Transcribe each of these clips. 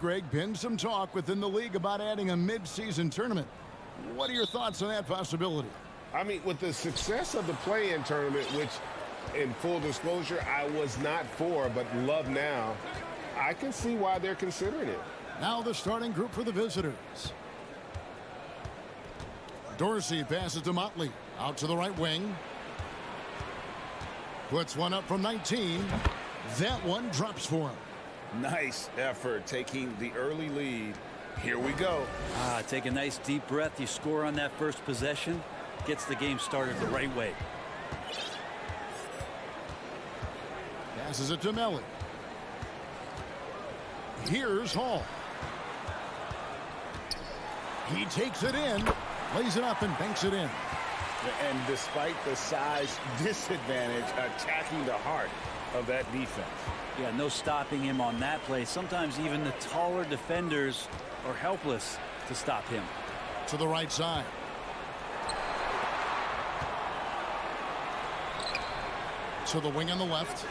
Greg, been some talk within the league about adding a mid-season tournament. What are your thoughts on that possibility? I mean, with the success of the play-in tournament, which, in full disclosure, I was not for, but love now, I can see why they're considering it. Now the starting group for the visitors. Dorsey passes to Motley. Out to the right wing. Puts one up from 19. That one drops for him. Nice effort taking the early lead. Here we go. Take a nice deep breath. You score on that first possession. Gets the game started the right way. Passes it to Melly. Here's Hall. He takes it in, lays it up and banks it in. And despite the size disadvantage, attacking the heart of that defense. Yeah, no stopping him on that play. Sometimes even the taller defenders are helpless to stop him. To the right side. To the wing on the left.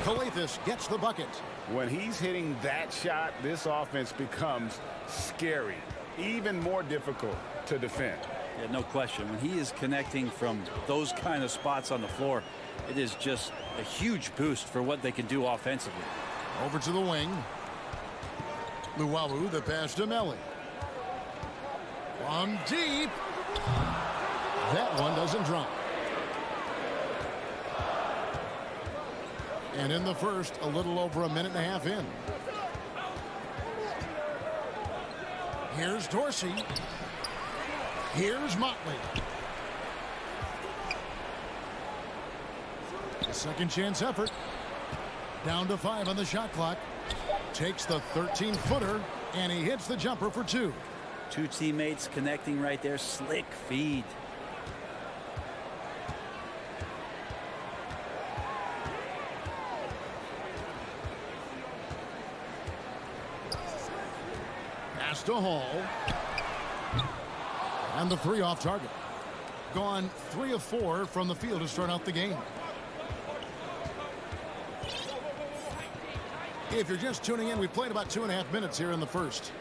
Calathes gets the bucket. When he's hitting that shot, this offense becomes scary, even more difficult to defend. Yeah, no question. When he is connecting from those kind of spots on the floor, it is just a huge boost for what they can do offensively. Over to the wing. Luwawu, the pass to Melly. From deep. That one doesn't drop. And in the first, a little over a minute and a half in. Here's Dorsey. Here's Motley. A second chance effort. Down to 5 on the shot clock. Takes the 13-footer, and he hits the jumper for 2. Two teammates connecting right there. Slick feed. Pass to Hall. And the 3 off target. Gone 3 of 4 from the field to start out the game. If you're just tuning in, we played about 2.5 minutes here in the first.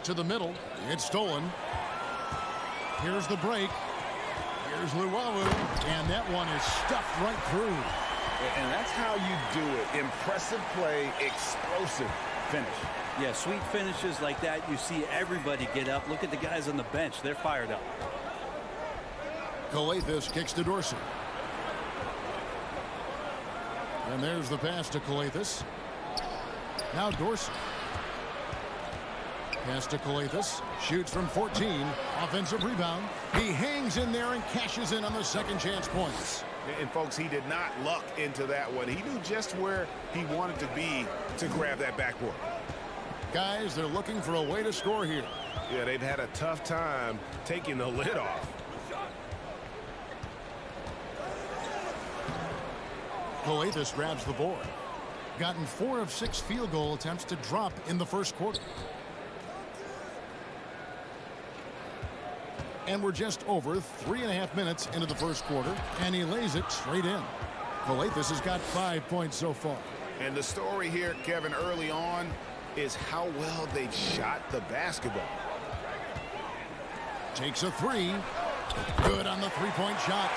To the middle. It's stolen. Here's the break. Here's Luwawu. And that one is stuffed right through. And that's how you do it. Impressive play, explosive finish. Yeah, sweet finishes like that, you see everybody get up. Look at the guys on the bench. They're fired up. Calathes kicks to Dorsey. And there's the pass to Calathes. Now Dorsey. Pass to Calathes. Shoots from 14. Offensive rebound. He hangs in there and cashes in on the second chance points. And, folks, he did not luck into that one. He knew just where he wanted to be to grab that backboard. Guys, they're looking for a way to score here. Yeah, they've had a tough time taking the lid off. Calathes grabs the board. Gotten 4 of 6 field goal attempts to drop in the first quarter. And we're just over 3.5 minutes into the first quarter, and he lays it straight in. Calathes has got 5 points so far. And the story here, Kevin, early on is how well they've shot the basketball. Takes a 3. Good on the three-point shot.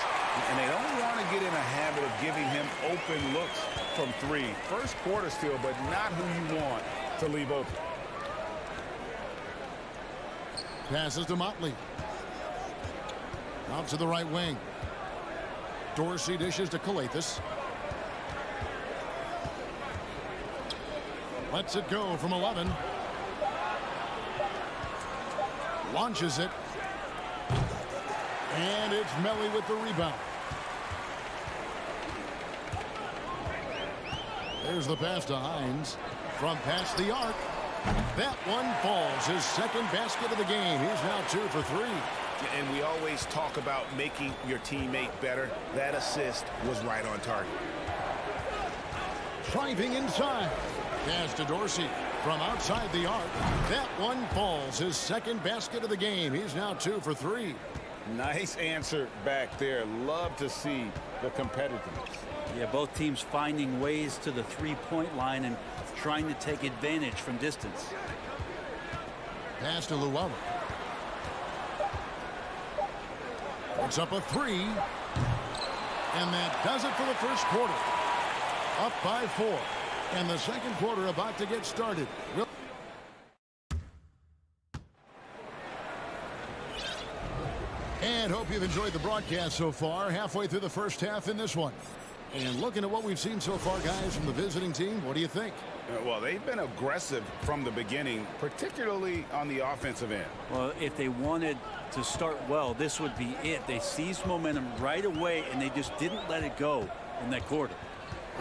And they don't want to get in a habit of giving him open looks from 3. First quarter still, but not who you want to leave open. Passes to Motley. Out to the right wing. Dorsey dishes to Calathes. Lets it go from 11. Launches it. And it's Melly with the rebound. There's the pass to Hines. From past the arc. That one falls. His second basket of the game. He's now 2 for 3. And we always talk about making your teammate better. That assist was right on target. Driving inside. Pass to Dorsey from outside the arc. That one falls. His second basket of the game. He's now 2 for 3. Nice answer back there. Love to see the competitiveness. Yeah, both teams finding ways to the three-point line and trying to take advantage from distance. Pass to Luwawu. Puts up a three. And that does it for the first quarter. Up by 4. And the second quarter about to get started. And hope you've enjoyed the broadcast so far. Halfway through the first half in this one. And looking at what we've seen so far, guys, from the visiting team, what do you think? Well, they've been aggressive from the beginning, particularly on the offensive end. Well, if they wanted to start well, this would be it. They seized momentum right away, and they just didn't let it go in that quarter.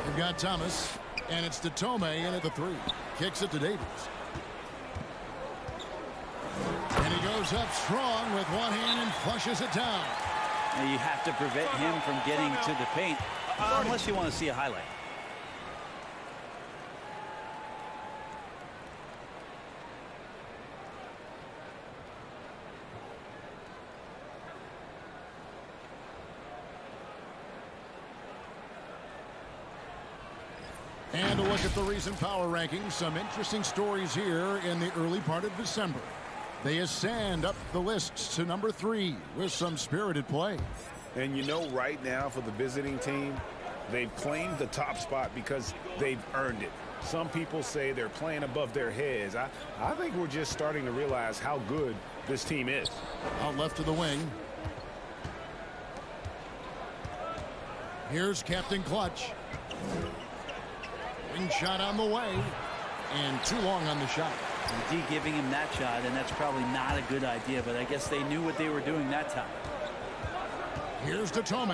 We've got Thomas, and it's to Tome in at the 3. Kicks it to Davies. And he goes up strong with one hand and flushes it down. Now you have to prevent him from getting to the paint, unless you want to see a highlight. And a look at the recent power rankings. Some interesting stories here in the early part of December. They ascend up the lists to number 3 with some spirited play. And you know, right now for the visiting team, they've claimed the top spot because they've earned it. Some people say they're playing above their heads. I think we're just starting to realize how good this team is. Out left to the wing. Here's Captain Clutch. Wing shot on the way. And too long on the shot. D giving him that shot, and that's probably not a good idea, but I guess they knew what they were doing that time. Here's to Tome.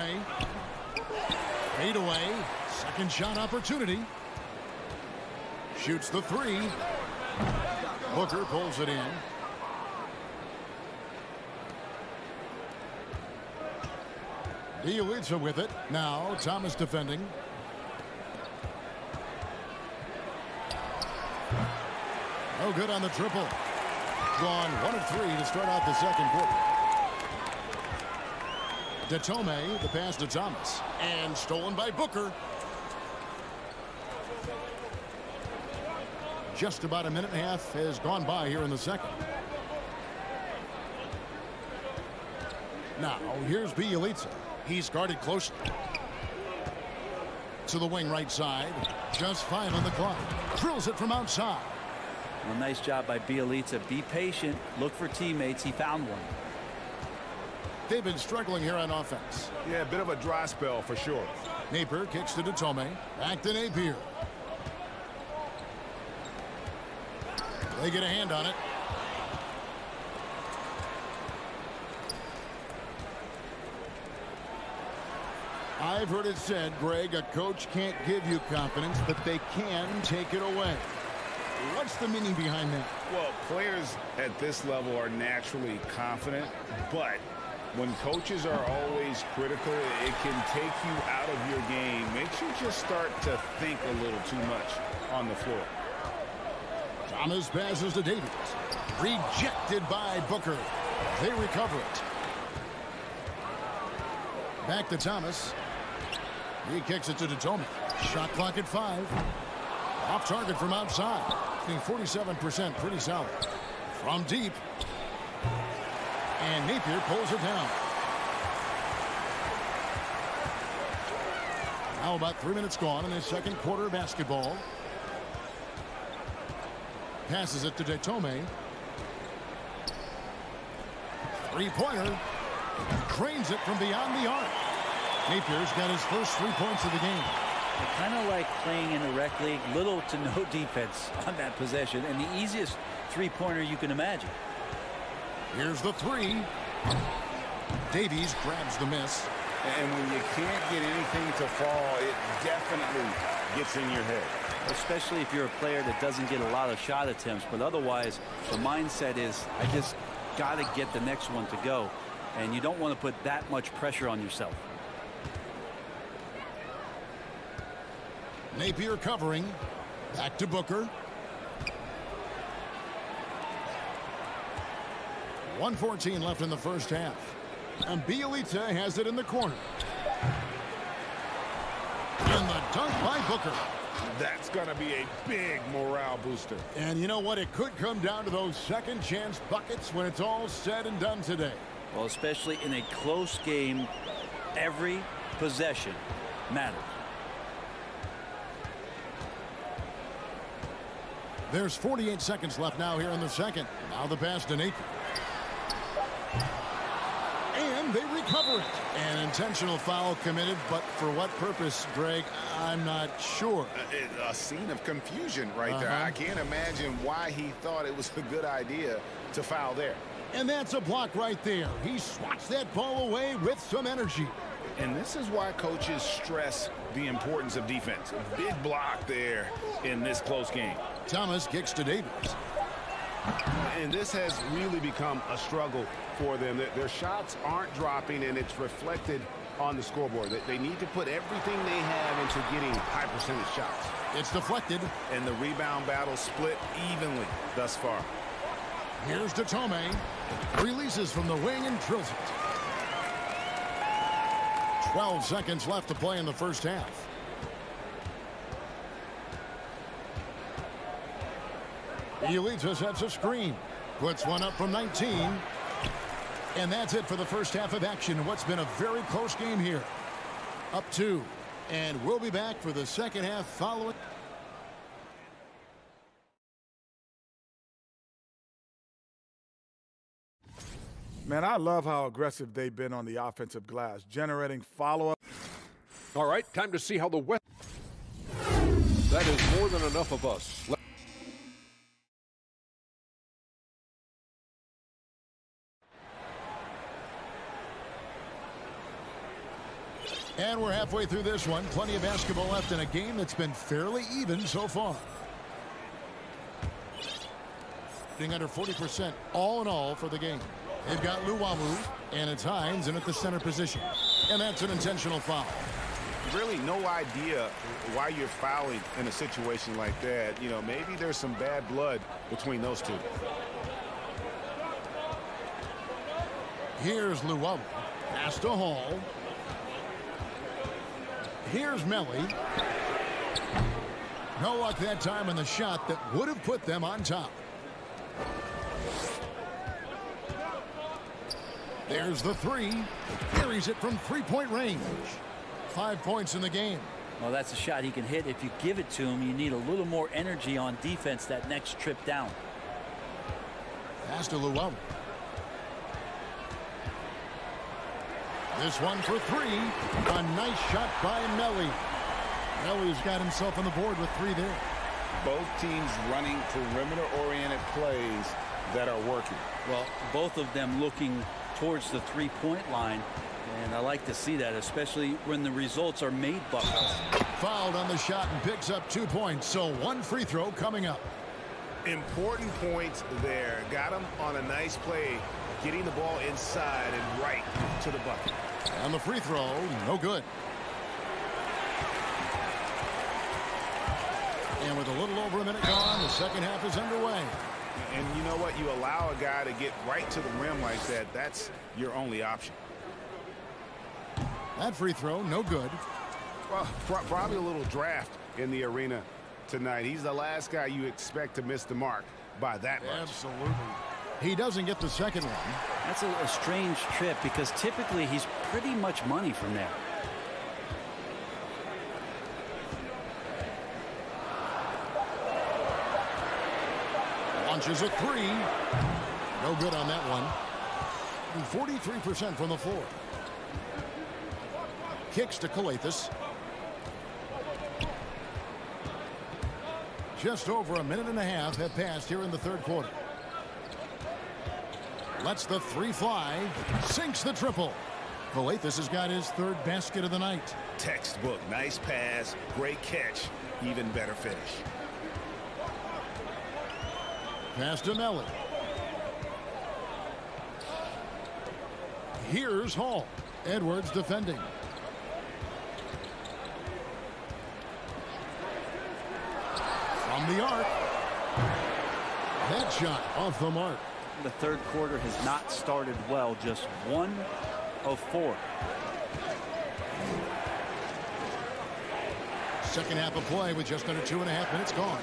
Fade away. Second shot opportunity. Shoots the 3. Booker pulls it in. Bielitsa with it. Now Thomas defending. No good on the triple. Gone 1 of 3 to start out the second quarter. DeTome, the pass to Thomas. And stolen by Booker. Just about a minute and a half has gone by here in the second. Now, here's Bielitsa. He's guarded closely. To the wing right side. Just 5 on the clock. Drills it from outside. Well, nice job by Bielitsa. Be patient. Look for teammates. He found one. They've been struggling here on offense. Yeah, a bit of a dry spell for sure. Napier kicks to DeTome. Back to Napier. They get a hand on it. I've heard it said, Greg, a coach can't give you confidence, but they can take it away. What's the meaning behind that? Well, players at this level are naturally confident, but when coaches are always critical, it can take you out of your game. Makes you just start to think a little too much on the floor. Thomas passes to Davies. Rejected by Booker. They recover it. Back to Thomas. He kicks it to DeTome. Shot clock at 5. Off target from outside. Being 47%, pretty solid. From deep. And Napier pulls it down. Now about 3 minutes gone in the second quarter of basketball. Passes it to DeTome. Three-pointer. Drains it from beyond the arc. Napier's got his first 3 points of the game. Kind of like playing in the rec league, little to no defense on that possession, and the easiest three-pointer you can imagine. Here's the 3. Davies grabs the miss. And when you can't get anything to fall, it definitely gets in your head. Especially if you're a player that doesn't get a lot of shot attempts, but otherwise the mindset is, I just got to get the next one to go, and you don't want to put that much pressure on yourself. Napier covering. Back to Booker. 1:14 left in the first half. And Bielitsa has it in the corner. And the dunk by Booker. That's going to be a big morale booster. And you know what? It could come down to those second chance buckets when it's all said and done today. Well, especially in a close game, every possession matters. There's 48 seconds left now here in the second. Now the pass to Nathan. And they recover it. An intentional foul committed, but for what purpose, Greg, I'm not sure. A scene of confusion right there. I can't imagine why he thought it was a good idea to foul there. And that's a block right there. He swats that ball away with some energy. And this is why coaches stress the importance of defense. A big block there in this close game. Thomas kicks to Davis. And this has really become a struggle for them. Their shots aren't dropping, and it's reflected on the scoreboard. They need to put everything they have into getting high percentage shots. It's deflected. And the rebound battle split evenly thus far. Here's to Tomei. Releases from the wing and drills it. 12 seconds left to play in the first half. He leads us, that's a screen. Puts one up from 19. And that's it for the first half of action. What's been a very close game here. Up 2. And we'll be back for the second half following. Man, I love how aggressive they've been on the offensive glass, generating follow-up. All right, time to see how the West. That is more than enough of us. And we're halfway through this one. Plenty of basketball left in a game that's been fairly even so far. Being under 40% all in all for the game. They've got Luwawu, and it's Hines in at the center position. And that's an intentional foul. Really no idea why you're fouling in a situation like that. You know, maybe there's some bad blood between those two. Here's Luwawu. Pass to Hall. Here's Melly. No luck that time on the shot that would have put them on top. There's the three. Carries it from three-point range. 5 points in the game. Well, that's a shot he can hit. If you give it to him, you need a little more energy on defense that next trip down. Pass to Luwawu. This one for three. A nice shot by Melly. Melly's got himself on the board with 3 there. Both teams running perimeter-oriented plays that are working. Well, both of them looking towards the three-point line, and I like to see that, especially when the results are made buckets. Fouled on the shot and picks up 2 points, so 1 free throw coming up. Important points there. Got him on a nice play, getting the ball inside and right to the bucket. And the free throw, no good. And with a little over a minute gone, the second half is underway. And you know what? You allow a guy to get right to the rim like that. That's your only option. That free throw, no good. Well, probably a little draft in the arena tonight. He's the last guy you expect to miss the mark by that much. Absolutely. He doesn't get the second one. That's a strange trip because typically he's pretty much money from there. Launches a three. No good on that one. 43% from the floor. Kicks to Calathis. Just over a minute and a half have passed here in the third quarter. Lets the three fly. Sinks the triple. Calathis has got his 3rd basket of the night. Textbook. Nice pass. Great catch. Even better finish. Pass to Melly. Here's Hall. Edwards defending. From the arc. That shot off the mark. The third quarter has not started well. Just 1 of 4. Second half of play with just under 2.5 minutes gone.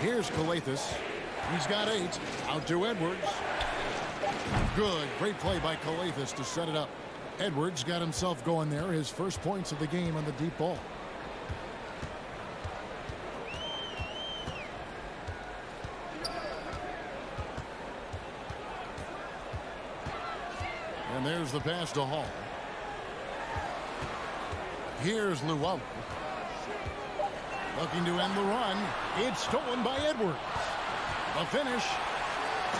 Here's Calathes. He's got 8. Out to Edwards. Good. Great play by Calathes to set it up. Edwards got himself going there. His first points of the game on the deep ball. And there's the pass to Hall. Here's Luwawu. Looking to end the run. It's stolen by Edwards. The finish.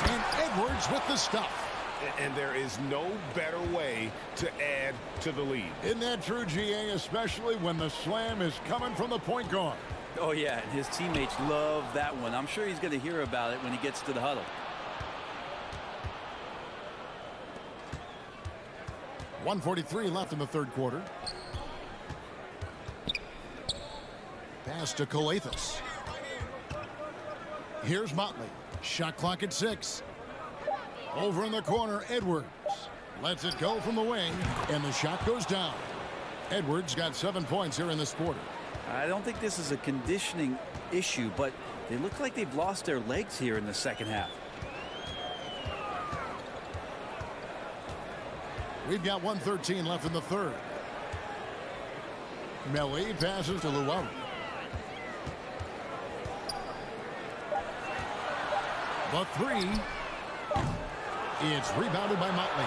And Edwards with the stuff. And there is no better way to add to the lead. Isn't that true, GA? Especially when the slam is coming from the point guard. Oh, yeah, and his teammates love that one. I'm sure he's going to hear about it when he gets to the huddle. .143 left in the third quarter. Pass to Calathes. Here's Motley. Shot clock at 6. Over in the corner, Edwards lets it go from the wing, and the shot goes down. Edwards got 7 points here in this quarter. I don't think this is a conditioning issue, but they look like they've lost their legs here in the second half. We've got 1:13 left in the third. Melli passes to Luwawu. The 3. It's rebounded by Motley.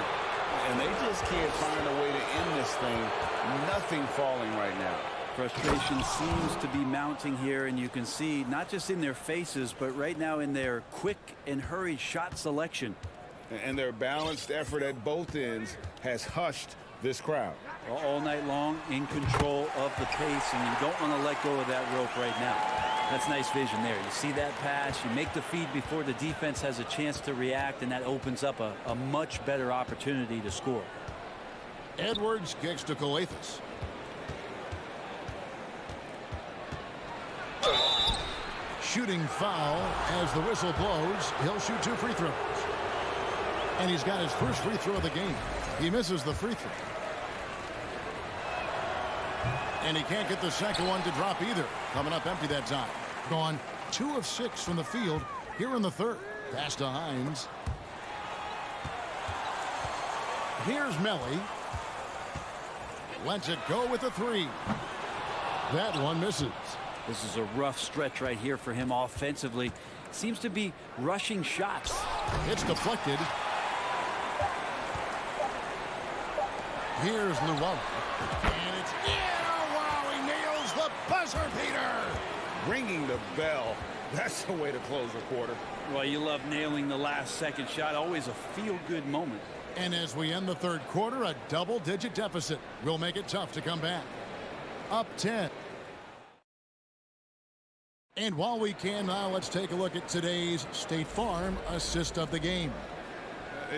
And they just can't find a way to end this thing. Nothing falling right now. Frustration seems to be mounting here, and you can see not just in their faces, but right now in their quick and hurried shot selection. And their balanced effort at both ends has hushed this crowd. All night long, in control of the pace, and you don't want to let go of that rope right now. That's nice vision there. You see that pass, you make the feed before the defense has a chance to react, and that opens up a much better opportunity to score. Edwards kicks to Calathes. Shooting foul as the whistle blows. He'll shoot 2 free throws. And he's got his first free throw of the game. He misses the free throw. And he can't get the second one to drop either. Coming up empty that time. Gone 2 of 6 from the field here in the third. Pass to Hines. Here's Melli. Lets it go with a 3. That one misses. This is a rough stretch right here for him offensively. Seems to be rushing shots. It's deflected. Here's Luwawu. And it's in. Oh, wow, he nails the buzzer beater. Ringing the bell. That's the way to close a quarter. Well, you love nailing the last second shot. Always a feel-good moment. And as we end the third quarter, a double-digit deficit will make it tough to come back. Up 10. And while we can now, let's take a look at today's State Farm assist of the game.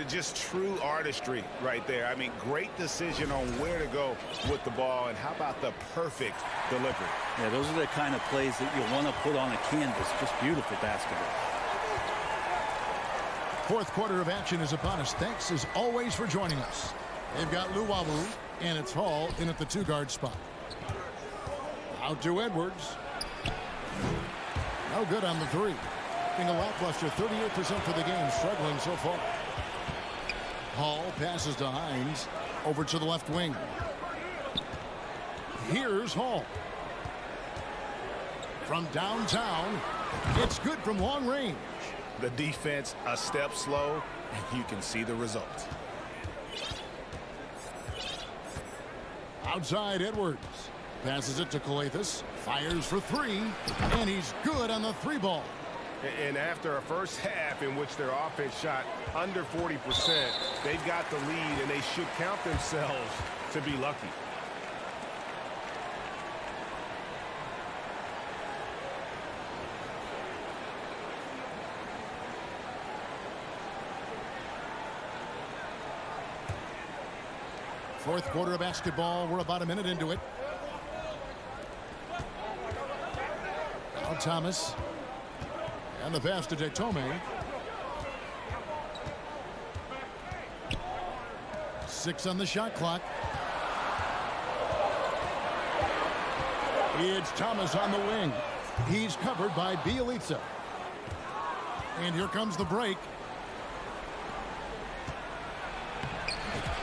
Just true artistry right there. I mean, great decision on where to go with the ball, and how about the perfect delivery? Yeah, those are the kind of plays that you want to put on a canvas. Just beautiful basketball. Fourth quarter of action is upon us. Thanks as always for joining us. They've got Luwawu, and it's Hall in at the 2-guard spot. Out to Edwards. No good on the 3. Being a lackluster 38% for the game, struggling so far. Hall passes to Hines. Over to the left wing. Here's Hall. From downtown, it's good from long range. The defense a step slow, and you can see the result. Outside Edwards. Passes it to Calathes. Fires for 3. And he's good on the 3 ball. And after a first half in which their offense shot under 40%, they've got the lead, and they should count themselves to be lucky. Fourth quarter of basketball. We're about a minute into it. Now Thomas. And the pass to Detome. 6 on the shot clock. It's Thomas on the wing. He's covered by Bielitsa. And here comes the break.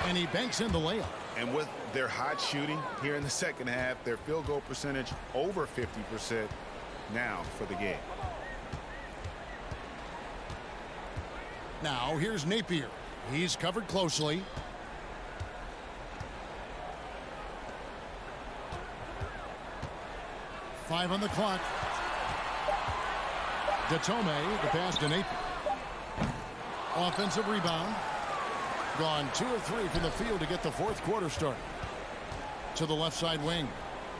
And he banks in the layup. And with their hot shooting here in the second half, their field goal percentage over 50% now for the game. Now here's Napier. He's covered closely. Five on the clock. Datome, the pass to Napier. Offensive rebound. Gone 2 of 3 from the field to get the fourth quarter started. To the left side wing.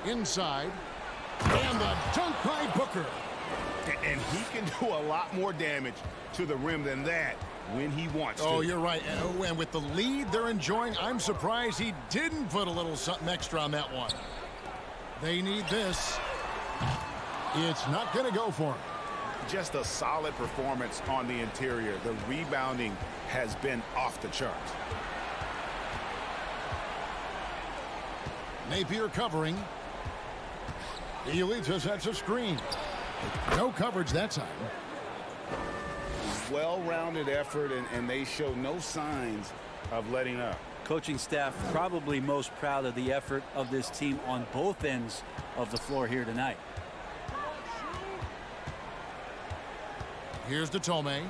Inside. And the dunk by Booker. And he can do a lot more damage to the rim than that when he wants to. Oh, you're right. And with the lead they're enjoying, I'm surprised he didn't put a little something extra on that one. They need this. It's not going to go for him. Just a solid performance on the interior. The rebounding has been off the charts. Napier covering. Bielitsa sets a screen. No coverage that time. Well-rounded effort, and they show no signs of letting up. Coaching staff probably most proud of the effort of this team on both ends of the floor here tonight. Here's Datome.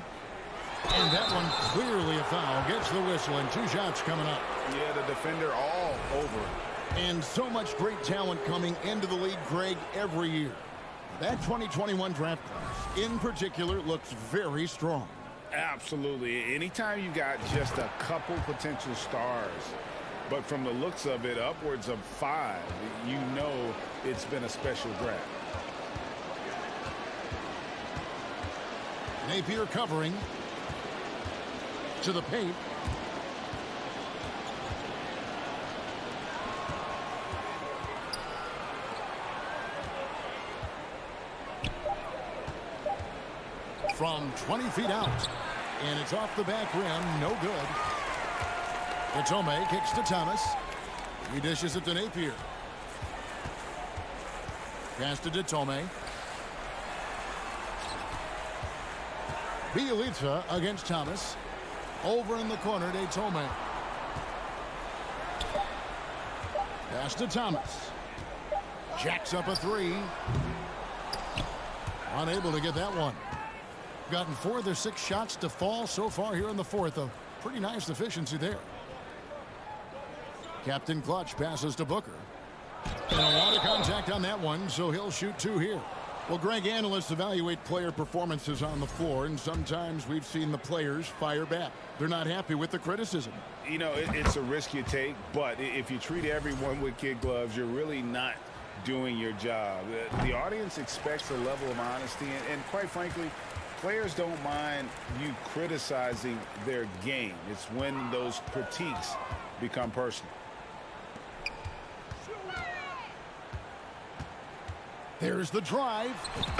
And that one clearly a foul. Gets the whistle, and 2 shots coming up. Yeah, the defender all over it. And so much great talent coming into the league, Greg, every year. That 2021 draft class, in particular, looks very strong. Absolutely. Anytime you got just a couple potential stars, but from the looks of it, upwards of 5, you know it's been a special draft. Napier covering. To the paint. From 20 feet out. And it's off the back rim. No good. Datome kicks to Thomas. He dishes it to Napier. Pass to Datome. Bielitsa against Thomas. Over in the corner, Datome. Pass to Thomas. Jacks up a 3. Unable to get that one. Gotten 4 of their 6 shots to fall so far here in the fourth. A pretty nice efficiency there. Captain Clutch passes to Booker. And a lot of contact on that one, so he'll shoot 2 here. Well, Greg, analysts evaluate player performances on the floor, and sometimes we've seen the players fire back. They're not happy with the criticism. You know, it's a risk you take, but if you treat everyone with kid gloves, you're really not doing your job. The audience expects a level of honesty, and quite frankly, players don't mind you criticizing their game. It's when those critiques become personal. There's the drive.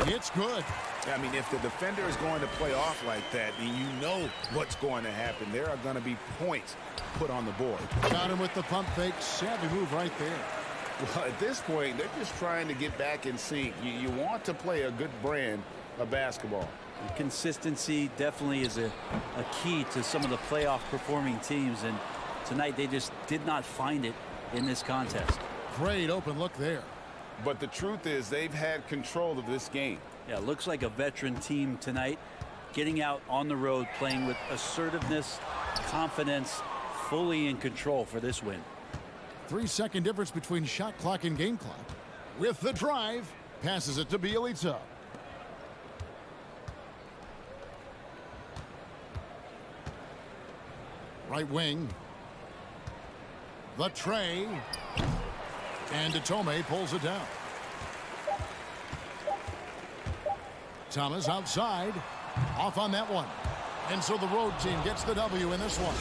It's good. I mean, if the defender is going to play off like that, and you know what's going to happen, there are going to be points put on the board. Got him with the pump fake. Savvy move right there. Well, at this point, they're just trying to get back in sync. You want to play a good brand of basketball. Consistency definitely is a key to some of the playoff performing teams, and tonight they just did not find it in this contest. Great open look there. But the truth is they've had control of this game. Yeah, looks like a veteran team tonight, getting out on the road, playing with assertiveness, confidence, fully in control for this win. 3-second difference between shot clock and game clock. With the drive, passes it to Bielitsa. Right wing. The tray. And Datome pulls it down. Thomas outside. Off on that one. And so the road team gets the W in this one.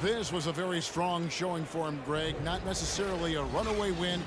This was a very strong showing for him, Greg. Not necessarily a runaway win.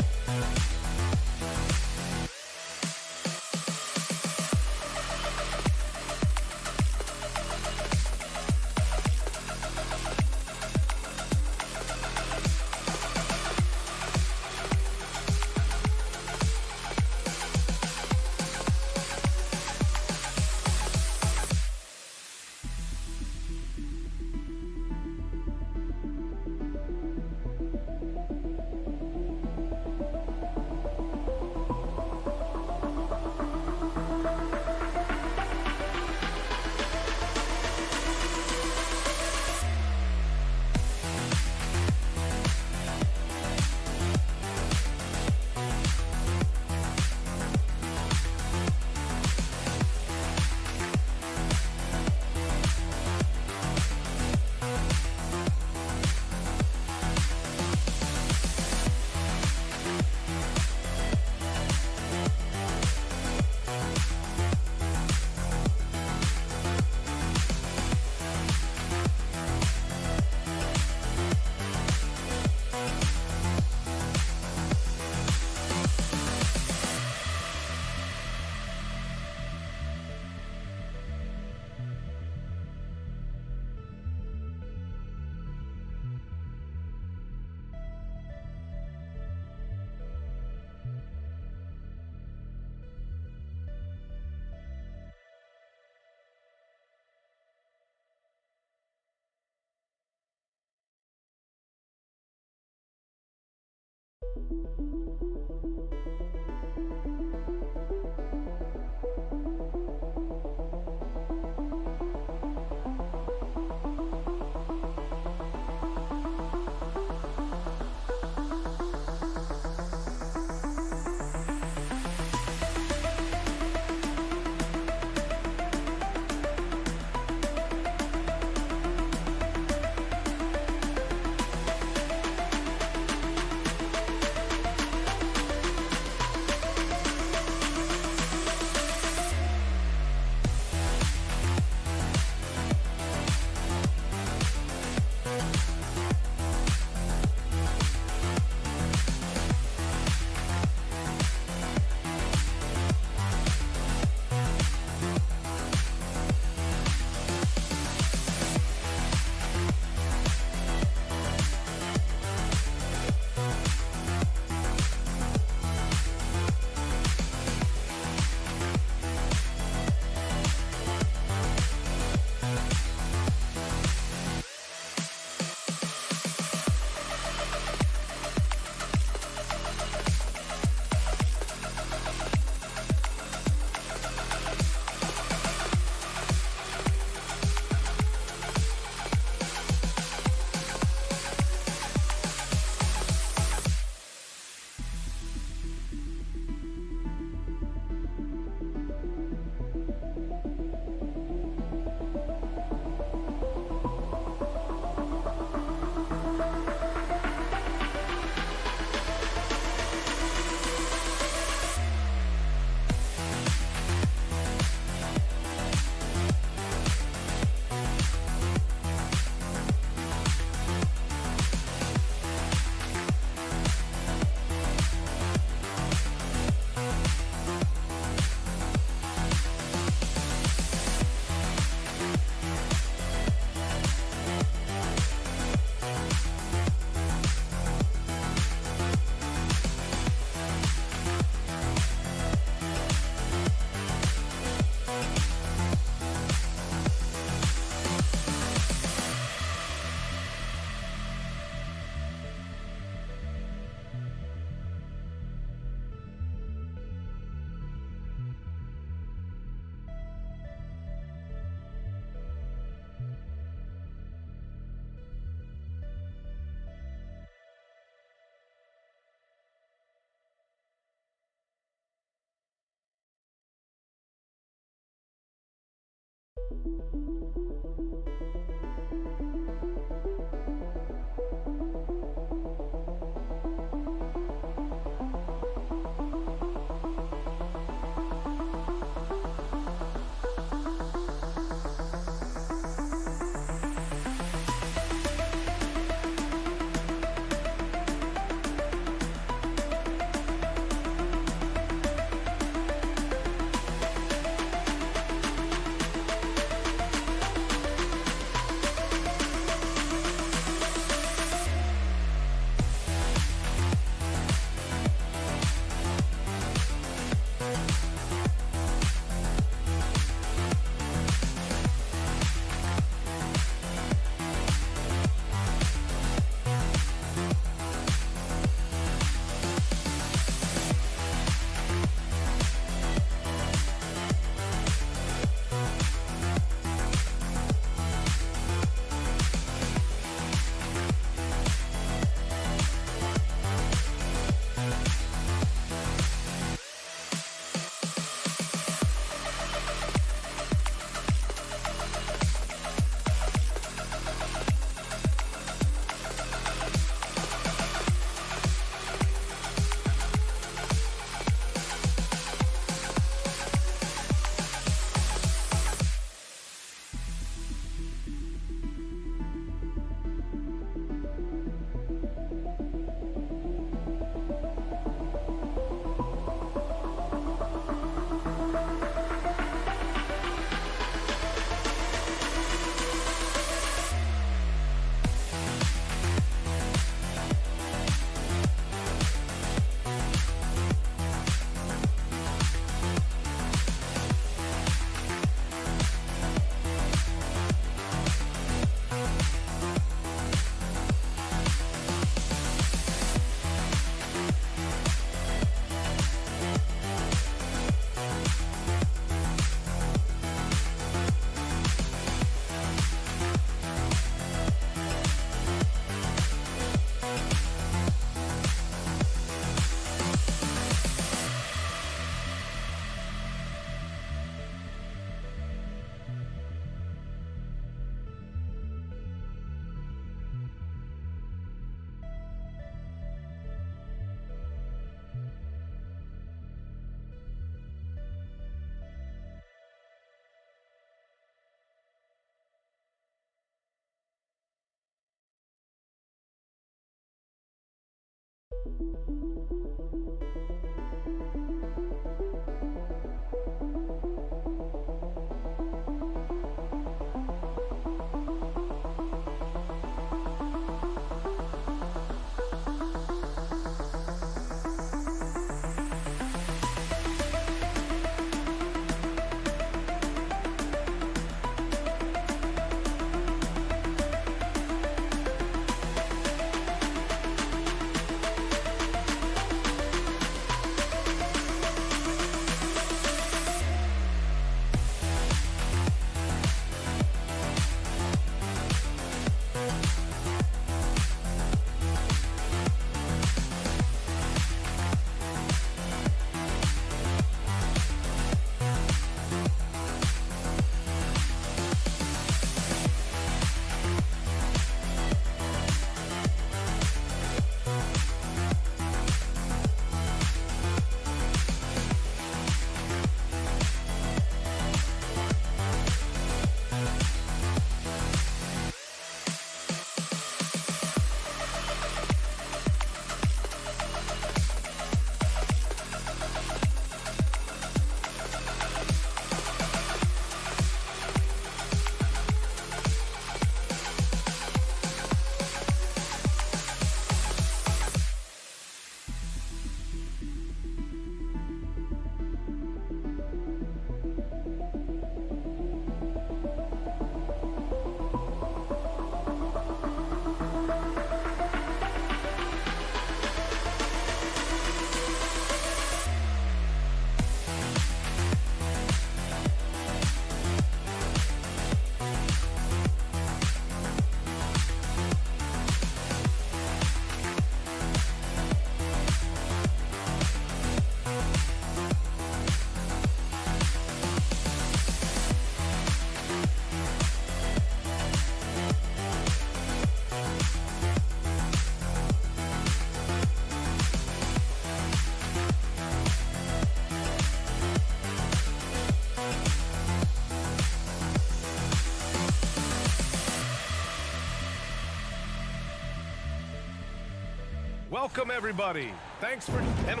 Welcome, everybody. Thanks for... And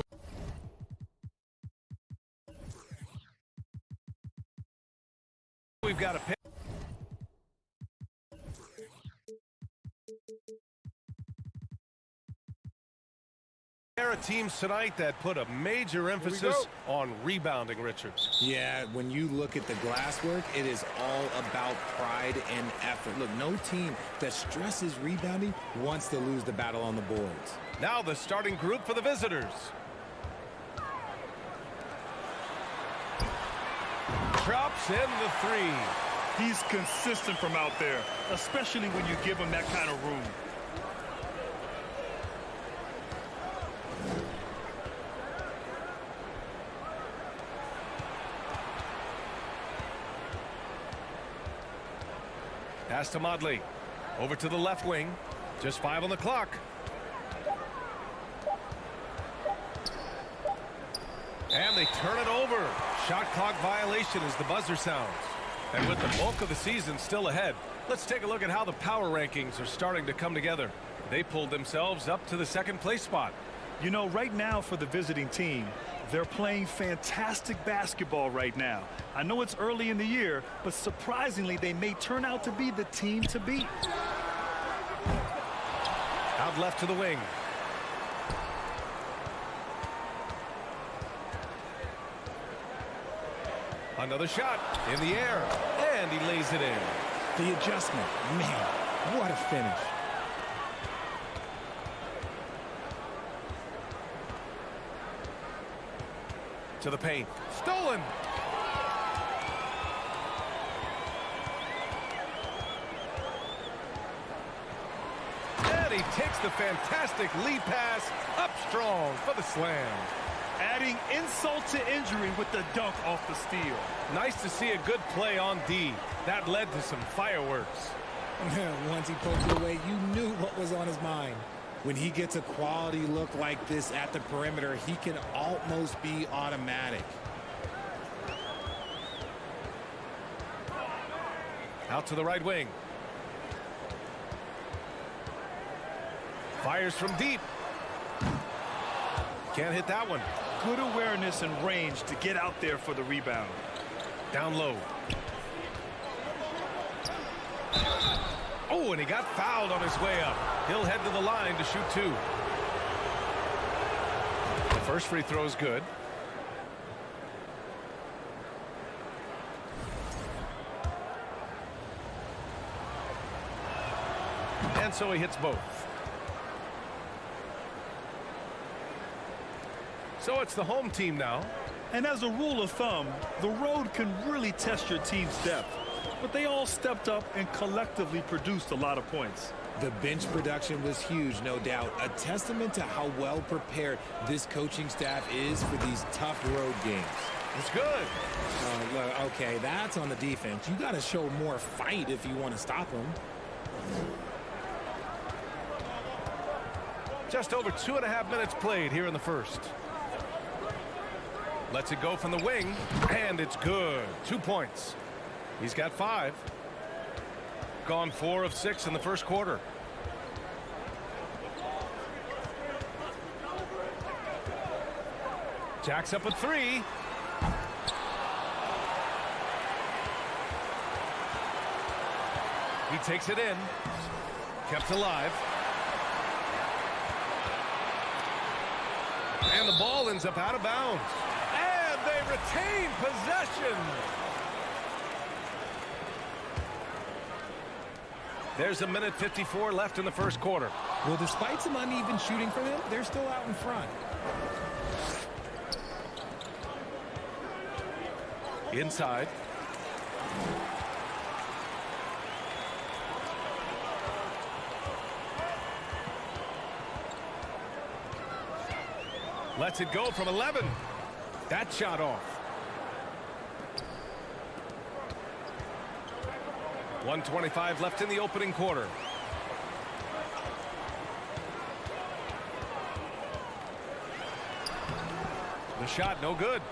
we've got a... There are teams tonight that put a major emphasis on rebounding, Richard. Yeah, when you look at the glasswork, it is all about pride and effort. Look, no team that stresses rebounding wants to lose the battle on the boards. Now the starting group for the visitors. Drops in the three. He's consistent from out there, especially when you give him that kind of room. Pass to Modley. Over to the left wing. Just 5 on the clock. And they turn it over. Shot clock violation as the buzzer sounds. And with the bulk of the season still ahead, let's take a look at how the power rankings are starting to come together. They pulled themselves up to the second place spot. You know, right now for the visiting team, they're playing fantastic basketball right now. I know it's early in the year, but surprisingly, they may turn out to be the team to beat. Out left to the wing. Another shot in the air, and he lays it in. The adjustment, man, what a finish. To the paint. Stolen. And he takes the fantastic lead pass up strong for the slam. Adding insult to injury with the dunk off the steal. Nice to see a good play on D. That led to some fireworks. Once he poked it away, you knew what was on his mind. When he gets a quality look like this at the perimeter, he can almost be automatic. Out to the right wing. Fires from deep. Can't hit that one. Good awareness and range to get out there for the rebound. Down low. Oh, and he got fouled on his way up. He'll head to the line to shoot 2. The first free throw is good. And so he hits both. So it's the home team now. And as a rule of thumb, the road can really test your team's depth. But they all stepped up and collectively produced a lot of points. The bench production was huge, no doubt. A testament to how well prepared this coaching staff is for these tough road games. It's good. Look, okay, that's on the defense. You got to show more fight if you want to stop them. Just over 2.5 minutes played here in the first. Lets it go from the wing, and it's good. 2 points. He's got 5. Gone 4 of 6 in the first quarter. Jacks up a 3. He takes it in. Kept alive. And the ball ends up out of bounds. And they retain possession. There's 1:54 left in the first quarter. Well, despite some uneven shooting for them, they're still out in front. Inside. Lets it go from 11. That shot off. 1:25 left in the opening quarter. The shot no good.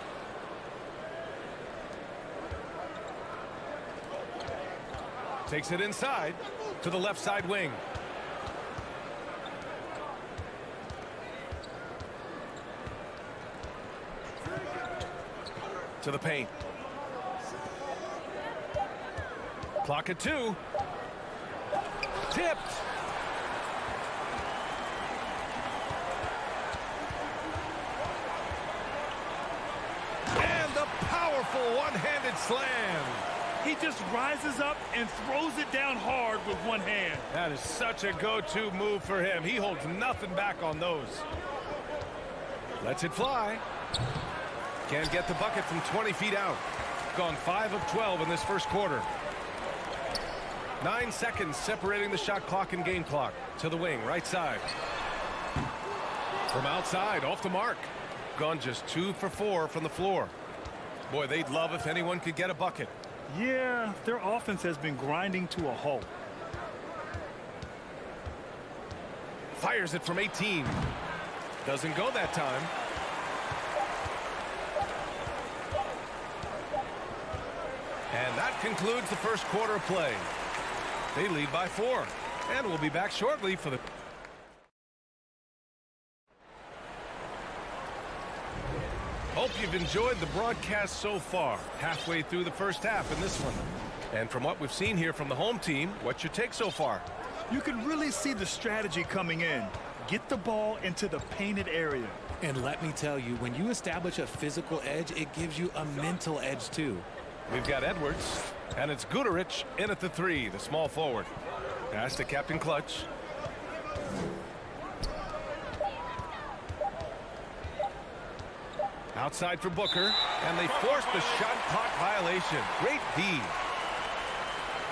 Takes it inside to the left side wing. To the paint. Clock at 2. Tipped. And the powerful one-handed slam. He just rises up and throws it down hard with one hand. That is such a go-to move for him. He holds nothing back on those. Lets it fly. Can't get the bucket from 20 feet out. Gone 5 of 12 in this first quarter. 9 seconds separating the shot clock and game clock. To the wing, right side. From outside, off the mark. Gone just 2 for 4 from the floor. Boy, they'd love if anyone could get a bucket. Yeah, their offense has been grinding to a halt. Fires it from 18. Doesn't go that time. And that concludes the first quarter of play. They lead by 4. And we'll be back shortly for the... Hope you've enjoyed the broadcast so far. Halfway through the first half in this one. And from what we've seen here from the home team, what's your take so far? You can really see the strategy coming in. Get the ball into the painted area. And let me tell you, when you establish a physical edge, it gives you a mental edge too. We've got Edwards, and it's Guduric in at the 3, the small forward. Pass to Captain Clutch. Outside for Booker, and they force the shot clock violation. Great D.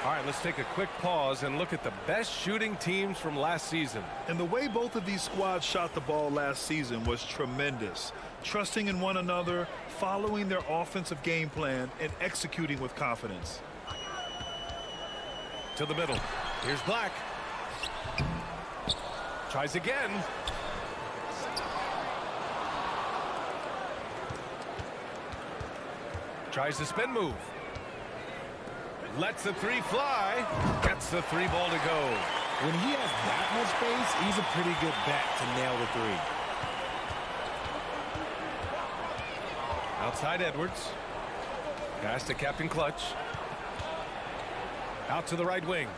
All right, let's take a quick pause and look at the best shooting teams from last season. And the way both of these squads shot the ball last season was tremendous. Trusting in one another, following their offensive game plan, and executing with confidence. To the middle. Here's Black. Tries again. Tries the spin move. Lets the 3 fly. Gets the 3 ball to go. When he has that much space, he's a pretty good bet to nail the 3. Outside Edwards. Pass to Captain Clutch. Out to the right wing.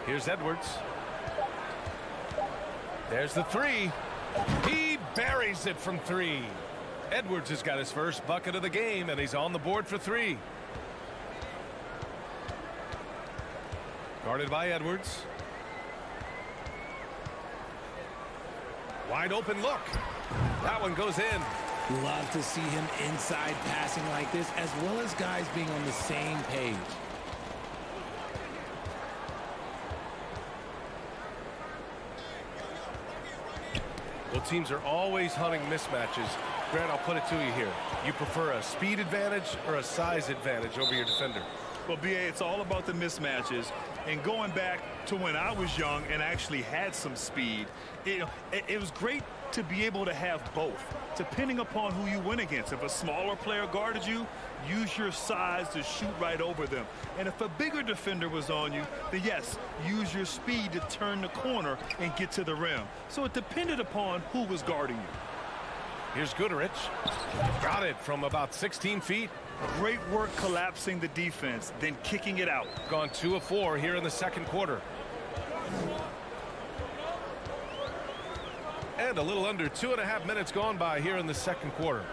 Here's Edwards. There's the three. He buries it from three. Edwards has got his first bucket of the game, and he's on the board for three. Guarded by Edwards. Wide open look. That one goes in. Love to see him inside passing like this, as well as guys being on the same page. Well, teams are always hunting mismatches. Grant, I'll put it to you here. You prefer a speed advantage or a size advantage over your defender? Well, BA, it's all about the mismatches. And going back to when I was young and actually had some speed, it was great to be able to have both, depending upon who you went against. If a smaller player guarded you, use your size to shoot right over them. And if a bigger defender was on you, then yes, use your speed to turn the corner and get to the rim. So it depended upon who was guarding you. Here's Goodrich. Got it from about 16 feet. Great work collapsing the defense, then kicking it out. Gone 2 of 4 here in the second quarter. And a little under 2.5 minutes gone by here in the second quarter.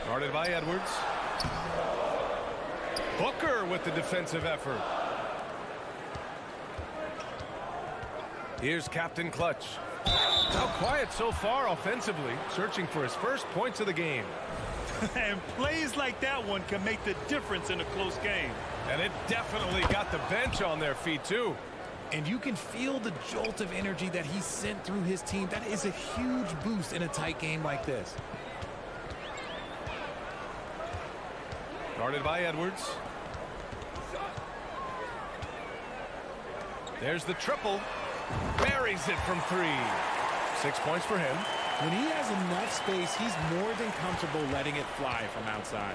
Guarded by Edwards. Booker with the defensive effort. Here's Captain Clutch. Now quiet so far offensively, searching for his first points of the game. And plays like that one can make the difference in a close game. And it definitely got the bench on their feet too. And you can feel the jolt of energy that he sent through his team. That is a huge boost in a tight game like this. Guarded by Edwards. There's the triple. Buries it from 3. 6 points for him. When he has enough space, he's more than comfortable letting it fly from outside.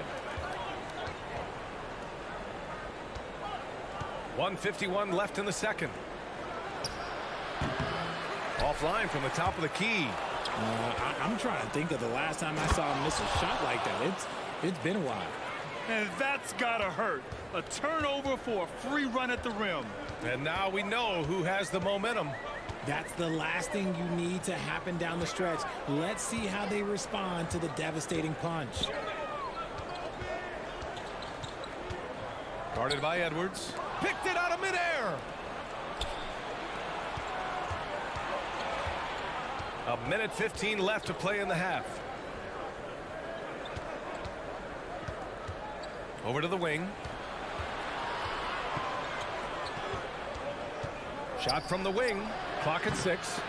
1:51 left in the second. Offline from the top of the key. I'm trying to think of the last time I saw him miss a shot like that. It's been a while. And that's gotta hurt. A turnover for a free run at the rim. And now we know who has the momentum. That's the last thing you need to happen down the stretch. Let's see how they respond to the devastating punch. Guarded by Edwards. Picked it out of midair. 1:15 left to play in the half. Over to the wing. Shot from the wing. Clock at 6.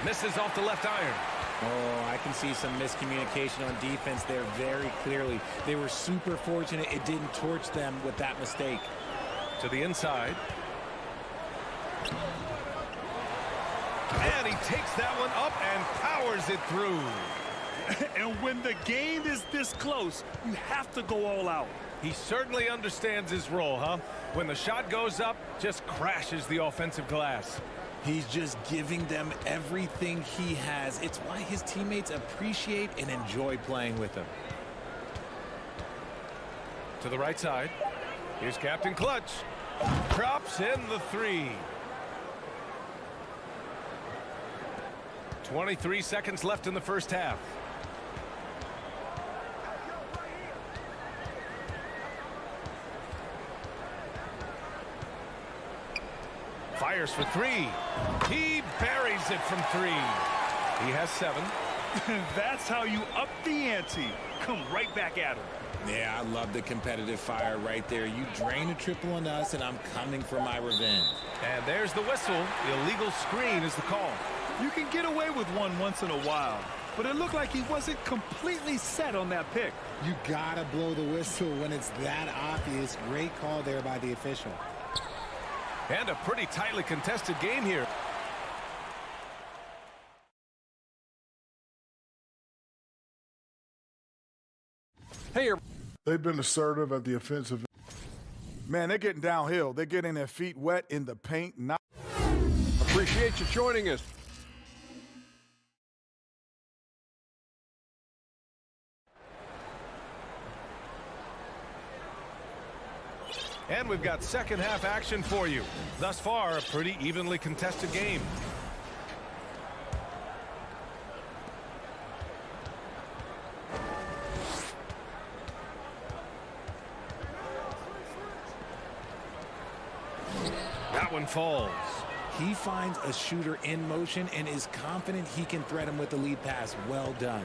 Misses off the left iron. Oh, I can see some miscommunication on defense there very clearly. They were super fortunate it didn't torch them with that mistake. To the inside. And he takes that one up and powers it through. And when the game is this close, you have to go all out. He certainly understands his role, huh? When the shot goes up, just crashes the offensive glass. He's just giving them everything he has. It's why his teammates appreciate and enjoy playing with him. To the right side. Here's Captain Clutch. Drops in the 3. 23 seconds left in the first half. Fires for 3. He buries it from 3. He has 7. That's how you up the ante. Come right back at him. Yeah, I love the competitive fire right there. You drain a triple on us, and I'm coming for my revenge. And there's the whistle. Illegal screen is the call. You can get away with one once in a while, but it looked like he wasn't completely set on that pick. You gotta blow the whistle when it's that obvious. Great call there by the official. And a pretty tightly contested game here. Hey, They've been assertive at the offensive. Man, they're getting downhill. They're getting their feet wet in the paint. Appreciate you joining us. And we've got second half action for you. Thus far, a pretty evenly contested game. That one falls. He finds a shooter in motion and is confident he can thread him with the lead pass. Well done.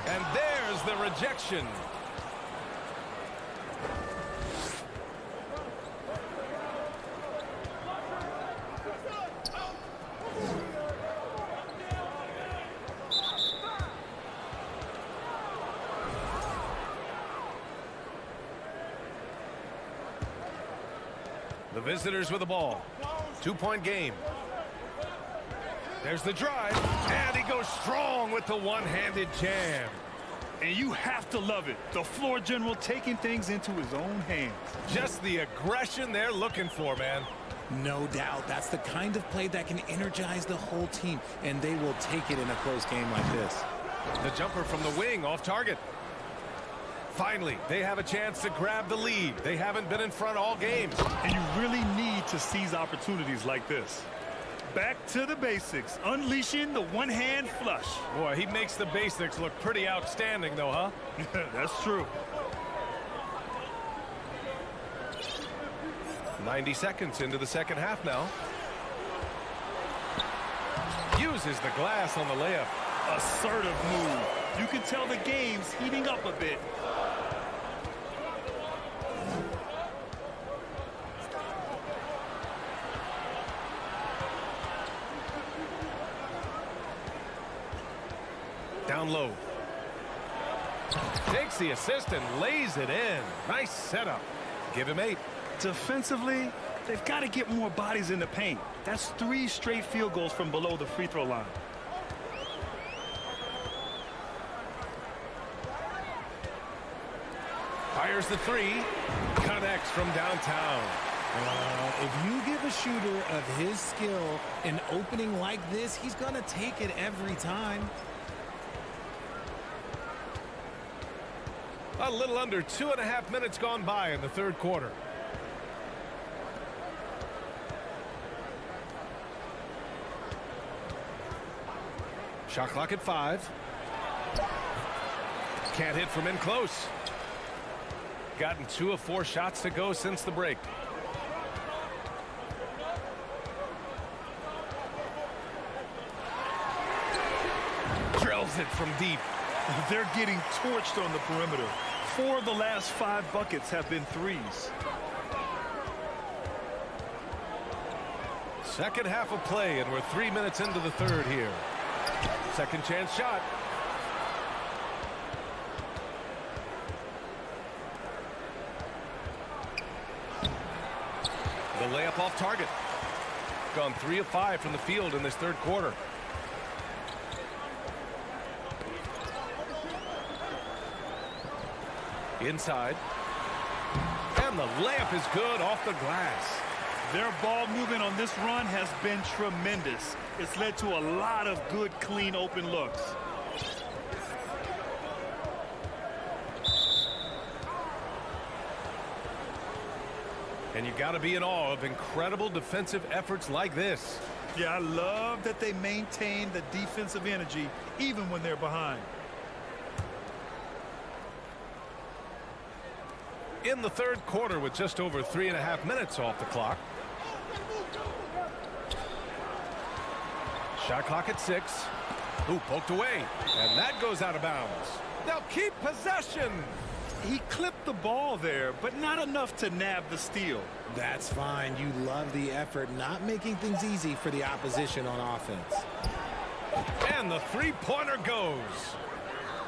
And there's the rejection. The visitors with the ball. 2-point game. There's the drive, and he goes strong with the one-handed jam. And you have to love it. The floor general taking things into his own hands. Just the aggression they're looking for, man. No doubt. That's the kind of play that can energize the whole team, and they will take it in a close game like this. The jumper from the wing off target. Finally, they have a chance to grab the lead. They haven't been in front all game. And you really need to seize opportunities like this. Back to the basics, unleashing the one-hand flush. Boy, he makes the basics look pretty outstanding, though, huh? That's true. 90 seconds into the second half now. Uses the glass on the layup. Assertive move. You can tell the game's heating up a bit. Down low. Takes the assist and lays it in. Nice setup. Give him 8. Defensively, they've got to get more bodies in the paint. That's 3 straight field goals from below the free throw line. Fires the 3. Connects from downtown. If you give a shooter of his skill an opening like this, he's going to take it every time. A little under 2.5 minutes gone by in the third quarter. Shot clock at 5. Can't hit from in close. Gotten 2 of 4 shots to go since the break. Drills it from deep. They're getting torched on the perimeter. 4 of the last 5 buckets have been threes. Second half of play, and we're 3 minutes into the third here. Second chance shot. The layup off target. Gone 3 of 5 from the field in this third quarter. Inside. And the layup is good off the glass. Their ball movement on this run has been tremendous. It's led to a lot of good, clean, open looks. And you got to be in awe of incredible defensive efforts like this. Yeah, I love that they maintain the defensive energy even when they're behind. In the third quarter with just over 3.5 minutes off the clock. Shot clock at 6. Ooh, poked away. And that goes out of bounds. They'll keep possession. He clipped the ball there, but not enough to nab the steal. That's fine. You love the effort, not making things easy for the opposition on offense. And the three-pointer goes.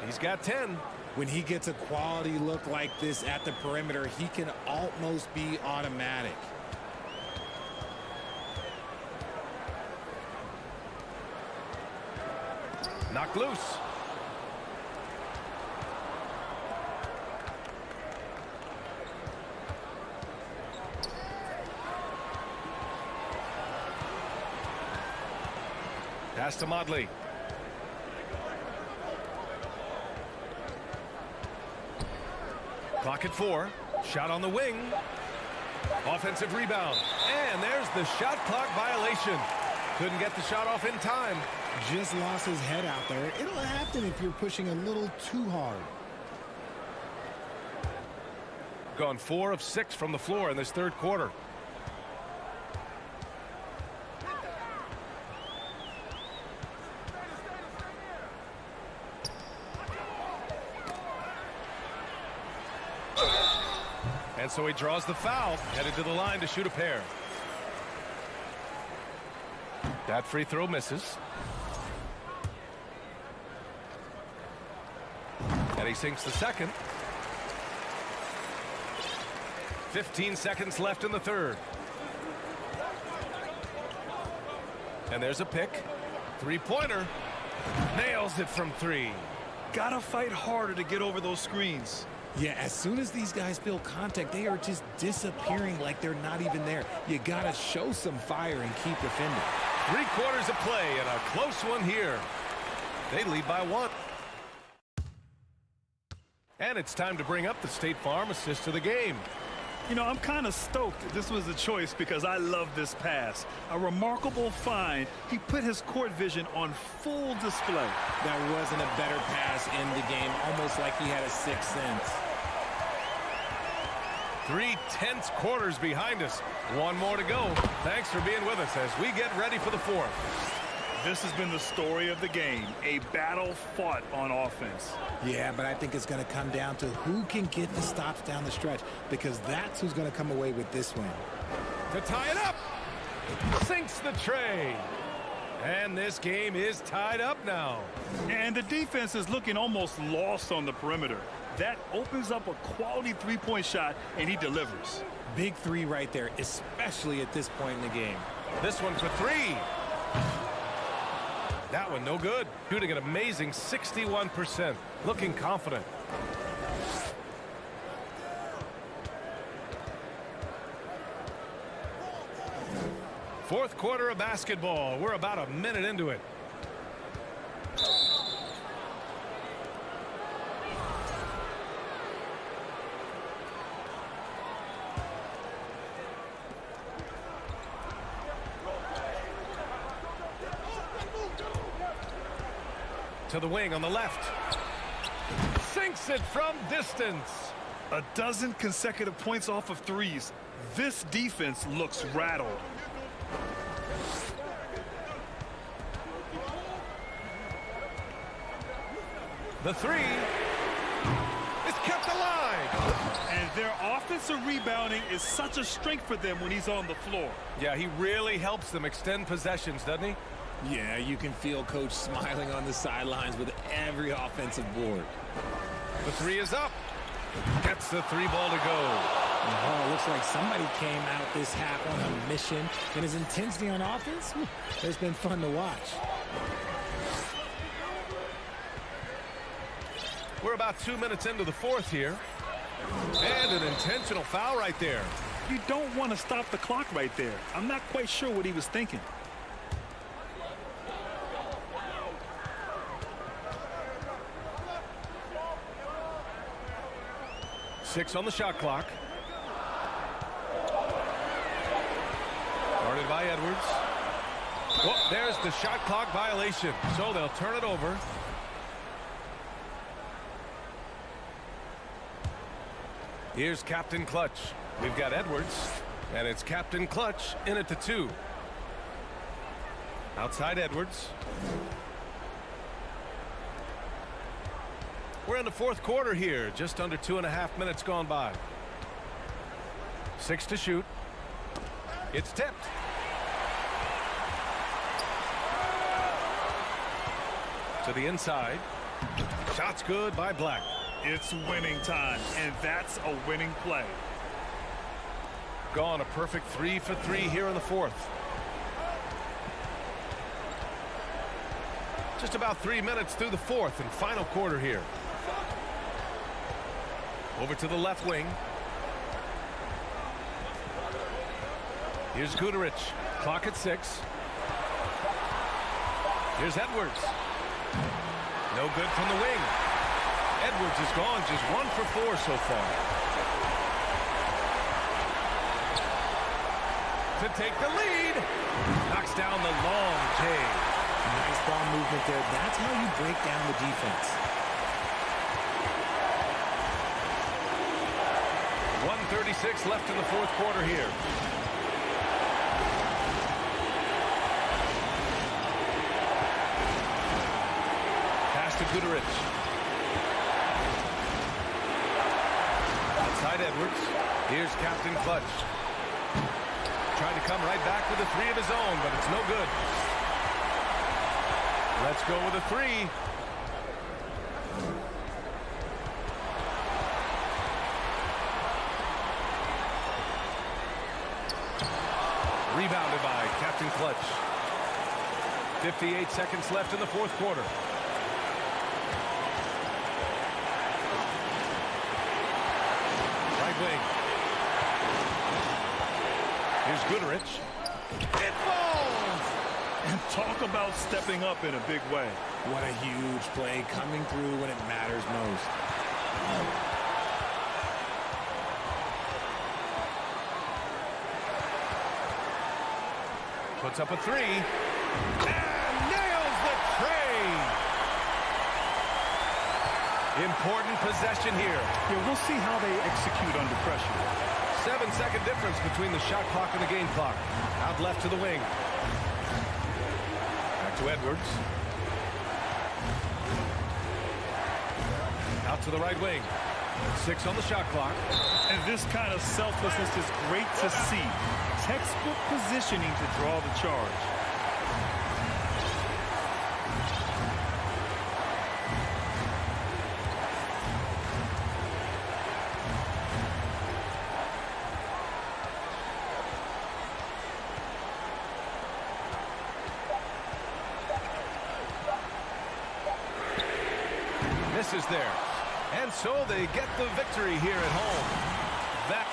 He's got 10. When he gets a quality look like this at the perimeter, he can almost be automatic. Knocked loose. Pass to Modley. Clock at 4. Shot on the wing. Offensive rebound. And there's the shot clock violation. Couldn't get the shot off in time. Just lost his head out there. It'll happen if you're pushing a little too hard. Gone 4 of 6 from the floor in this third quarter. And so he draws the foul, headed to the line to shoot a pair. That free throw misses. And he sinks the second. 15 seconds left in the third. And there's a pick. Three-pointer. Nails it from 3. Gotta fight harder to get over those screens. Yeah, as soon as these guys feel contact, they are just disappearing like they're not even there. You gotta show some fire and keep defending. 3 quarters of play and a close one here. They lead by 1. And it's time to bring up the State Farm assist of the game. You know, I'm kind of stoked this was a choice because I love this pass. A remarkable find. He put his court vision on full display. That wasn't a better pass in the game, almost like he had a sixth sense. 3 tense quarters behind us. 1 more to go. Thanks for being with us as we get ready for the 4th. This has been the story of the game, a battle fought on offense. Yeah, but I think it's going to come down to who can get the stops down the stretch, because that's who's going to come away with this win. To tie it up. Sinks the tray. And this game is tied up now. And the defense is looking almost lost on the perimeter. That opens up a quality three-point shot, and he delivers. Big 3 right there, especially at this point in the game. This one for 3. That one no good. Shooting an amazing 61%. Looking confident. Fourth quarter of basketball. We're about a minute into it. To the wing on the left. Sinks it from distance. A dozen consecutive points off of threes. This defense looks rattled. The 3 is kept alive. And their offensive rebounding is such a strength for them when he's on the floor. Yeah, he really helps them extend possessions, doesn't he? Yeah, you can feel Coach smiling on the sidelines with every offensive board. The 3 is up. Gets the 3 ball to go. Oh, looks like somebody came out this half on a mission. And his intensity on offense, it's been fun to watch. We're about 2 minutes into the 4th here. And an intentional foul right there. You don't want to stop the clock right there. I'm not quite sure what he was thinking. Six on the shot clock. Guarded by Edwards. Oh, there's the shot clock violation. So they'll turn it over. Here's Captain Clutch. We've got Edwards. And it's Captain Clutch in it to 2. Outside Edwards. We're in the 4th quarter here. Just under 2.5 minutes gone by. 6 to shoot. It's tipped. To the inside. Shot's good by Black. It's winning time, and that's a winning play. Gone a perfect 3 for 3 here in the 4th. Just about 3 minutes through the fourth and final quarter here. Over to the left wing. Here's Guduric. Clock at 6. Here's Edwards. No good from the wing. Edwards is gone, just 1 for 4 so far. To take the lead. Knocks down the long J. Nice ball movement there. That's how you break down the defense. 1:36 left in the fourth quarter here. Pass to Guduric. Outside Edwards. Here's Captain Clutch. Trying to come right back with a 3 of his own, but it's no good. Let's go with a 3. Rebounded by Captain Clutch. 58 seconds left in the fourth quarter. Right wing. Here's Guduric. It falls! And talk about stepping up in a big way. What a huge play, coming through when it matters most. Puts up a 3. And nails the tray! Important possession here. Yeah, we'll see how they execute under pressure. 7-second difference between the shot clock and the game clock. Out left to the wing. Back to Edwards. Out to the right wing. 6 on the shot clock. And this kind of selflessness is great to see. Textbook positioning to draw the charge. Misses there. And so they get the victory here at home. That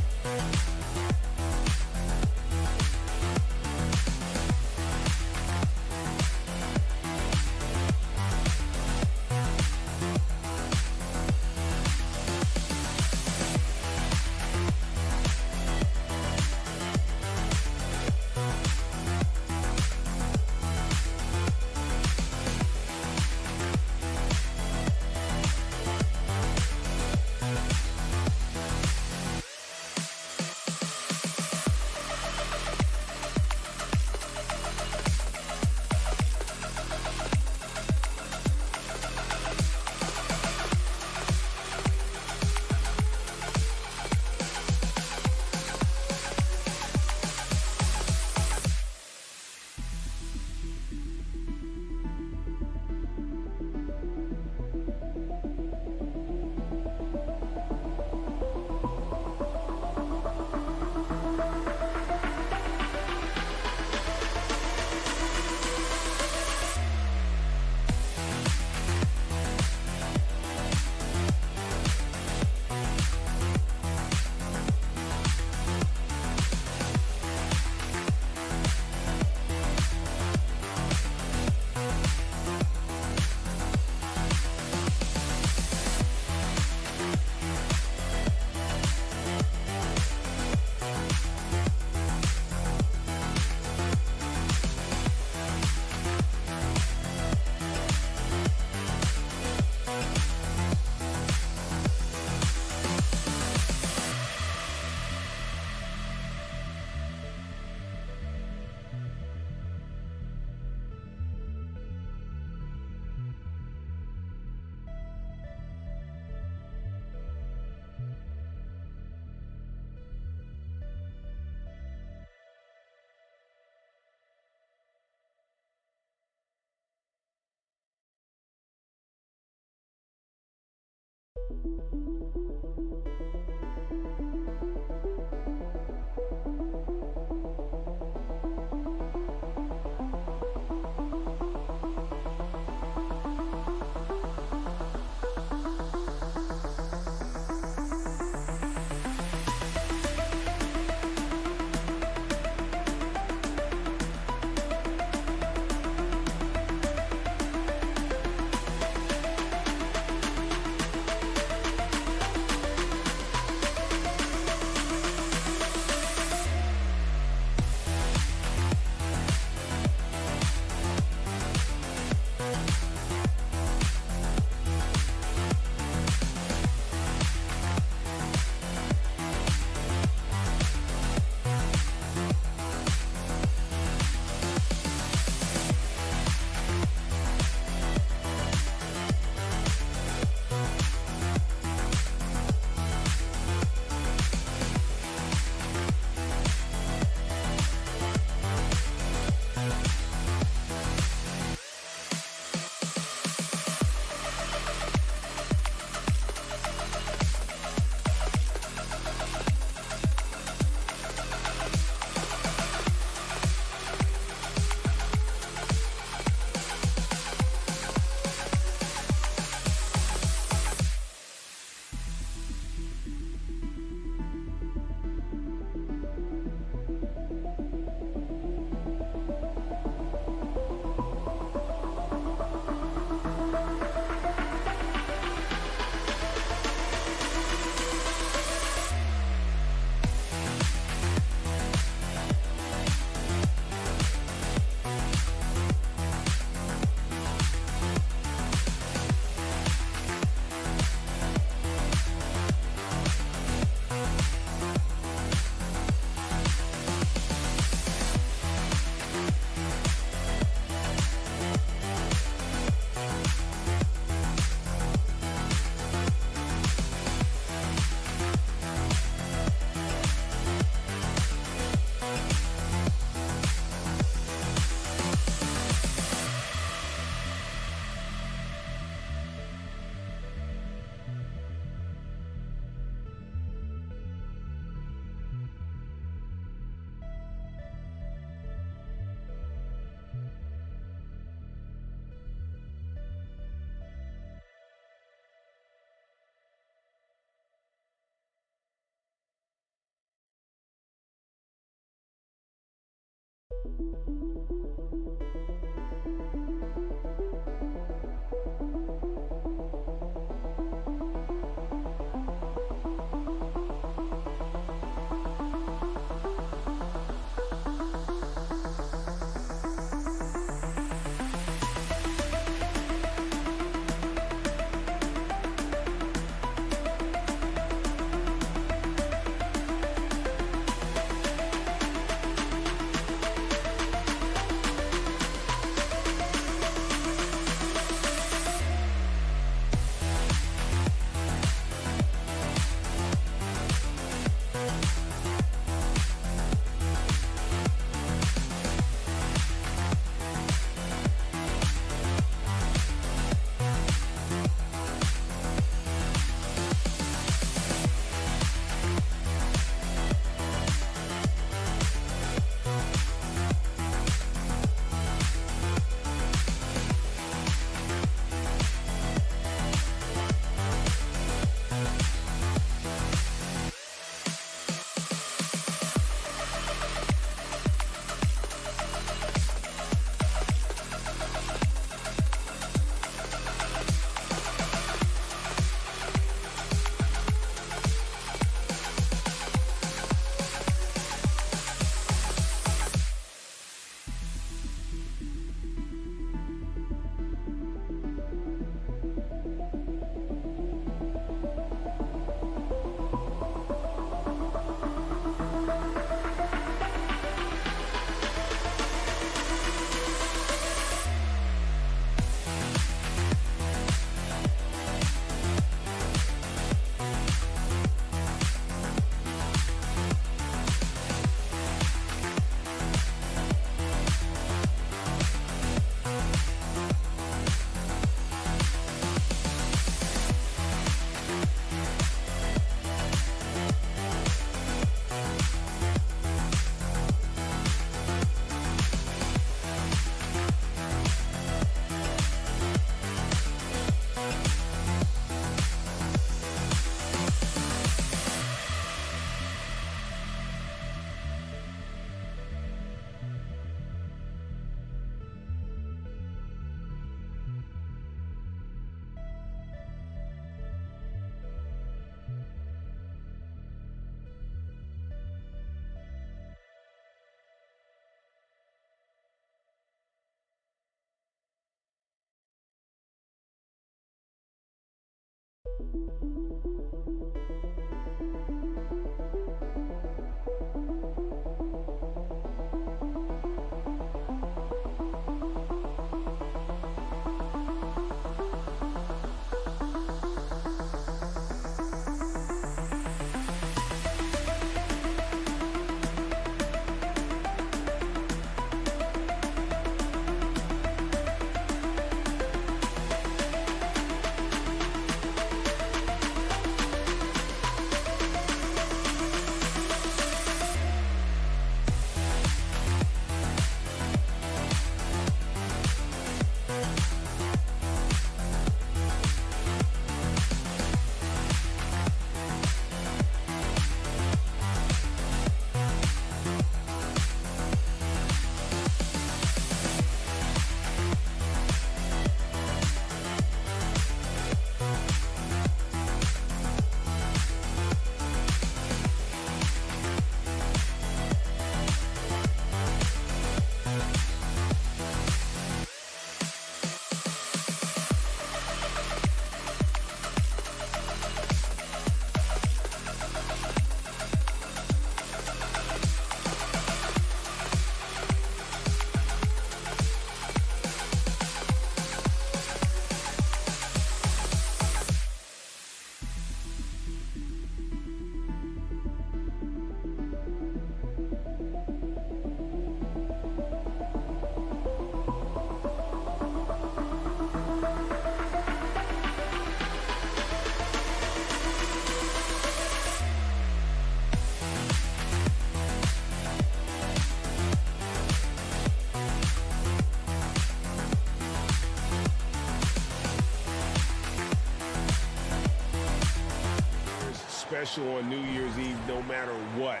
Special on New Year's Eve no matter what.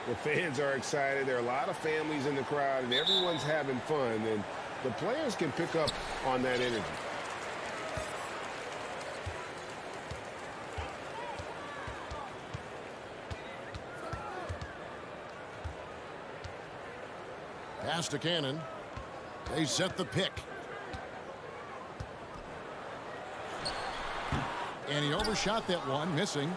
The fans are excited. There are a lot of families in the crowd, and everyone's having fun, and the players can pick up on that energy. Pass to Cannon. They set the pick. And he overshot that one, missing.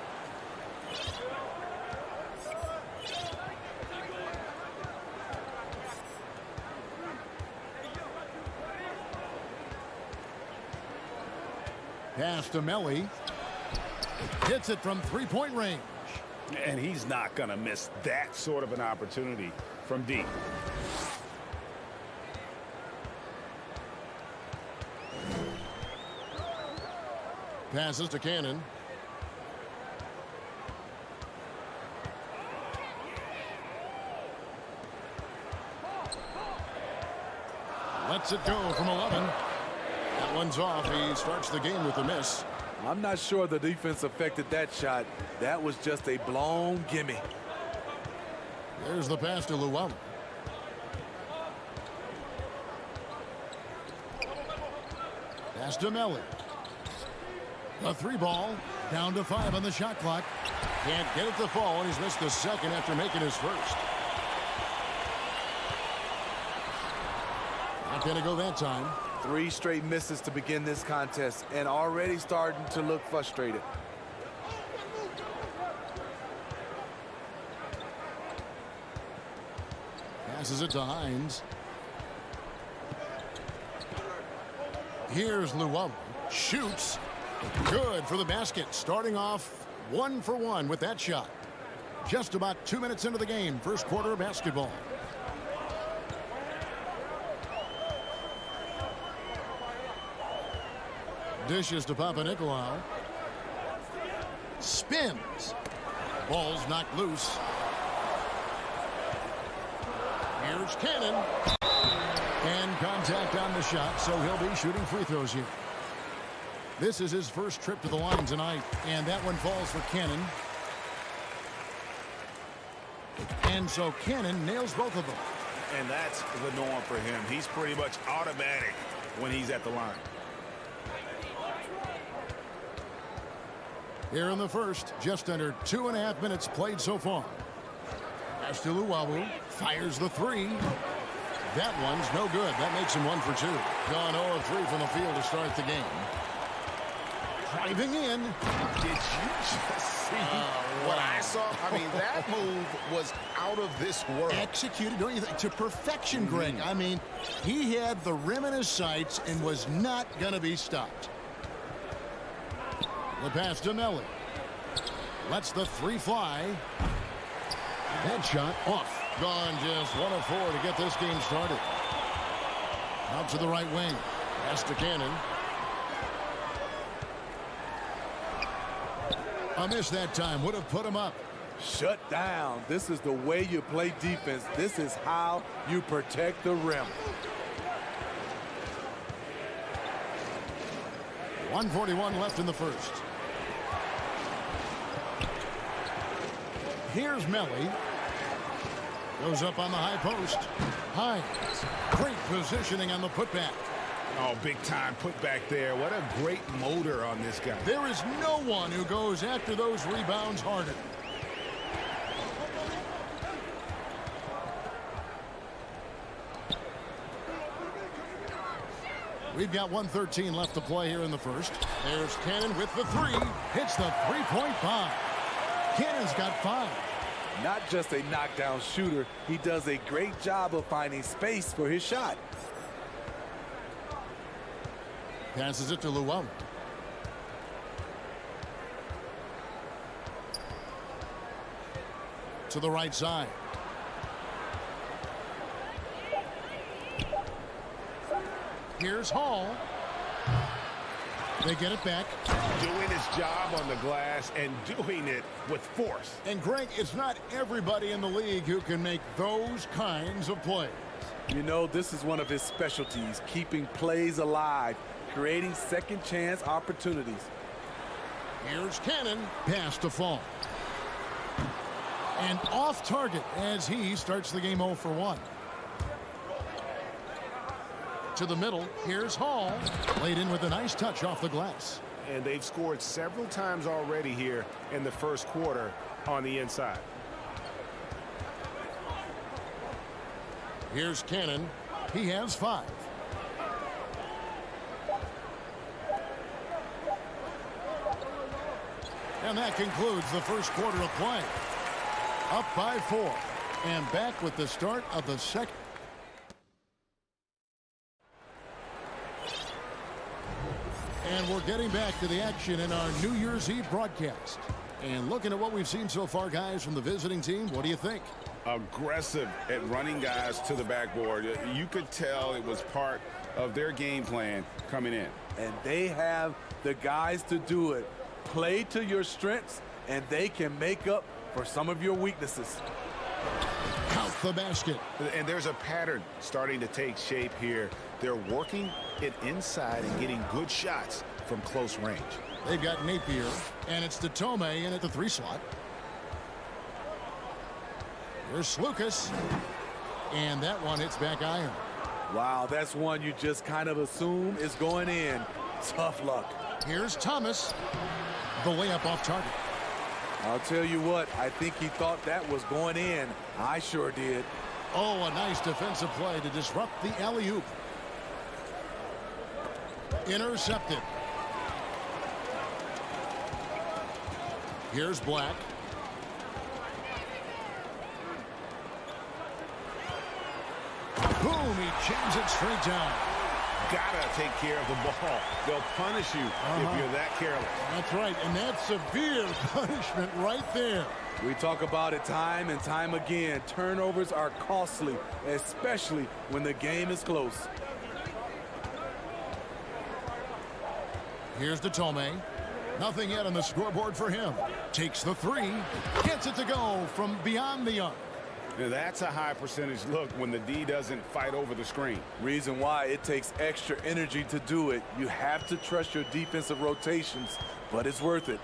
Pass to Melly. Hits it from three-point range. And he's not going to miss that sort of an opportunity from deep. Passes to Cannon. Lets it go from 11. That one's off. He starts the game with a miss. I'm not sure the defense affected that shot. That was just a blown gimme. There's the pass to Luau. Pass to Melly. A three ball. Down to 5 on the shot clock. Can't get it to fall, and he's missed the second after making his first. Not going to go that time. 3 straight misses to begin this contest, and already starting to look frustrated. Passes it to Hines. Here's Luau. Shoots. Good for the basket. Starting off 1 for 1 with that shot. Just about 2 minutes into the game. First quarter of basketball. Dishes to Papanikolaou. Spins. Ball's knocked loose. Here's Cannon. And contact on the shot, so he'll be shooting free throws here. This is his first trip to the line tonight, and that one falls for Cannon. And so Cannon nails both of them. And that's the norm for him. He's pretty much automatic when he's at the line. Here in the first, just under 2.5 minutes played so far. Pass to Luau. Fires the three. That one's no good. That makes him 1 for 2. Gone 0 of 3 from the field to start the game. Driving in. Did you just see what I saw? I mean, that move was out of this world. Executed, don't you think, to perfection, Greg. I mean, he had the rim in his sights and was not going to be stopped. The pass to Melli. Lets the three fly. That shot off. Gone just 1 of 4 to get this game started. Out to the right wing. Pass to Cannon. A miss that time. Would have put him up. Shut down. This is the way you play defense. This is how you protect the rim. 1:41 left in the first. Here's Melli. Goes up on the high post. Hines. Great positioning on the putback. Oh, big time putback there. What a great motor on this guy. There is no one who goes after those rebounds harder. We've got 1:13 left to play here in the first. There's Cannon with the three. Hits the three-point bomb. Cannon's got 5. Not just a knockdown shooter, he does a great job of finding space for his shot. Passes it to Llewellyn. To the right side. Here's Hall. They get it back. Doing his job on the glass and doing it with force. And Greg, it's not everybody in the league who can make those kinds of plays. You know, this is one of his specialties, keeping plays alive, creating second chance opportunities. Here's Cannon. Pass to Fall. And off target as he starts the game 0 for 1. To the middle. Here's Hall. Laid in with a nice touch off the glass. And they've scored several times already here in the first quarter on the inside. Here's Cannon. He has 5. And that concludes the first quarter of play. Up by 4. And back with the start of the second. And we're getting back to the action in our New Year's Eve broadcast. And looking at what we've seen so far, guys, from the visiting team, what do you think? Aggressive at running guys to the backboard. You could tell it was part of their game plan coming in. And they have the guys to do it. Play to your strengths, and they can make up for some of your weaknesses. Count the basket. And there's a pattern starting to take shape here. They're working it inside and getting good shots from close range. They've got Napier, and it's to Tome in at the 3 slot. Here's Lucas, and that one hits back iron. Wow, that's one you just kind of assume is going in. Tough luck. Here's Thomas. The layup off target. I'll tell you what, I think he thought that was going in. I sure did. Oh, a nice defensive play to disrupt the alley-oop. Intercepted. Here's Black. Boom, he jams it straight down. Gotta take care of the ball. They'll punish you if you're that careless. That's right, and that's severe punishment right there. We talk about it time and time again. Turnovers are costly, especially when the game is close. Here's to Tome. Nothing yet on the scoreboard for him. Takes the 3. Gets it to go from beyond the arc. Now, that's a high percentage look when the D doesn't fight over the screen. Reason why it takes extra energy to do it. You have to trust your defensive rotations, but it's worth it.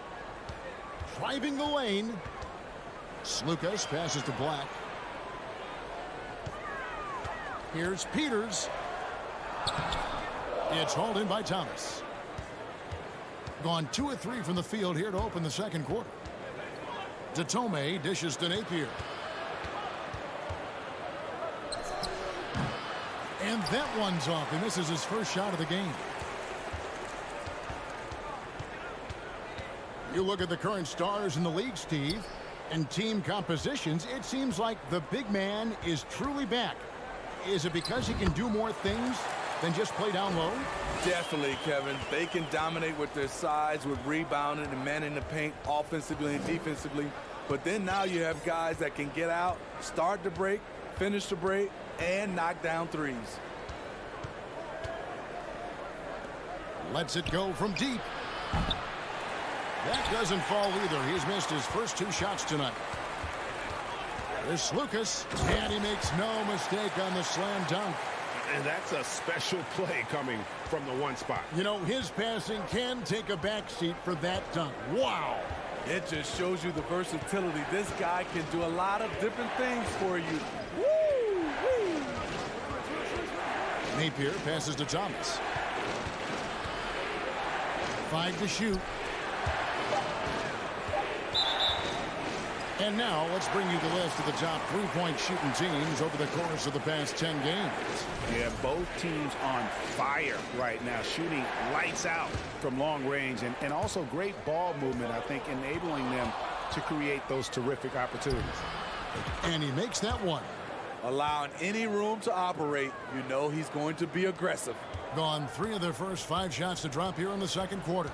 Driving the lane. Lucas passes to Black. Here's Peters. It's hauled in by Thomas. Gone 2 of 3 from the field here to open the second quarter. Tome dishes to Napier. And that one's off, and this is his first shot of the game. You look at the current stars in the league, Steve, and team compositions, it seems like the big man is truly back. Is it because he can do more things than just play down low? Definitely, Kevin. They can dominate with their size, with rebounding and manning the paint offensively and defensively. But then now you have guys that can get out, start the break, finish the break, and knock down threes. Lets it go from deep. That doesn't fall either. He's missed his first 2 shots tonight. There's Lucas, and he makes no mistake on the slam dunk. And that's a special play coming from the one spot. You know, his passing can take a backseat for that dunk. Wow. It just shows you the versatility. This guy can do a lot of different things for you. Woo! Napier passes to Thomas. 5 to shoot. And now let's bring you the list of the top 3-point shooting teams over the course of the past 10 games. Yeah, both teams on fire right now, shooting lights out from long range, and also great ball movement, I think, enabling them to create those terrific opportunities. And he makes that one. Allowing any room to operate, you know he's going to be aggressive. Gone 3 of their first 5 shots to drop here in the second quarter.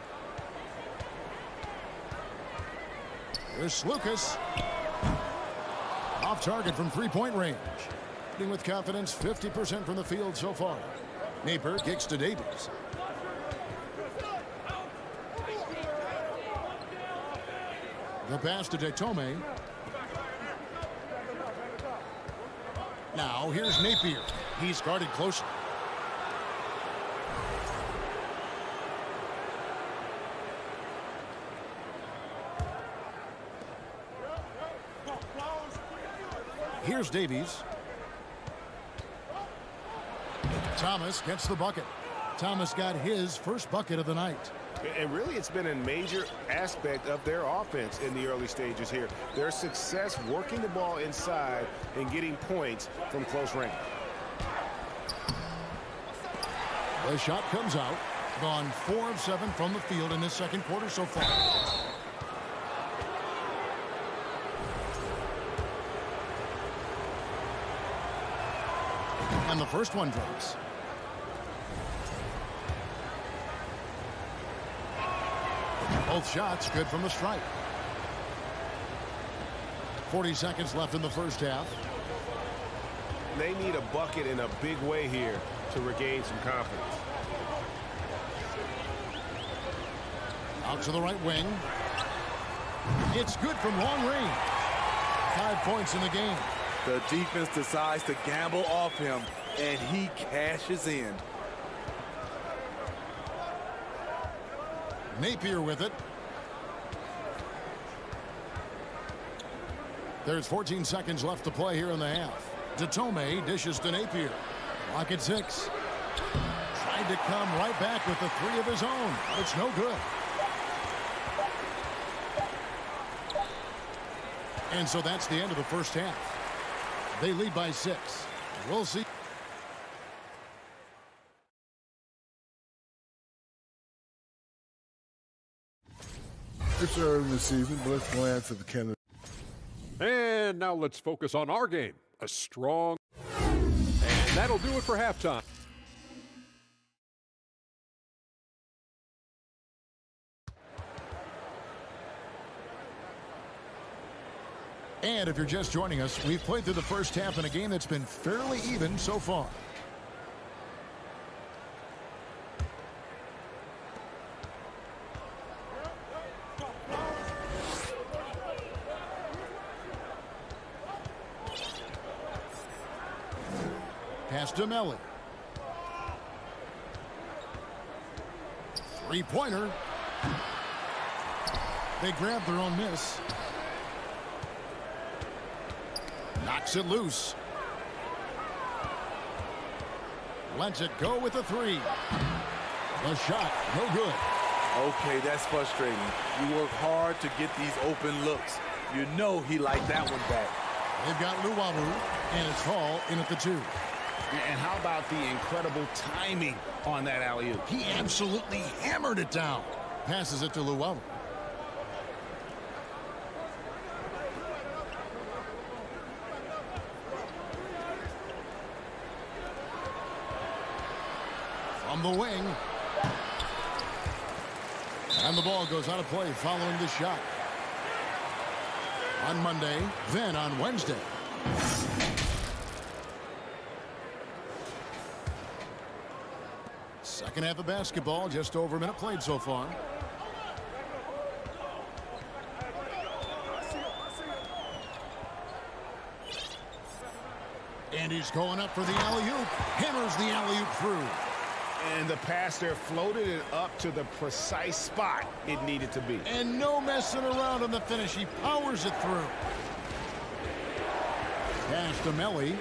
Here's Lucas. Off target from 3-point range. Shooting with confidence, 50% from the field so far. Napier kicks to Davies. The pass to Detome. Now here's Napier. He's guarded closely. Here's Davies. Thomas gets the bucket. Thomas got his first bucket of the night. And really, it's been a major aspect of their offense in the early stages here. Their success working the ball inside and getting points from close range. The shot comes out. Gone 4 of 7 from the field in this second quarter so far. And the first one drops. Both shots good from the stripe. 40 seconds left in the first half. They need a bucket in a big way here to regain some confidence. Out to the right wing. It's good from long range. 5 points in the game. The defense decides to gamble off him, and he cashes in. Napier with it. There's 14 seconds left to play here in the half. Detome dishes to Napier. Lock at 6. Tried to come right back with the 3 of his own. It's no good. And so that's the end of the first half. They lead by 6. We'll see. It's early in the season, but let's glance at the candidate. And now let's focus on our game. A strong. And that'll do it for halftime. And if you're just joining us, we've played through the first half in a game that's been fairly even so far. Pass to Melly. 3-pointer. They grab their own miss. Knocks it loose. Lets it go with a 3. The shot, no good. Okay, that's frustrating. You work hard to get these open looks. You know he liked that one back. They've got Luwawu, and it's Hall in at the 2. And how about the incredible timing on that alley-oop? He absolutely hammered it down. Passes it to Luwawu. the wing. And the ball goes out of play following the shot. On Monday, then on Wednesday. Second half of basketball, just over a minute played so far. And he's going up for the alley-oop. Hammers the alley-oop through. And the pass there floated it up to the precise spot it needed to be. And no messing around on the finish. He powers it through. Pass to Melly.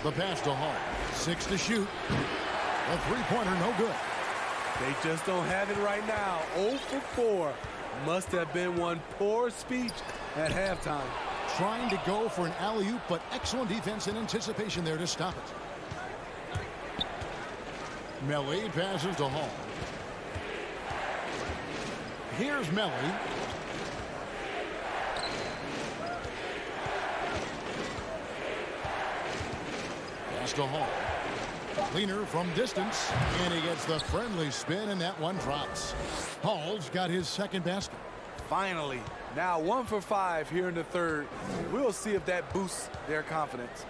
The pass to Hall. 6 to shoot. A three-pointer, no good. They just don't have it right now. 0 for 4. Must have been one poor speech at halftime. Trying to go for an alley-oop, but excellent defense and anticipation there to stop it. Melly passes to Hall. Here's Melly. Pass to Hall. Cleaner from distance, and he gets the friendly spin, and that one drops. Hall's got his second basket. Finally, now 1 for 5 here in the third. We'll see if that boosts their confidence.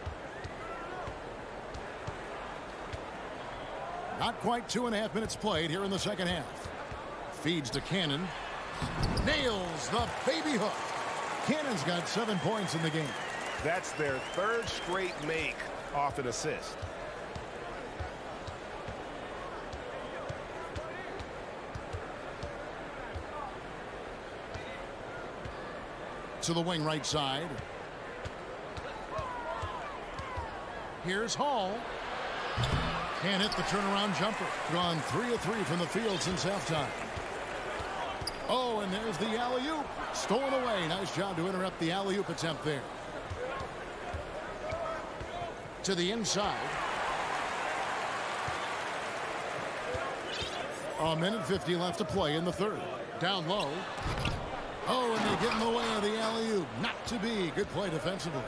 Not quite 2.5 minutes played here in the second half. Feeds to Cannon. Nails the baby hook. Cannon's got 7 points in the game. That's their third straight make off an assist. To the wing right side. Here's Hall. Can't hit the turnaround jumper. Gone 3 of 3 from the field since halftime. Oh, and there's the alley-oop. Stolen away. Nice job to interrupt the alley-oop attempt there. To the inside. A minute 50 left to play in the third. Down low. Oh, and they get in the way of the alley-oop. Not to be. Good play defensively.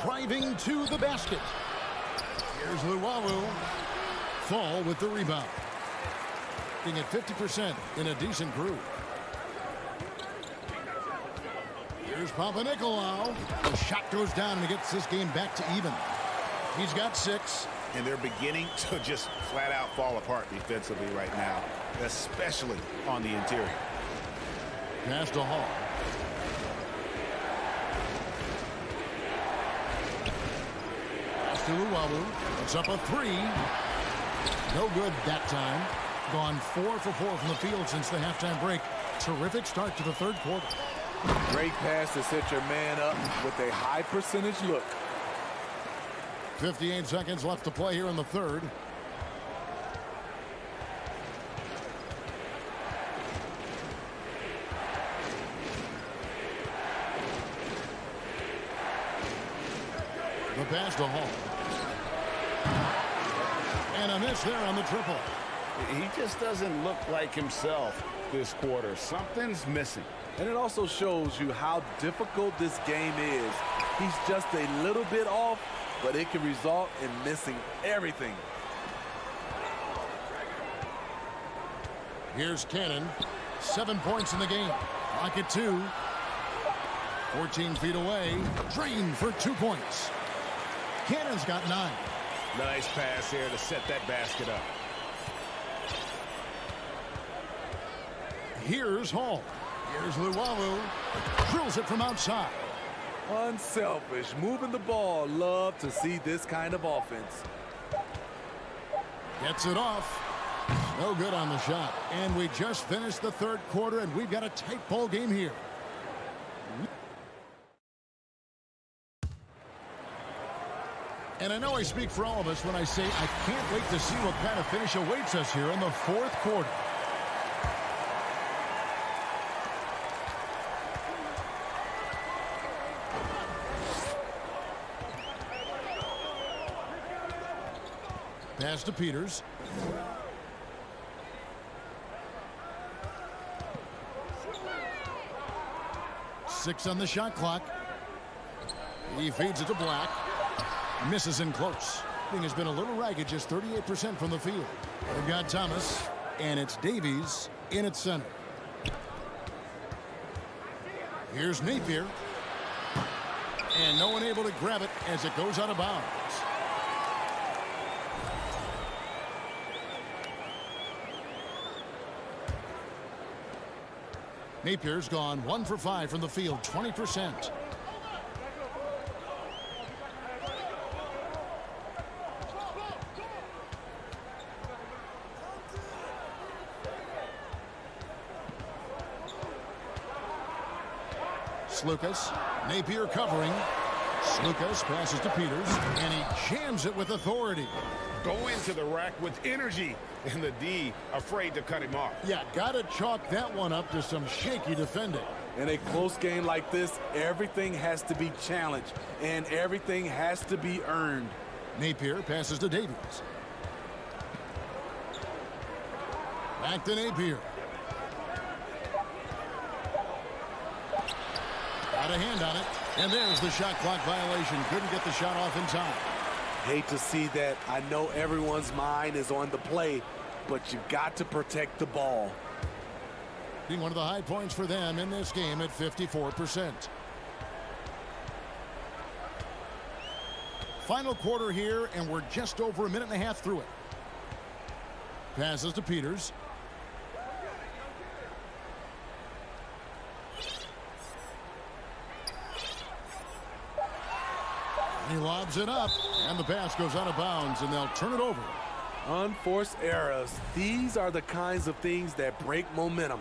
Driving to the basket. Here's Luwawu. Fall with the rebound. Being at 50% in a decent groove. Here's Papanikolaou. The shot goes down and he gets this game back to even. He's got 6. And they're beginning to just flat out fall apart defensively right now, especially on the interior. Pass to Hall. Pass to Luwawu. It's up a 3. No good that time. Gone 4 for 4 from the field since the halftime break. Terrific start to the third quarter. Great pass to set your man up with a high percentage look. 58 seconds left to play here in the third. The pass to Hall. And a miss there on the triple. He just doesn't look like himself this quarter. Something's missing. And it also shows you how difficult this game is. He's just a little bit off, but it can result in missing everything. Here's Cannon. 7 points in the game. Rocket 2. 14 feet away. Drained for 2 points. Cannon's got 9. Nice pass here to set that basket up. Here's Hall. Here's Luwawu. Drills it from outside. Unselfish, moving the ball. Love to see this kind of offense. Gets it off. No good on the shot. And we just finished the third quarter, and we've got a tight ball game here. And I know I speak for all of us when I say I can't wait to see what kind of finish awaits us here in the fourth quarter. Pass to Peters. Six on the shot clock. He feeds it to Black. Misses in close. Thing has been a little ragged, just 38% from the field. They've got Thomas, and it's Davies in at center. Here's Napier. And no one able to grab it as it goes out of bounds. Napier's gone 1 for 5 from the field, 20%. Slukas, Napier covering. Slukas passes to Peters, and he jams it with authority. Go into the rack with energy, and the D afraid to cut him off. Yeah, got to chalk that one up to some shaky defending. In a close game like this, everything has to be challenged, and everything has to be earned. Napier passes to Davies. Back to Napier. Got a hand on it, and there's the shot clock violation. Couldn't get the shot off in time. Hate to see that. I know everyone's mind is on the play, but you've got to protect the ball. Being one of the high points for them in this game at 54%. Final quarter here, and we're just over a minute and a half through it. Passes to Peters. He lobs it up, and the pass goes out of bounds, and they'll turn it over. Unforced errors. These are the kinds of things that break momentum.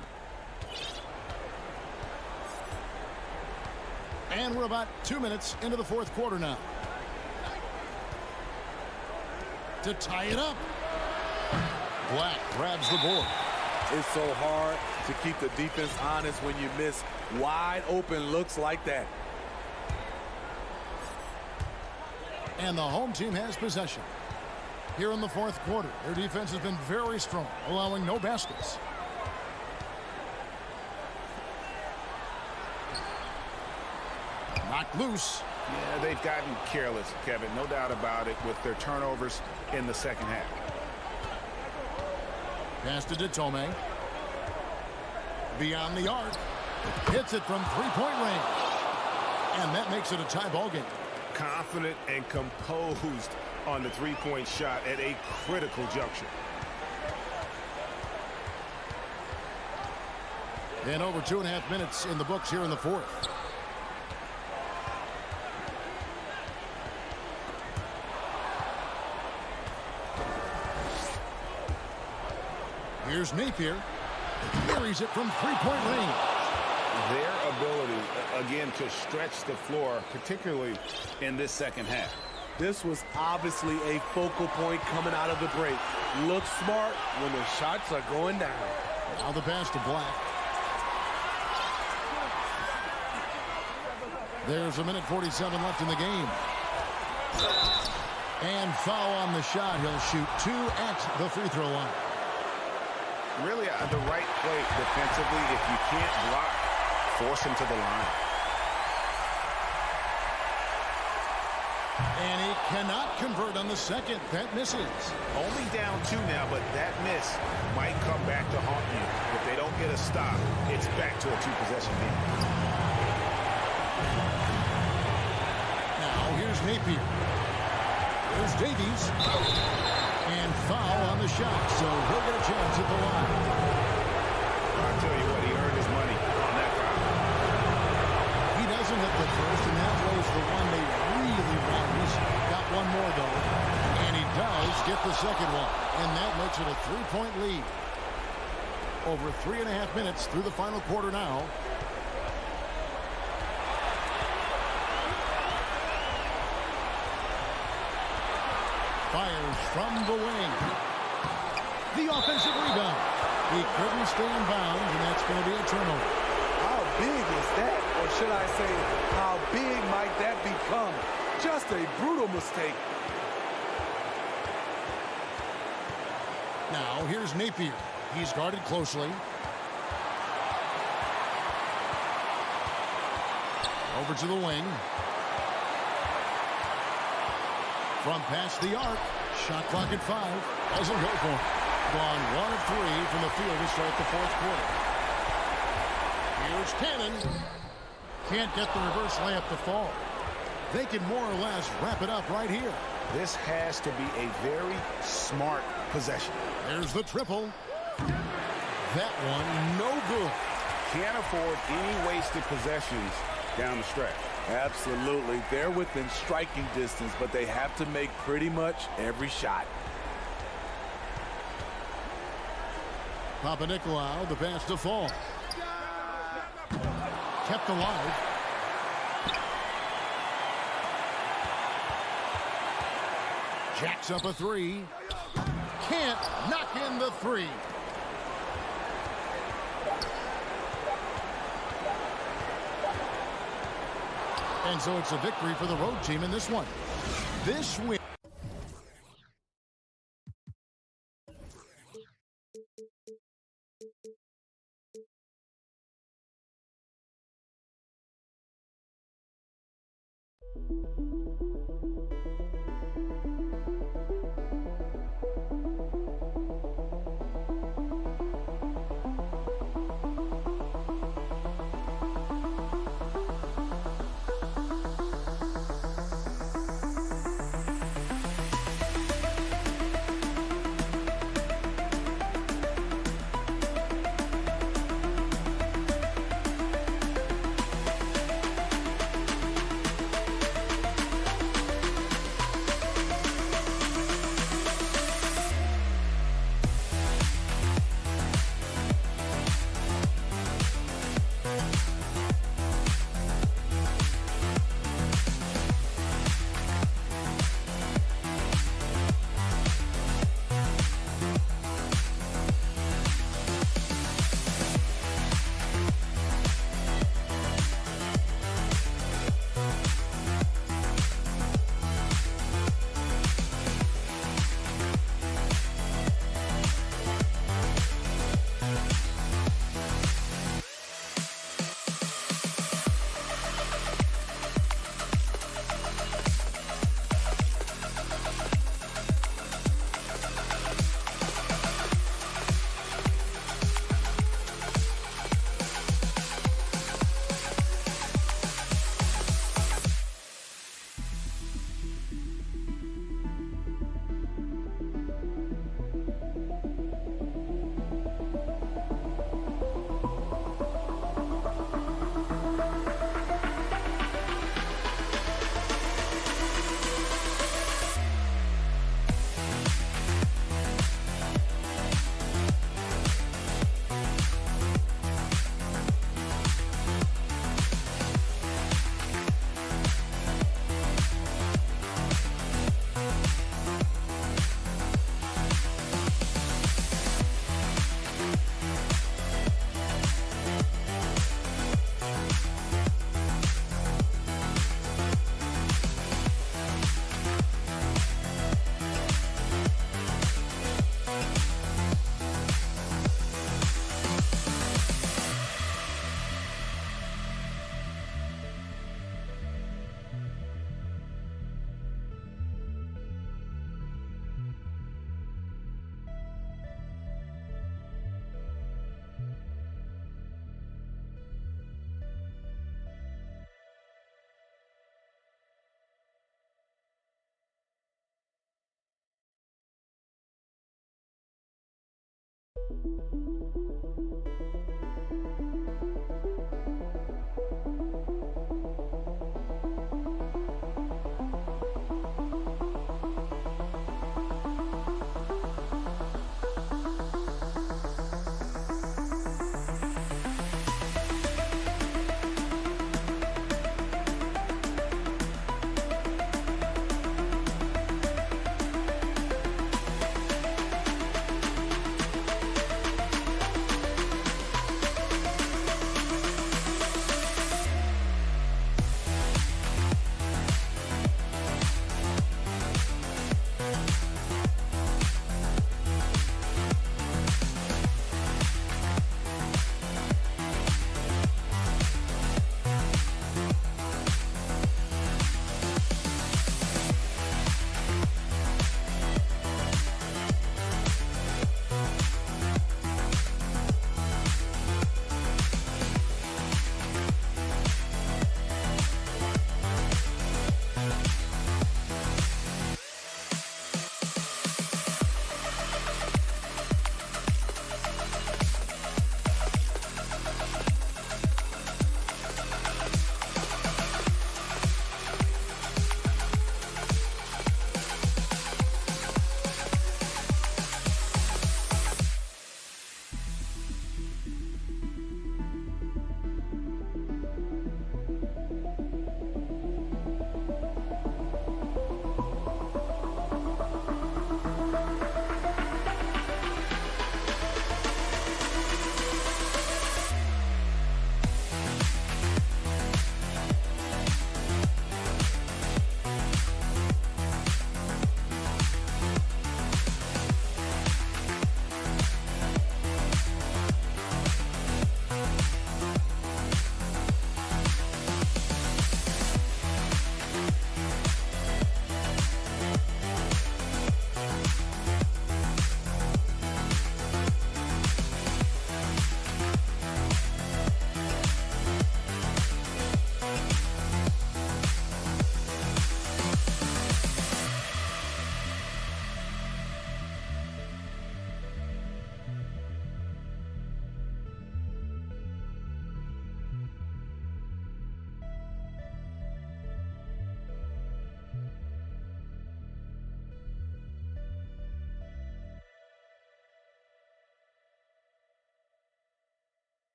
And we're about 2 minutes into the fourth quarter now. To tie it up. Black grabs the board. It's so hard to keep the defense honest when you miss wide open looks like that. And the home team has possession. Here in the fourth quarter, their defense has been very strong, allowing no baskets. Knocked loose. Yeah, they've gotten careless, Kevin. No doubt about it with their turnovers in the second half. Pass to Tome. Beyond the arc. Hits it from three-point range. And that makes it a tie ball game. Confident and composed on the three-point shot at a critical juncture. And over 2.5 minutes in the books here in the fourth. Here's Napier. Carries it from three-point range. Their ability, again, to stretch the floor, particularly in this second half. This was obviously a focal point coming out of the break. Look smart when the shots are going down. Now the pass to Black. There's a minute 47 left in the game. And foul on the shot. He'll shoot 2 at the free throw line. Really the right play defensively. If you can't block, force him to the line. And he cannot convert on the second. That misses. Only down 2 now, but that miss might come back to haunt you. If they don't get a stop, it's back to a 2-possession game. Now here's Napier. There's Davies. And foul on the shot, so he'll get a chance at the line. I'll tell you what, he earned his money on that foul. He doesn't hit the first, and that was the one they really want. He's got one more, though. And he does get the second one. And that makes it a 3-point lead. Over 3.5 minutes through the final quarter now. Fires from the wing. The offensive rebound. He couldn't stay in bounds, and that's going to be a turnover. How big is that? Or should I say, how big might that become? Just a brutal mistake. Now, here's Napier. He's guarded closely. Over to the wing. From past the arc, shot clock at 5. Doesn't go for it. Gone 1 of 3 from the field to start the fourth quarter. Here's Cannon. Can't get the reverse layup to fall. They can more or less wrap it up right here. This has to be a very smart possession. There's the triple. That one, no good. Can't afford any wasted possessions down the stretch. Absolutely. They're within striking distance, but they have to make pretty much every shot. Papanikolaou, the pass to fall. Kept alive. Jacks up a 3. Can't knock in the 3. And so it's a victory for the road team in this one. This win.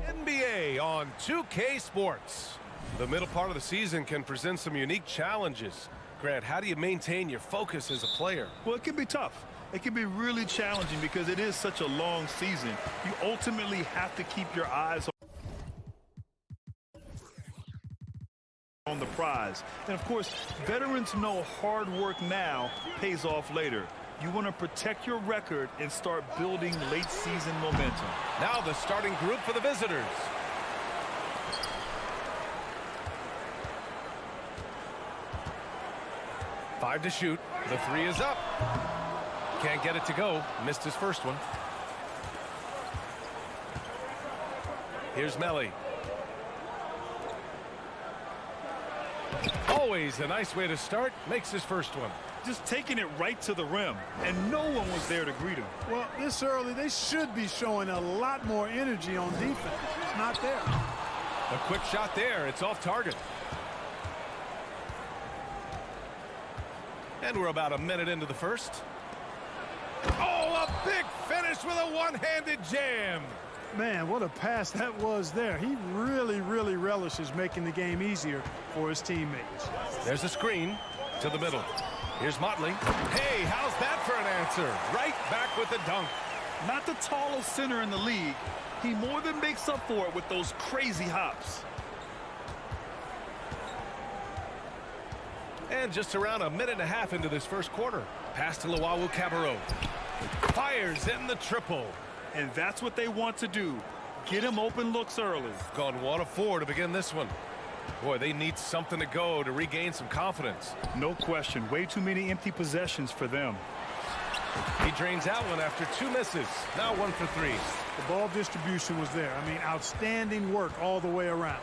NBA on 2K Sports. The middle part of the season can present some unique challenges. Grant, how do you maintain your focus as a player? Well, it can be tough. It can be really challenging because it is such a long season. You ultimately have to keep your eyes on the prize. And of course, veterans know hard work now pays off later. You want to protect your record and start building late season momentum. Now the starting group for the visitors. Five to shoot. The three is up. Can't get it to go. Missed his first one. Here's Melly. Always a nice way to start. Makes his first one. Just taking it right to the rim, and no one was there to greet him. Well, this early, they should be showing a lot more energy on defense. It's not there. A quick shot there. It's off target. And we're about a minute into the first. Oh, a big finish with a one-handed jam. Man, what a pass that was there. He really, really relishes making the game easier for his teammates. There's a screen to the middle. Here's Motley. Hey, how's that for an answer? Right back with the dunk. Not the tallest center in the league. He more than makes up for it with those crazy hops. And just around a minute and a half into this first quarter. Pass to Luau Cabarro. Fires in the triple. And that's what they want to do. Get him open looks early. Gone 1 of 4 to begin this one. Boy, they need something to go to regain some confidence. No question. Way too many empty possessions for them. He drains out one after 2 misses. Now 1 for 3. The ball distribution was there. I mean, outstanding work all the way around.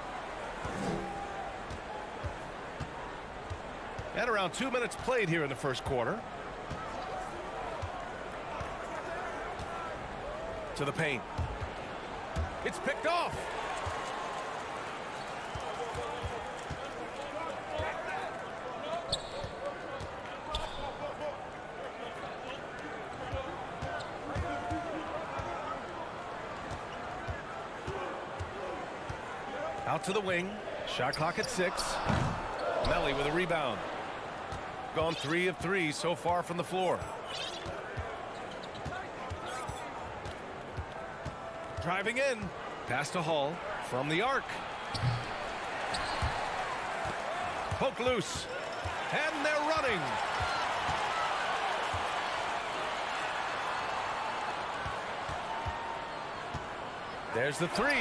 And around 2 minutes played here in the first quarter. To the paint. It's picked off. Out to the wing. Shot clock at 6. Melly with a rebound. Gone 3 of 3 so far from the floor. Driving in. Pass to Hall from the arc. Poke loose. And they're running. There's the 3.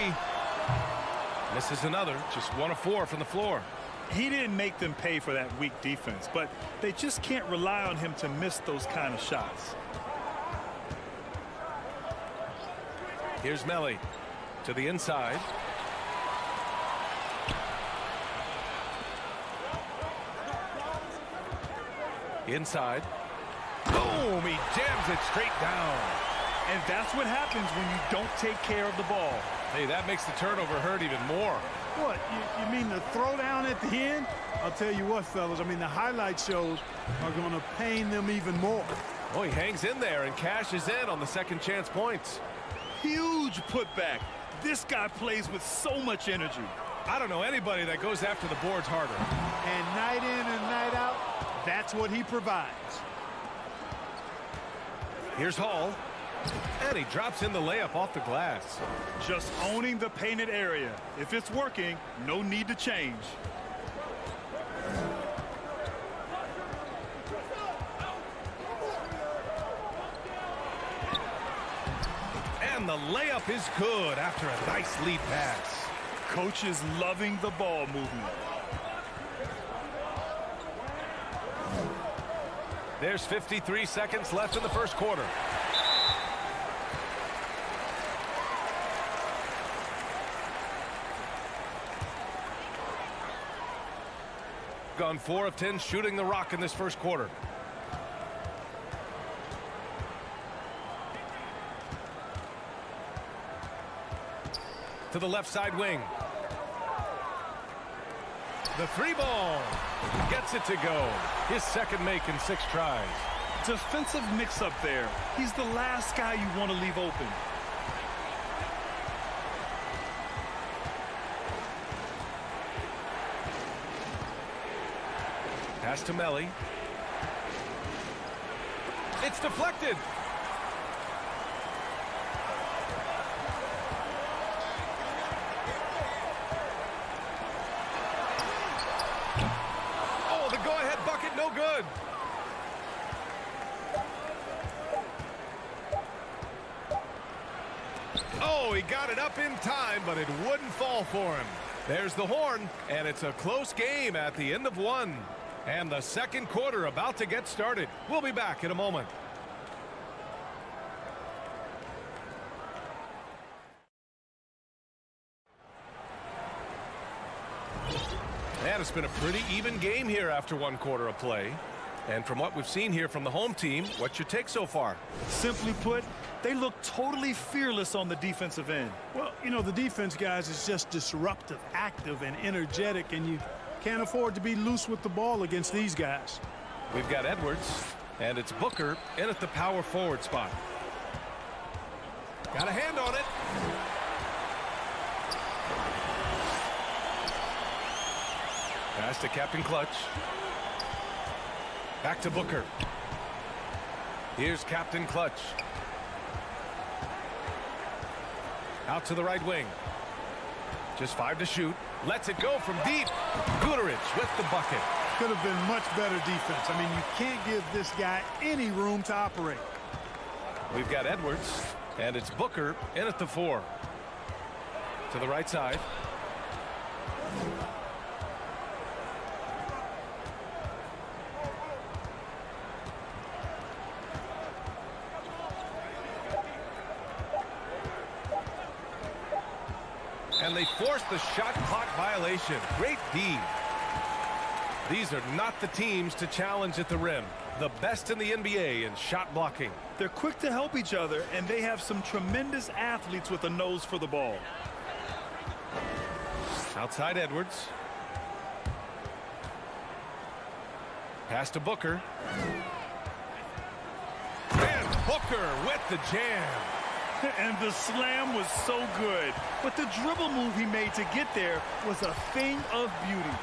Misses another. Just 1 of 4 from the floor. He didn't make them pay for that weak defense, but they just can't rely on him to miss those kind of shots. Here's Melly to the inside. Inside. Boom! He jams it straight down. And that's what happens when you don't take care of the ball. Hey, that makes the turnover hurt even more. What, you mean the throwdown at the end? I'll tell you what, fellas, I mean, the highlight shows are going to pain them even more. Oh, he hangs in there and cashes in on the second chance points. Huge putback. This guy plays with so much energy. I don't know anybody that goes after the boards harder. And night in and night out, that's what he provides. Here's Hall. And he drops in the layup off the glass. Just owning the painted area. If it's working, no need to change. And the layup is good after a nice lead pass. Coach is loving the ball movement. There's 53 seconds left in the first quarter. Gone 4 of 10 shooting the rock in this first quarter. To the left side wing. The three ball. Gets it to go. His second make in 6 tries. Defensive mix-up there. He's the last guy you want to leave open. Pass to Melly. It's deflected. Oh, the go-ahead bucket, no good. Oh, he got it up in time, but it wouldn't fall for him. There's the horn, and it's a close game at the end of 1. And the second quarter about to get started. We'll be back in a moment. And it's been a pretty even game here after 1 quarter of play. And from what we've seen here from the home team, what's your take so far? Simply put, they look totally fearless on the defensive end. Well, you know, the defense, guys, is just disruptive, active, and energetic, and you can't afford to be loose with the ball against these guys. We've got Edwards, and it's Booker in at the power forward spot. Got a hand on it. Pass to Captain Clutch. Back to Booker. Here's Captain Clutch. Out to the right wing. Just 5 to shoot. Lets it go from deep. Guterich with the bucket. Could have been much better defense. I mean, you can't give this guy any room to operate. We've got Edwards, and it's Booker in at the 4. To the right side. And they force the shot clock violation. Great D. These are not the teams to challenge at the rim. The best in the NBA in shot blocking. They're quick to help each other, and they have some tremendous athletes with a nose for the ball. Outside Edwards. Pass to Booker. And Booker with the jam. And the slam was so good. But the dribble move he made to get there was a thing of beauty.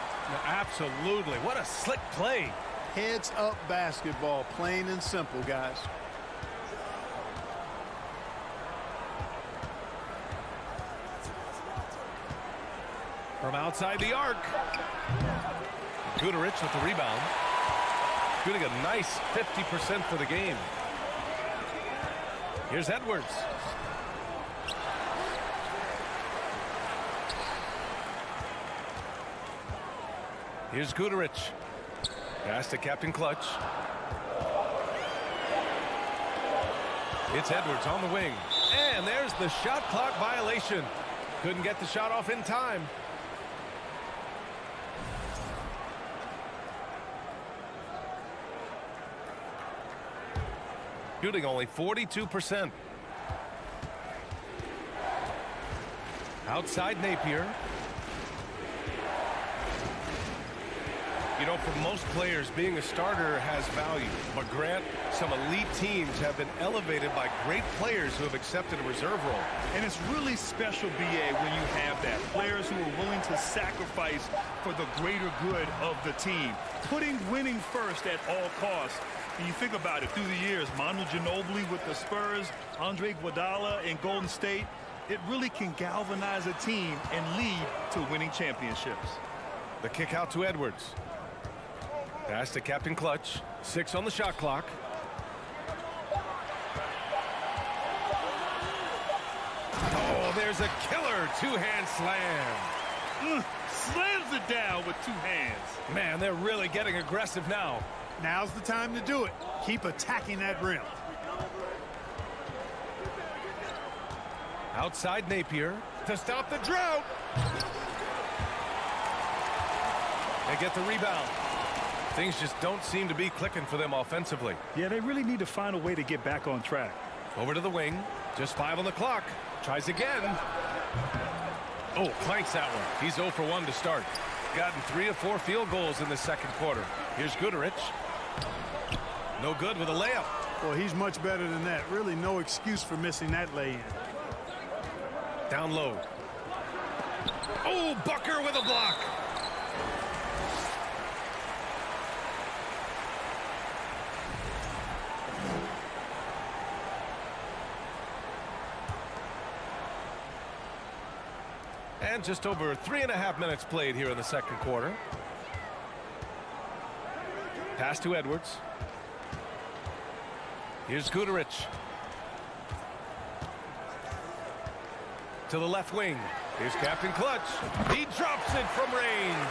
Absolutely. What a slick play. Heads up basketball, plain and simple, guys. From outside the arc. Guterich with the rebound. Shooting a nice 50% for the game. Here's Edwards. Here's Guterich. Pass to Captain Clutch. It's Edwards on the wing. And there's the shot clock violation. Couldn't get the shot off in time. Shooting only 42%. Outside Napier. You know, for most players, being a starter has value. But Grant, some elite teams have been elevated by great players who have accepted a reserve role. And it's really special, B.A., when you have that. Players who are willing to sacrifice for the greater good of the team. Putting winning first at all costs. And you think about it, through the years, Manu Ginobili with the Spurs, Andre Iguodala in Golden State, it really can galvanize a team and lead to winning championships. The kick out to Edwards. Pass to Captain Clutch. 6 on the shot clock. Oh, there's a killer two-hand slam. Slams it down with 2 hands. Man, they're really getting aggressive now. Now's the time to do it. Keep attacking that rim. Outside Napier to stop the drought. They get the rebound. Things just don't seem to be clicking for them offensively. Yeah, they really need to find a way to get back on track. Over to the wing. Just 5 on the clock. Tries again. Oh, clanks that one. He's 0 for 1 to start. gotten 3 of 4 field goals in the second quarter. Here's Guterich. No good with a layup. Well, he's much better than that. Really no excuse for missing that lay-in. Down low. Oh, Bucker with a block. And just over 3.5 minutes played here in the second quarter. Pass to Edwards. Here's Guterich. To the left wing. Here's Captain Clutch. He drops it from range.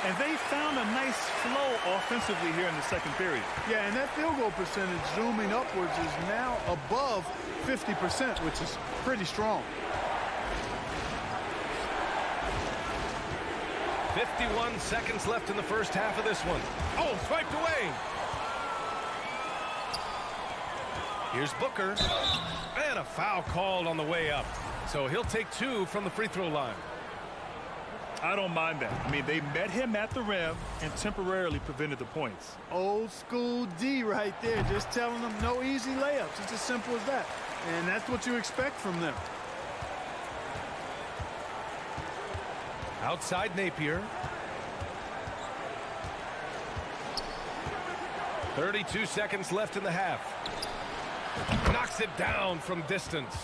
And they found a nice flow offensively here in the second period. Yeah, and that field goal percentage zooming upwards is now above 50%, which is pretty strong. 51 seconds left in the first half of this one. Oh, swiped away. Here's Booker. And a foul called on the way up. So he'll take 2 from the free throw line. I don't mind that. I mean, they met him at the rim and temporarily prevented the points. Old school D right there, just telling them no easy layups. It's as simple as that. And that's what you expect from them. Outside Napier. 32 seconds left in the half. Knocks it down from distance.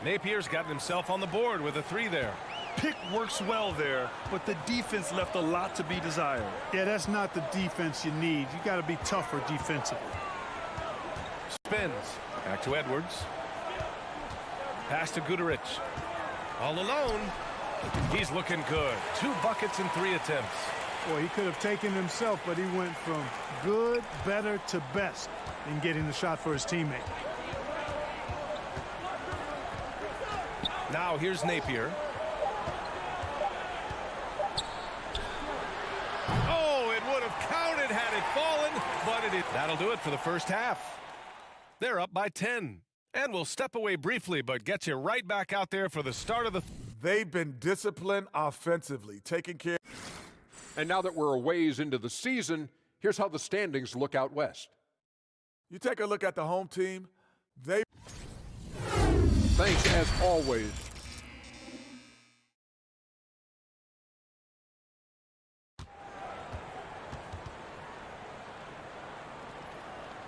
Napier's gotten himself on the board with a 3 there. Pick works well there, but the defense left a lot to be desired. Yeah, that's not the defense you need. You got to be tougher defensively. Spins. Back to Edwards. Pass to Guterich. All alone. He's looking good. 2 buckets in 3 attempts. Boy, he could have taken himself, but he went from good, better to best in getting the shot for his teammate. Now here's Napier. Oh, it would have counted had it fallen, but it didn't. That'll do it for the first half. They're up by 10. And we'll step away briefly, but get you right back out there for the start of the... They've been disciplined offensively, taking care. And now that we're a ways into the season, here's how the standings look out west. You take a look at the home team, they... Thanks, as always.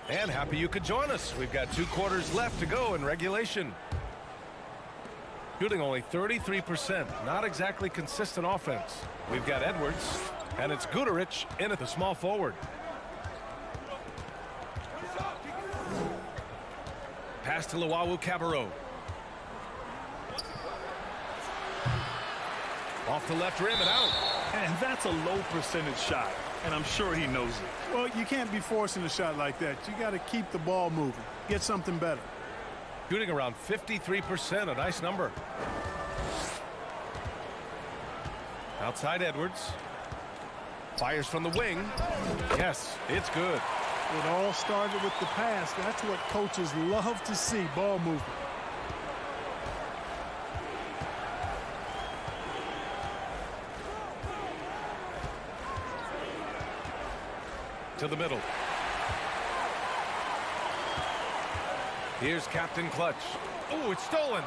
And happy you could join us. We've got 2 quarters left to go in regulation. Shooting only 33%. Not exactly consistent offense. We've got Edwards, and it's Guterich in at the small forward. Pass to Luwawu-Cabarrot. Off the left rim and out. And that's a low percentage shot, and I'm sure he knows it. Well, you can't be forcing a shot like that. You got to keep the ball moving. Get something better. Shooting around 53%, a nice number. Outside Edwards. Fires from the wing. Yes, it's good. It all started with the pass. That's what coaches love to see, ball movement. To the middle. Here's Captain Clutch. Oh, it's stolen.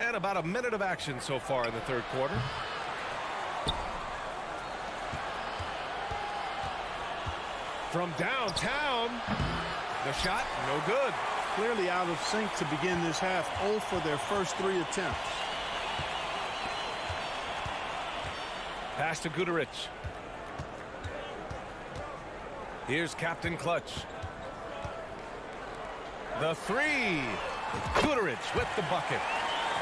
And about a minute of action so far in the third quarter. From downtown, the shot, no good. Clearly out of sync to begin this half. 0 for their first 3 attempts. Pass to Guterich. Here's Captain Clutch. The 3. Guterich with the bucket.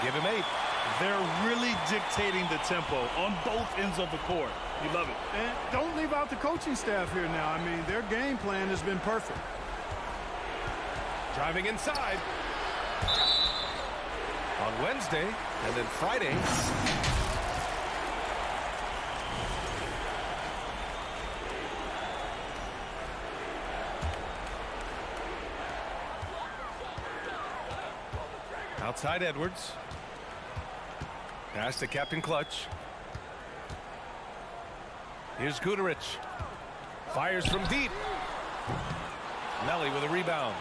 Give him 8. They're really dictating the tempo on both ends of the court. You love it. And don't leave out the coaching staff here now. I mean, their game plan has been perfect. Driving inside. On Wednesday and then Friday. Outside Edwards. Pass to Captain Clutch. Here's Guduric. Fires from deep. Melly with a rebound.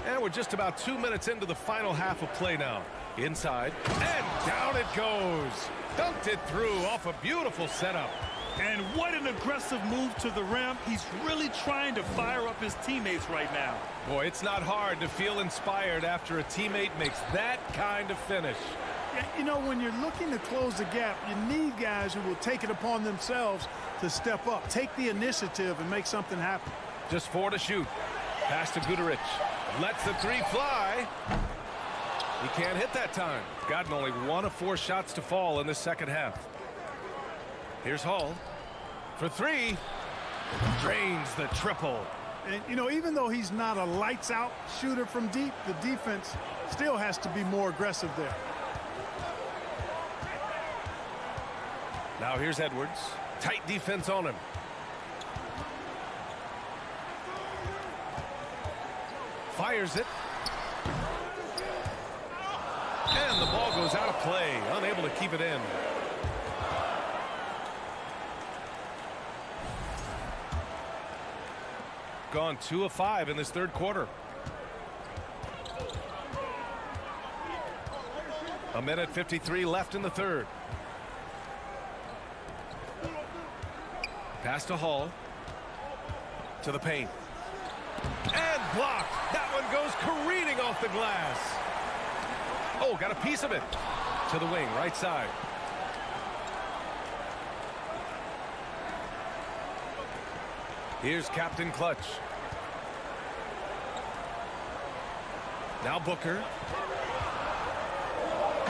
And we're just about 2 minutes into the final half of play now. Inside. And down it goes. Dunked it through off a beautiful setup. And what an aggressive move to the rim. He's really trying to fire up his teammates right now. Boy, it's not hard to feel inspired after a teammate makes that kind of finish. Yeah, you know, when you're looking to close the gap, you need guys who will take it upon themselves to step up, take the initiative, and make something happen. Just 4 to shoot. Pass to Guduric. Lets the 3 fly. He can't hit that time. Gotten only 1 of 4 shots to fall in the second half. Here's Hall for 3. Drains the triple. And, you know, even though he's not a lights-out shooter from deep, the defense still has to be more aggressive there. Now here's Edwards. Tight defense on him. Fires it. And the ball goes out of play. Unable to keep it in. Gone 2 of 5 in this third quarter. A minute 53 left in the third. Pass to Hall. To the paint. And blocked. That one goes careening off the glass. Oh, got a piece of it. To the wing, right side. Here's Captain Clutch. Now Booker.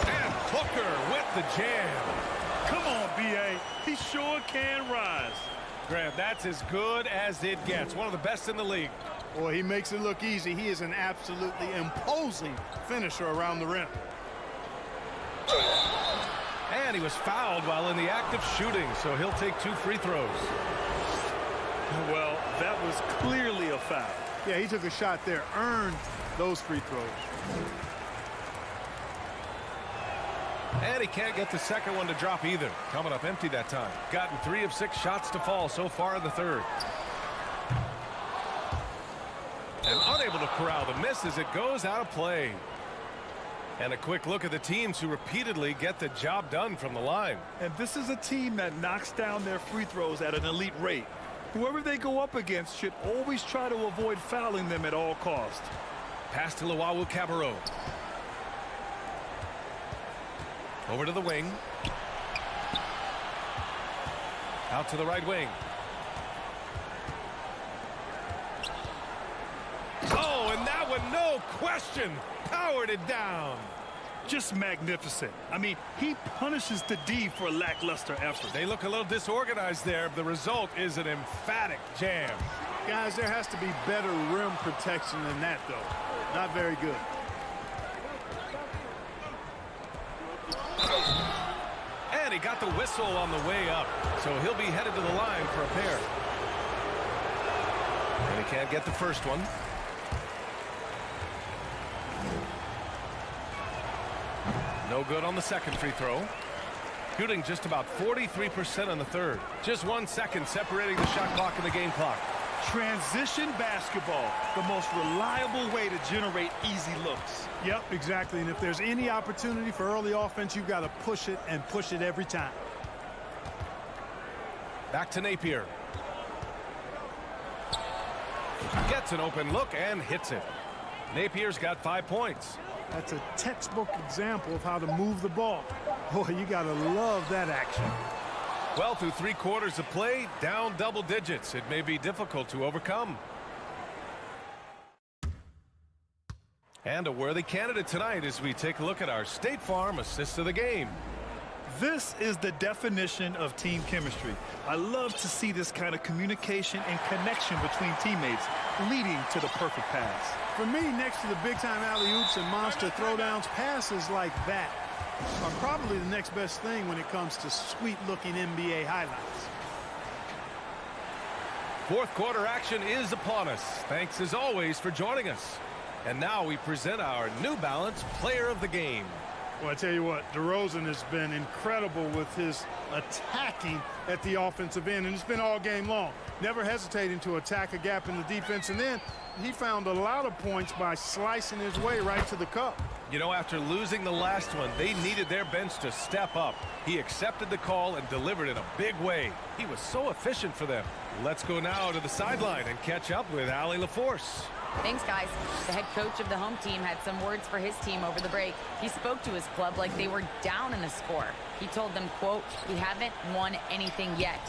And Booker with the jam. Come on, B.A. He sure can rise. Graham, that's as good as it gets. One of the best in the league. Boy, he makes it look easy. He is an absolutely imposing finisher around the rim. And he was fouled while in the act of shooting, so he'll take 2 free throws. Well, that was clearly a foul. Yeah, he took a shot there, earned those free throws. And he can't get the second one to drop either. Coming up empty that time. Gotten 3 of 6 shots to fall so far in the third. And unable to corral the miss as it goes out of play. And a quick look at the teams who repeatedly get the job done from the line. And this is a team that knocks down their free throws at an elite rate. Whoever they go up against should always try to avoid fouling them at all costs. Pass to Luau Cabarro. Over to the wing. Out to the right wing. Oh, and that one, no question, powered it down. Just magnificent. I mean, he punishes the D for lackluster effort. They look a little disorganized there. The result is an emphatic jam. Guys, there has to be better rim protection than that, though. Not very good. And he got the whistle on the way up, so he'll be headed to the line for a pair. And he can't get the first one. No good on the second free throw. Shooting just about 43% on the third. Just 1 second separating the shot clock and the game clock. Transition basketball, the most reliable way to generate easy looks. Yep, exactly. And if there's any opportunity for early offense, you've got to push it and push it every time. Back to Napier. Gets an open look and hits it. Napier's got 5 points. That's a textbook example of how to move the ball. Boy, you got to love that action. Well, through 3 quarters of play, down double digits. It may be difficult to overcome. And a worthy candidate tonight as we take a look at our State Farm assist of the game. This is the definition of team chemistry. I love to see this kind of communication and connection between teammates leading to the perfect pass. For me, next to the big-time alley-oops and monster throwdowns, passes like that are probably the next best thing when it comes to sweet-looking NBA highlights. Fourth quarter action is upon us. Thanks as always for joining us. And now we present our New Balance Player of the Game. Well, I tell you what, DeRozan has been incredible with his attacking at the offensive end, and it's been all game long. Never hesitating to attack a gap in the defense, and then he found a lot of points by slicing his way right to the cup. You know, after losing the last one, they needed their bench to step up. He accepted the call and delivered in a big way. He was so efficient for them. Let's go now to the sideline and catch up with Allie LaForce. Thanks, guys. The head coach of the home team had some words for his team over the break. He spoke to his club like they were down in the score. He told them, quote, "We haven't won anything yet.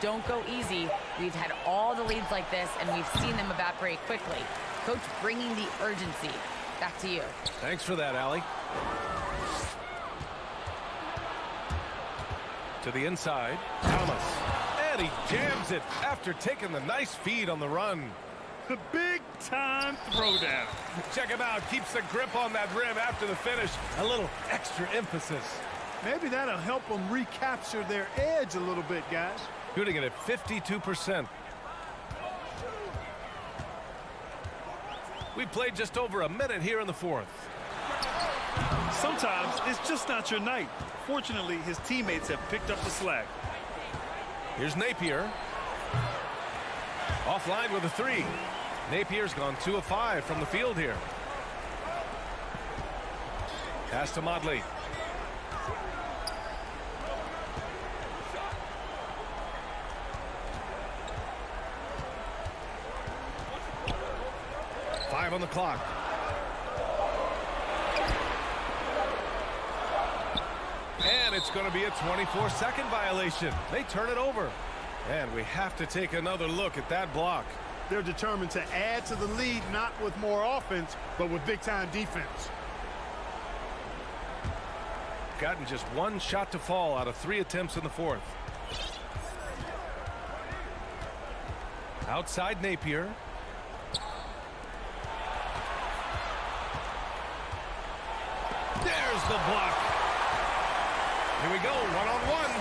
Don't go easy. We've had all the leads like this, and we've seen them evaporate quickly." Coach bringing the urgency. Back to you. Thanks for that, Allie. To the inside, Thomas. And he jams it after taking the nice feed on the run. The big-time throwdown. Check him out. Keeps the grip on that rim after the finish. A little extra emphasis. Maybe that'll help them recapture their edge a little bit, guys. Shooting it at 52%. We played just over a minute here in the fourth. Sometimes it's just not your night. Fortunately, his teammates have picked up the slack. Here's Napier. Offline with a three. Napier's gone 2 of 5 from the field here. Pass to Modley. Five on the clock. And it's going to be a 24-second violation. They turn it over. And we have to take another look at that block. They're determined to add to the lead, not with more offense, but with big-time defense. Gotten just one shot to fall out of 3 attempts in the fourth. Outside Napier. There's the block. Here we go, one-on-one.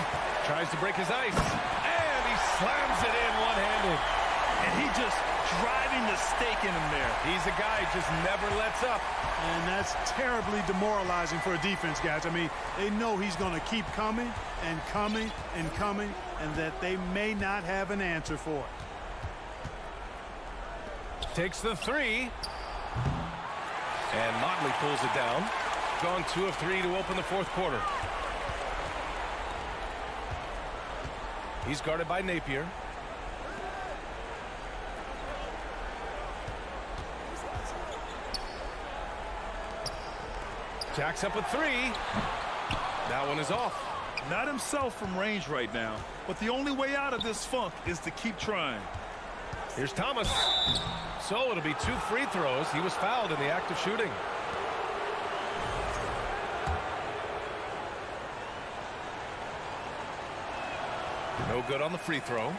Tries to break his ice. And he slams it in one-handed. And he just driving the stake in him there. He's a guy just never lets up. And that's terribly demoralizing for a defense, guys. I mean, they know he's going to keep coming and coming and coming, and that they may not have an answer for it. Takes the three. And Motley pulls it down. Gone 2 of 3 to open the fourth quarter. He's guarded by Napier. Jacks up with 3. That one is off. Not himself from range right now, but the only way out of this funk is to keep trying. Here's Thomas. So it'll be 2 free throws. He was fouled in the act of shooting. No good on the free throw.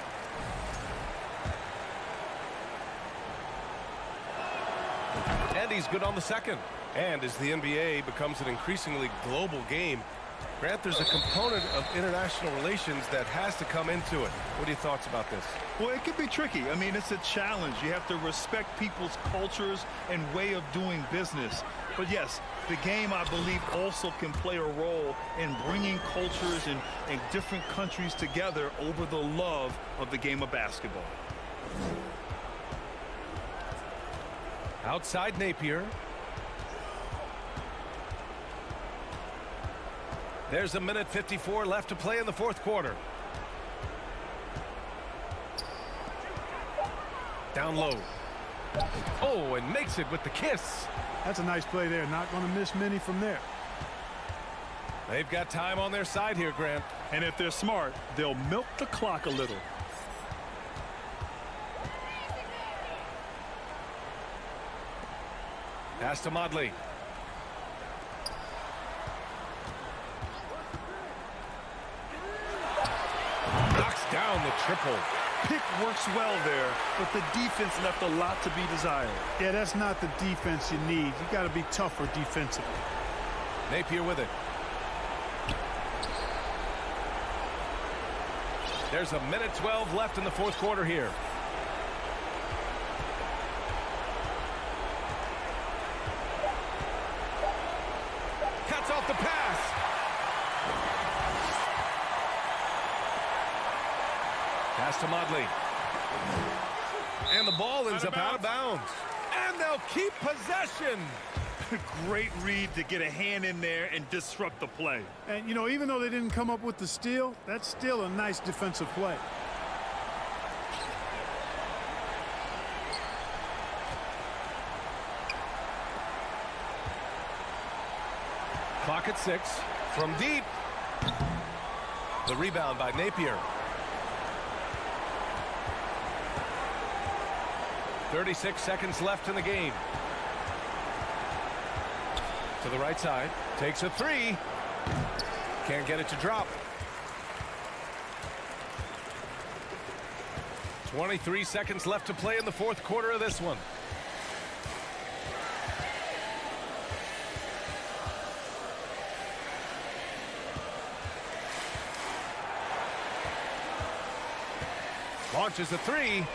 And he's good on the second. And as the NBA becomes an increasingly global game, Grant, there's a component of international relations that has to come into it. What are your thoughts about this? Well, it can be tricky. I mean, it's a challenge. You have to respect people's cultures and way of doing business. But yes, the game, I believe, also can play a role in bringing cultures and different countries together over the love of the game of basketball. Outside Napier. There's 1:54 left to play in the fourth quarter. Down low. Oh, and makes it with the kiss. That's a nice play there. Not going to miss many from there. They've got time on their side here, Grant. And if they're smart, they'll milk the clock a little. Pass to Modley. Knocks down the triple. Pick works well there, but the defense left a lot to be desired. Yeah, that's not the defense you need. You got to be tougher defensively. Napier with it. There's 1:12 left in the fourth quarter here. off the pass. Pass to Mudley. And the ball ends up out of bounds. And they'll keep possession. Great read to get a hand in there and disrupt the play. And, you know, even though they didn't come up with the steal, that's still a nice defensive play. Clock at 6. From deep. The rebound by Napier. 36 seconds left in the game. To the right side. Takes a 3. Can't get it to drop. 23 seconds left to play in the fourth quarter of this one. Launches a 3.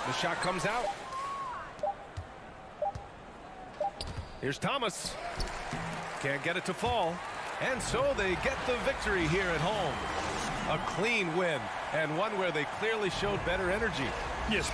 The shot comes out. Here's Thomas. Can't get it to fall. And so they get the victory here at home. A clean win, and one where they clearly showed better energy. Yes.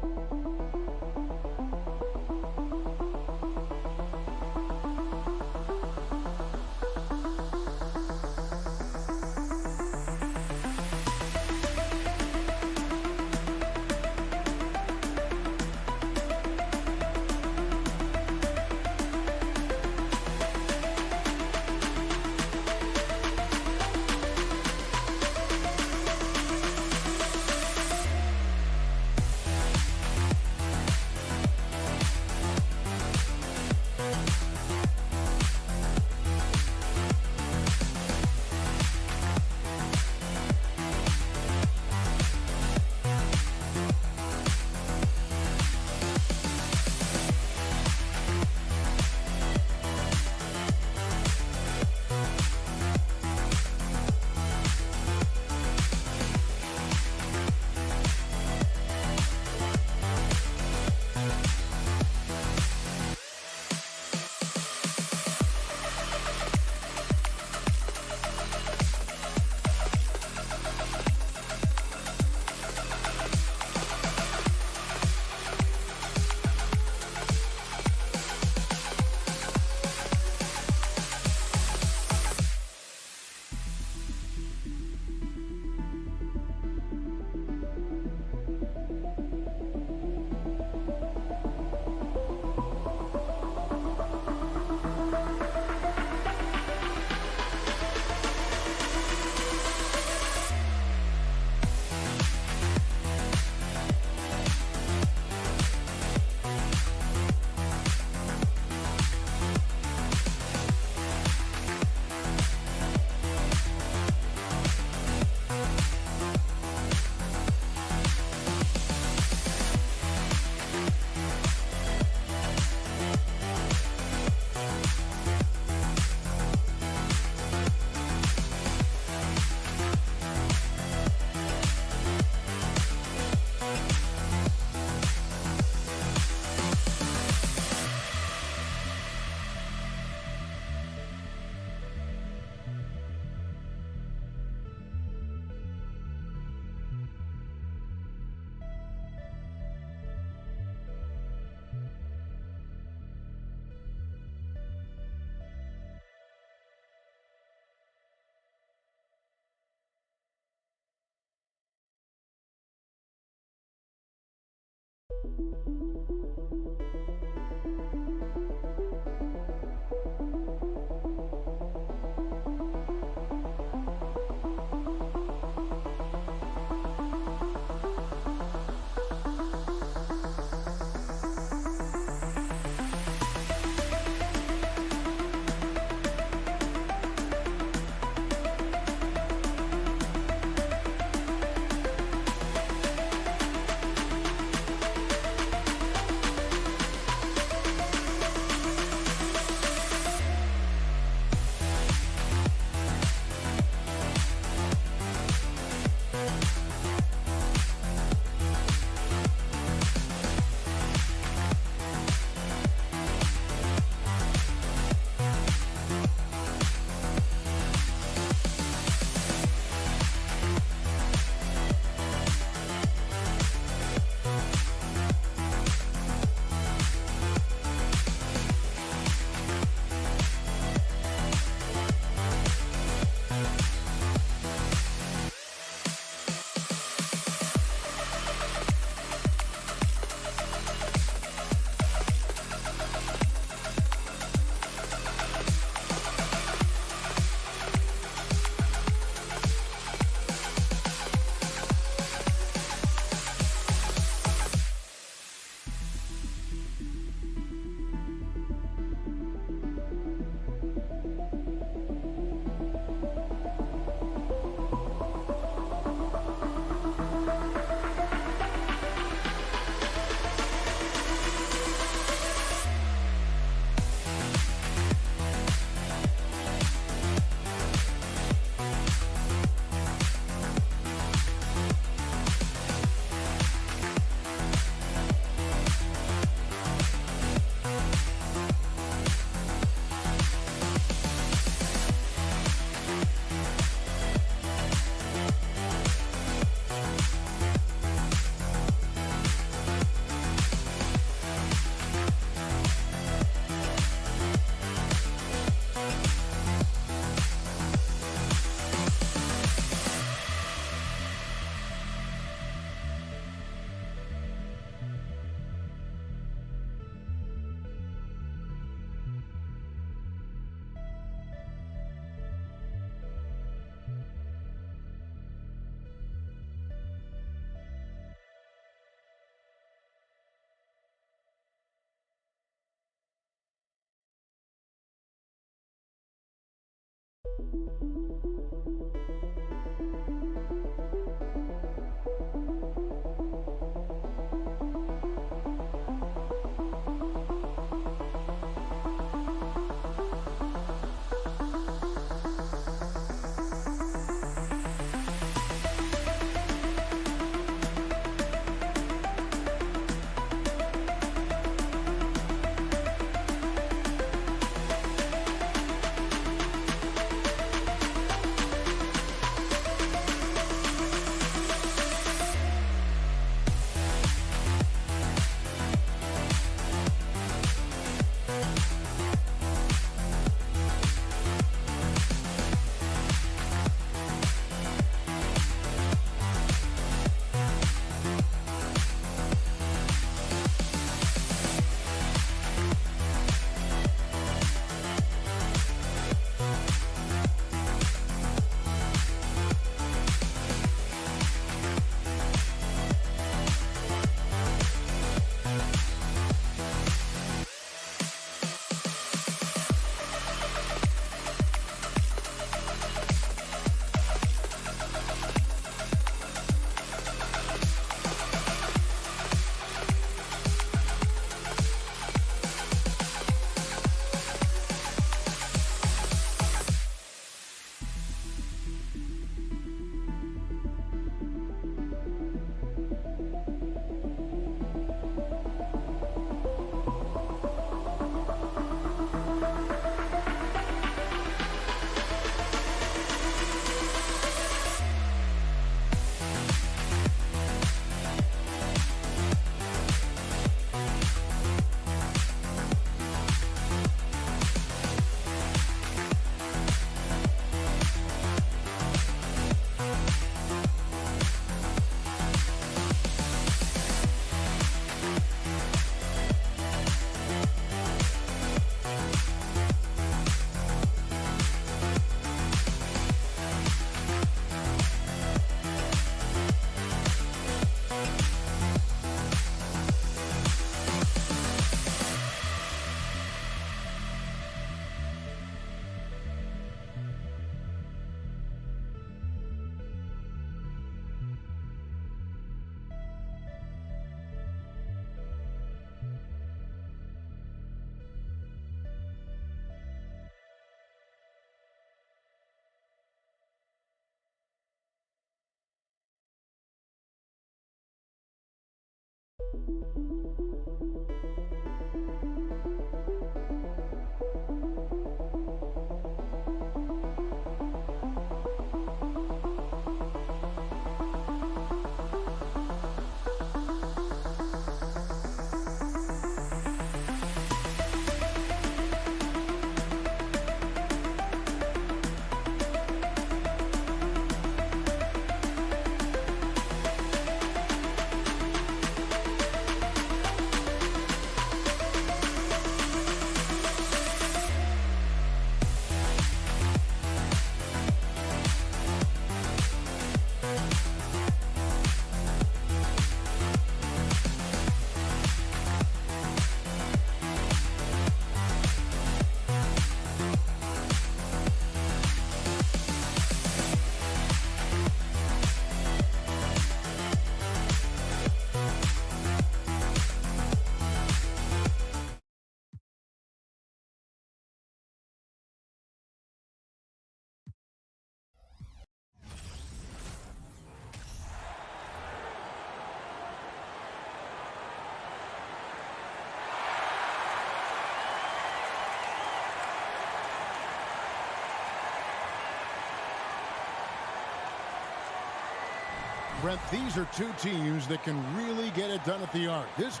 Brent, these are two teams that can really get it done at the arc. This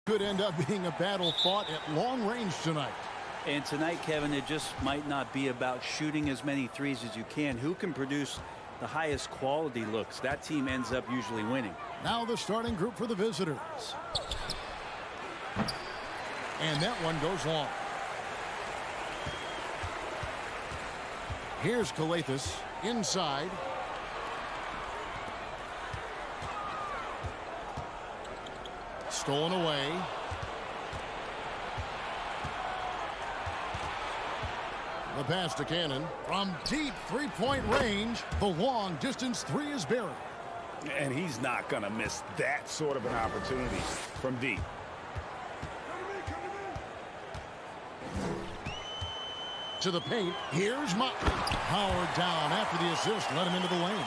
could end up being a battle fought at long range tonight. And tonight, Kevin, it just might not be about shooting as many threes as you can. Who can produce the highest quality looks? That team ends up usually winning. Now the starting group for the visitors. And that one goes long. Here's Calathis inside. Stolen away. The pass to Cannon. From deep three-point range, the long distance three is buried. And he's not going to miss that sort of an opportunity from deep. To the paint. Here's Motley. Howard down after the assist. Let him into the lane.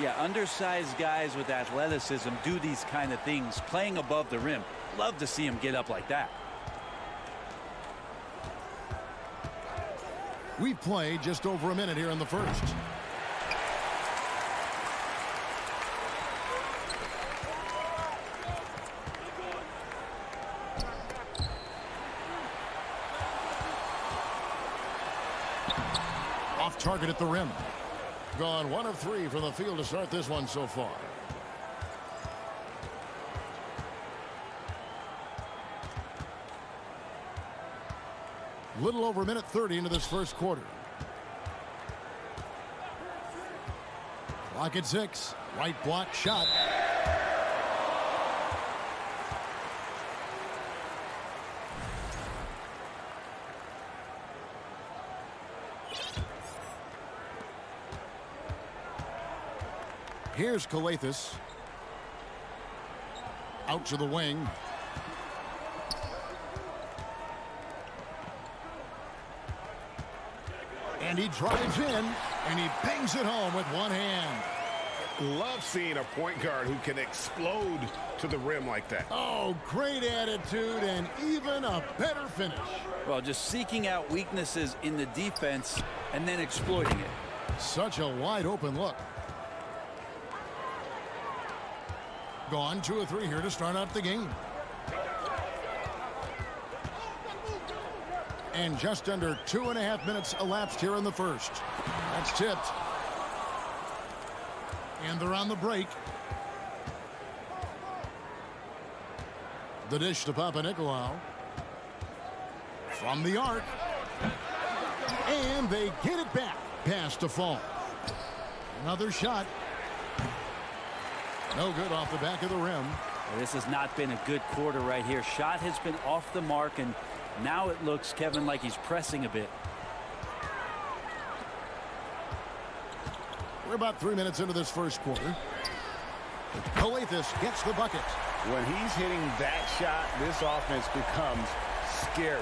Yeah, undersized guys with athleticism do these kind of things, playing above the rim. Love to see him get up like that. We've played just over a minute here in the first. Off target at the rim. Gone 1 of 3 from the field to start this one so far. Little over a minute 30 into this first quarter. Clock at 6. Right block shot. Here's Calathis. Out to the wing. And he drives in, and he bangs it home with one hand. Love seeing a point guard who can explode to the rim like that. Oh, great attitude and even a better finish. Well, just seeking out weaknesses in the defense and then exploiting it. Such a wide open look. Gone 2 of 3 here to start out the game. And just under 2.5 minutes elapsed here in the first. That's tipped. And they're on the break. The dish to Papanikolaou. From the arc. And they get it back. Pass to Fall. Another shot. No good off the back of the rim. This has not been a good quarter right here. Shot has been off the mark, and now it looks, Kevin, like he's pressing a bit. We're about 3 minutes into this first quarter. Calathis gets the bucket. When he's hitting that shot, this offense becomes scary,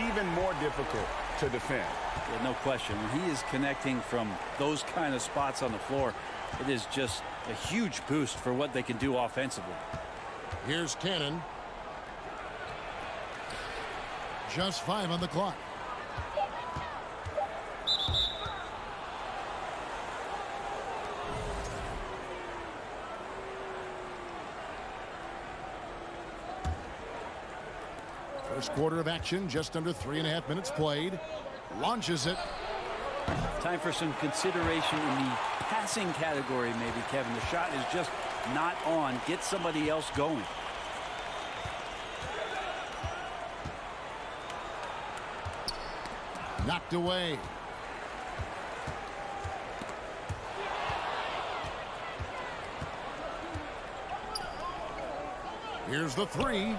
even more difficult to defend. Yeah, no question. When he is connecting from those kind of spots on the floor, it is just a huge boost for what they can do offensively. Here's Cannon. Just 5 on the clock. First quarter of action, just under 3.5 minutes played. Launches it. Time for some consideration in the passing category, maybe, Kevin. The shot is just not on. Get somebody else going. Knocked away. Here's the three.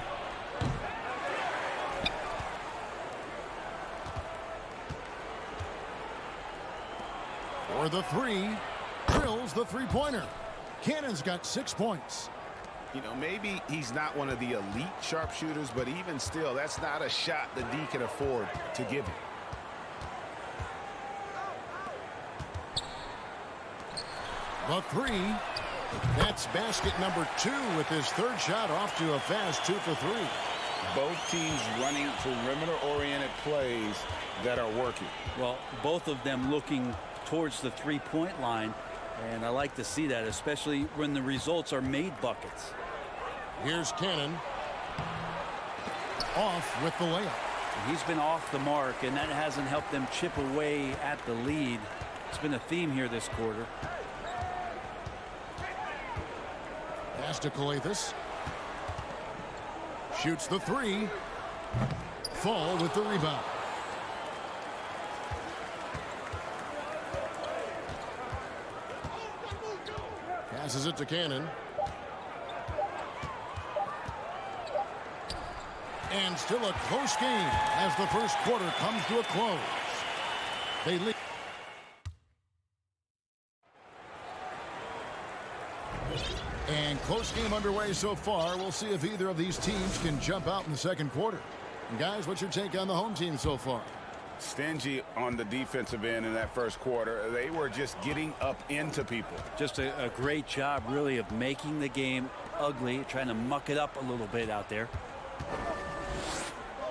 For the three, drills the three-pointer. Cannon's got 6 points. You know, maybe he's not one of the elite sharpshooters, but even still, that's not a shot that D can afford to give him. The three. That's basket number 2 with his third shot off to a fast 2 for 3. Both teams running perimeter-oriented plays that are working. Well, both of them looking towards the three-point line, and I like to see that, especially when the results are made buckets. Here's Cannon. Off with the layup. He's been off the mark, and that hasn't helped them chip away at the lead. It's been a theme here this quarter. Pass to Calathis. Shoots the three. Fall with the rebound. Passes it to Cannon. And still a close game as the first quarter comes to a close. They lead. And close game underway so far. We'll see if either of these teams can jump out in the second quarter. And guys, what's your take on the home team so far? Stingy on the defensive end in that first quarter. They were just getting up into people. Just a great job, really, of making the game ugly, trying to muck it up a little bit out there.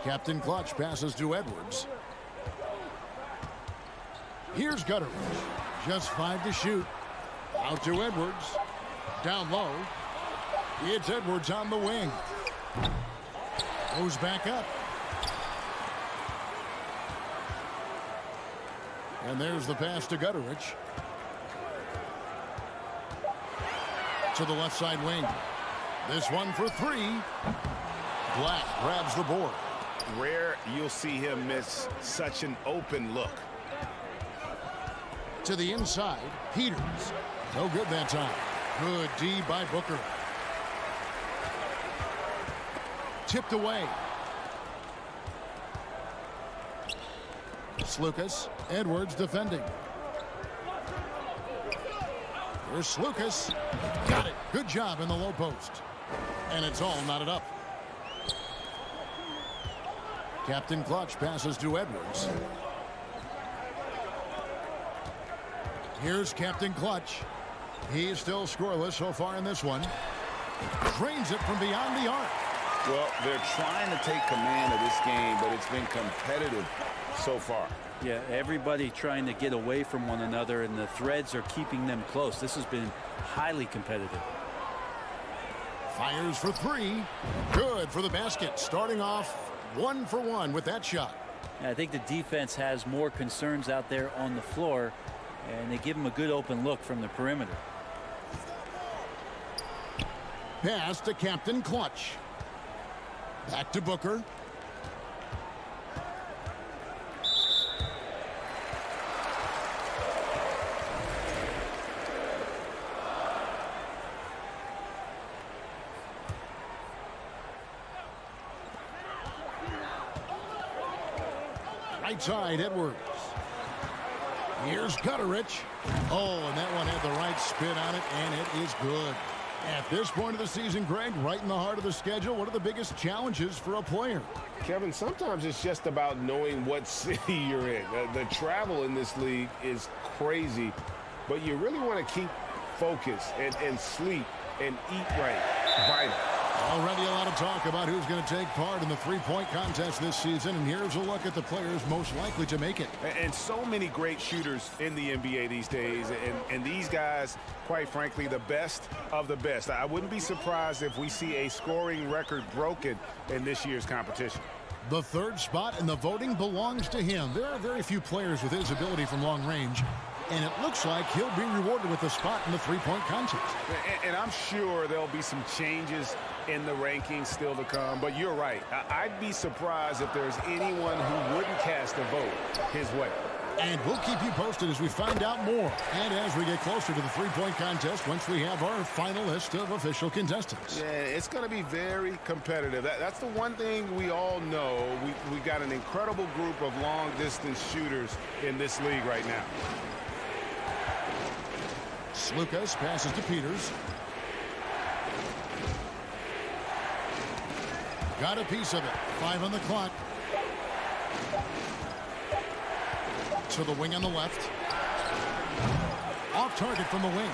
Captain Clutch passes to Edwards. Here's Gutteridge. Just 5 to shoot. Out to Edwards. Down low. It's Edwards on the wing. Goes back up. And there's the pass to Gutteridge. To the left side wing. This one for 3. Black grabs the board. Rare you'll see him miss such an open look. To the inside, Peters. No good that time. Good D by Booker. Tipped away. Slukas. Edwards defending. Here's Slukas. Got it. Good job in the low post. And it's all knotted up. Captain Clutch passes to Edwards. Here's Captain Clutch. He's still scoreless so far in this one. Drains it from beyond the arc. Well, they're trying to take command of this game, but it's been competitive so far. Yeah, everybody trying to get away from one another, and the threads are keeping them close. This has been highly competitive. Fires for 3. Good for the basket. Starting off 1 for 1 with that shot. I think the defense has more concerns out there on the floor, and they give him a good open look from the perimeter. Pass to Captain Clutch. Back to Booker. Right side, Edwards. Here's Gutteridge. Oh, and that one had the right spin on it, and it is good. At this point of the season, Greg, right in the heart of the schedule, what are the biggest challenges for a player? Kevin, sometimes it's just about knowing what city you're in. The travel in this league is crazy, but you really want to keep focus and sleep and eat right. Vital. Already a lot of talk about who's going to take part in the three-point contest this season, and here's a look at the players most likely to make it. And so many great shooters in the NBA these days, and these guys, quite frankly, the best of the best. I wouldn't be surprised if we see a scoring record broken in this year's competition. The third spot in the voting belongs to him. There are very few players with his ability from long range, and it looks like he'll be rewarded with a spot in the three-point contest. And I'm sure there'll be some changes in the rankings still to come, but you're right. I'd be surprised if there's anyone who wouldn't cast a vote his way. And we'll keep you posted as we find out more and as we get closer to the three-point contest once we have our final list of official contestants. Yeah, it's going to be very competitive. That's the one thing we all know. We got an incredible group of long-distance shooters in this league right now. Slukas passes to Peters. Got a piece of it. 5 on the clock. To the wing on the left. Off target from the wing.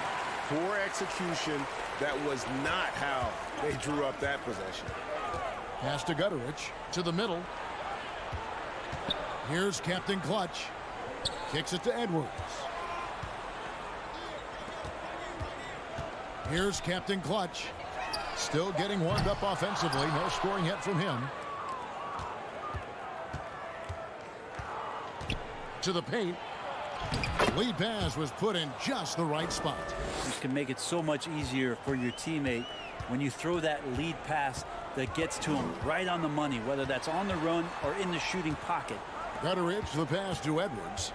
Poor execution. That was not how they drew up that possession. Pass to Gutterich. To the middle. Here's Captain Clutch. Kicks it to Edwards. Here's Captain Clutch. Still getting warmed up offensively. No scoring yet from him. To the paint. Lead pass was put in just the right spot. This can make it so much easier for your teammate when you throw that lead pass that gets to him right on the money, whether that's on the run or in the shooting pocket. Gutterich, the pass to Edwards.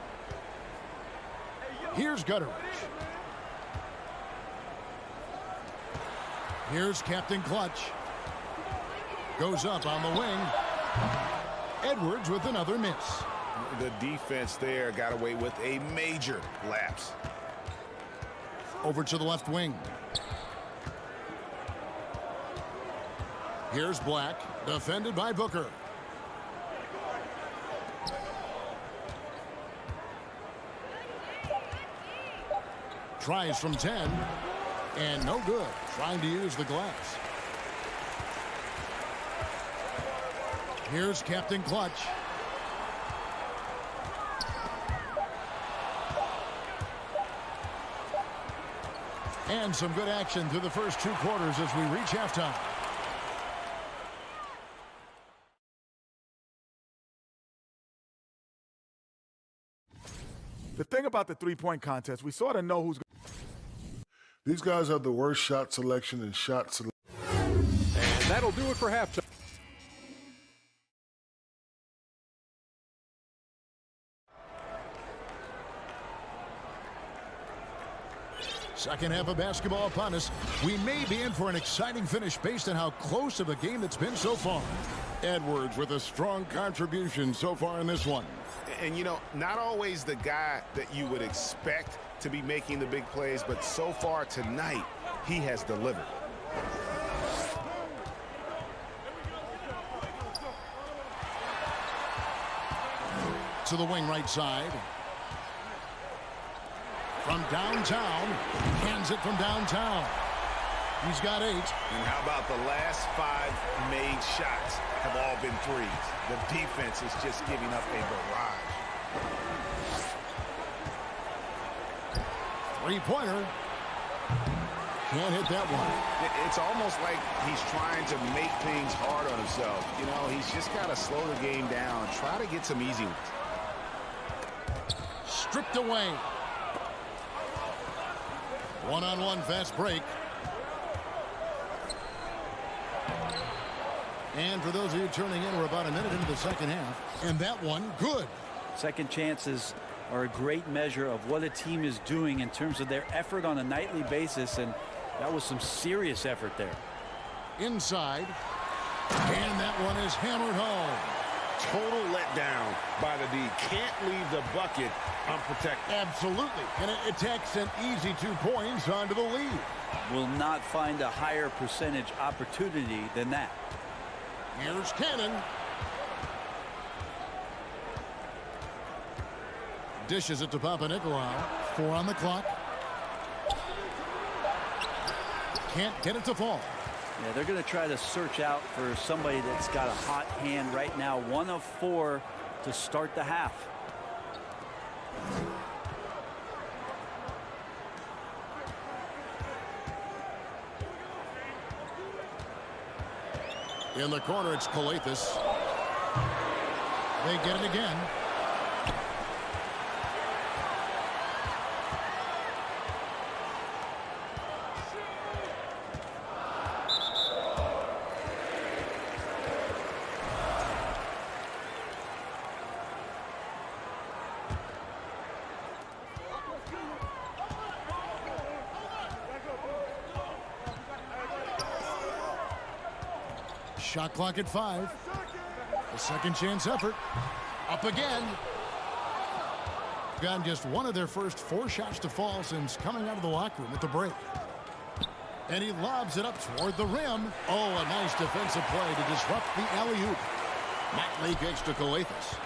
Here's Gutterich. Here's Captain Clutch. Goes up on the wing. Edwards with another miss. The defense there got away with a major lapse. Over to the left wing. Here's Black, defended by Booker. Tries from 10, and no good. Trying to use the glass. Here's Captain Clutch. And some good action through the first 2 quarters as we reach halftime. The thing about the three-point contest, we sort of know who's. These guys have the worst shot selection and shot selection. And that'll do it for halftime. Second half of basketball upon us. We may be in for an exciting finish based on how close of a game it's been so far. Edwards with a strong contribution so far in this one. And, you know, not always the guy that you would expect to be making the big plays, but so far tonight, he has delivered. To the wing right side. From downtown, hands it from downtown. He's got 8. And how about the last 5 made shots have all been threes? The defense is just giving up a barrage. 3-pointer. Can't hit that one. It's almost like he's trying to make things hard on himself. You know, he's just got to slow the game down, try to get some easy ones. Stripped away. One-on-one fast break. And for those of you turning in, we're about a minute into the second half. And that one, good. Second chances are a great measure of what a team is doing in terms of their effort on a nightly basis, and that was some serious effort there. Inside. And that one is hammered home. total letdown by the D. Can't leave the bucket unprotected. Absolutely. And it takes an easy 2 points onto the lead. Will not find a higher percentage opportunity than that. Here's Cannon. Dishes it to Papanikolaou. 4 on the clock. Can't get it to fall. Yeah, they're going to try to search out for somebody that's got a hot hand right now. 1 of 4 to start the half. In the corner, it's Calathes. They get it again. Shot clock at 5. The second chance effort. Up again. Gotten just 1 of their first 4 shots to fall since coming out of the locker room at the break. And he lobs it up toward the rim. Oh, a nice defensive play to disrupt the alley-oop. Matt Lee kicks to Calathes.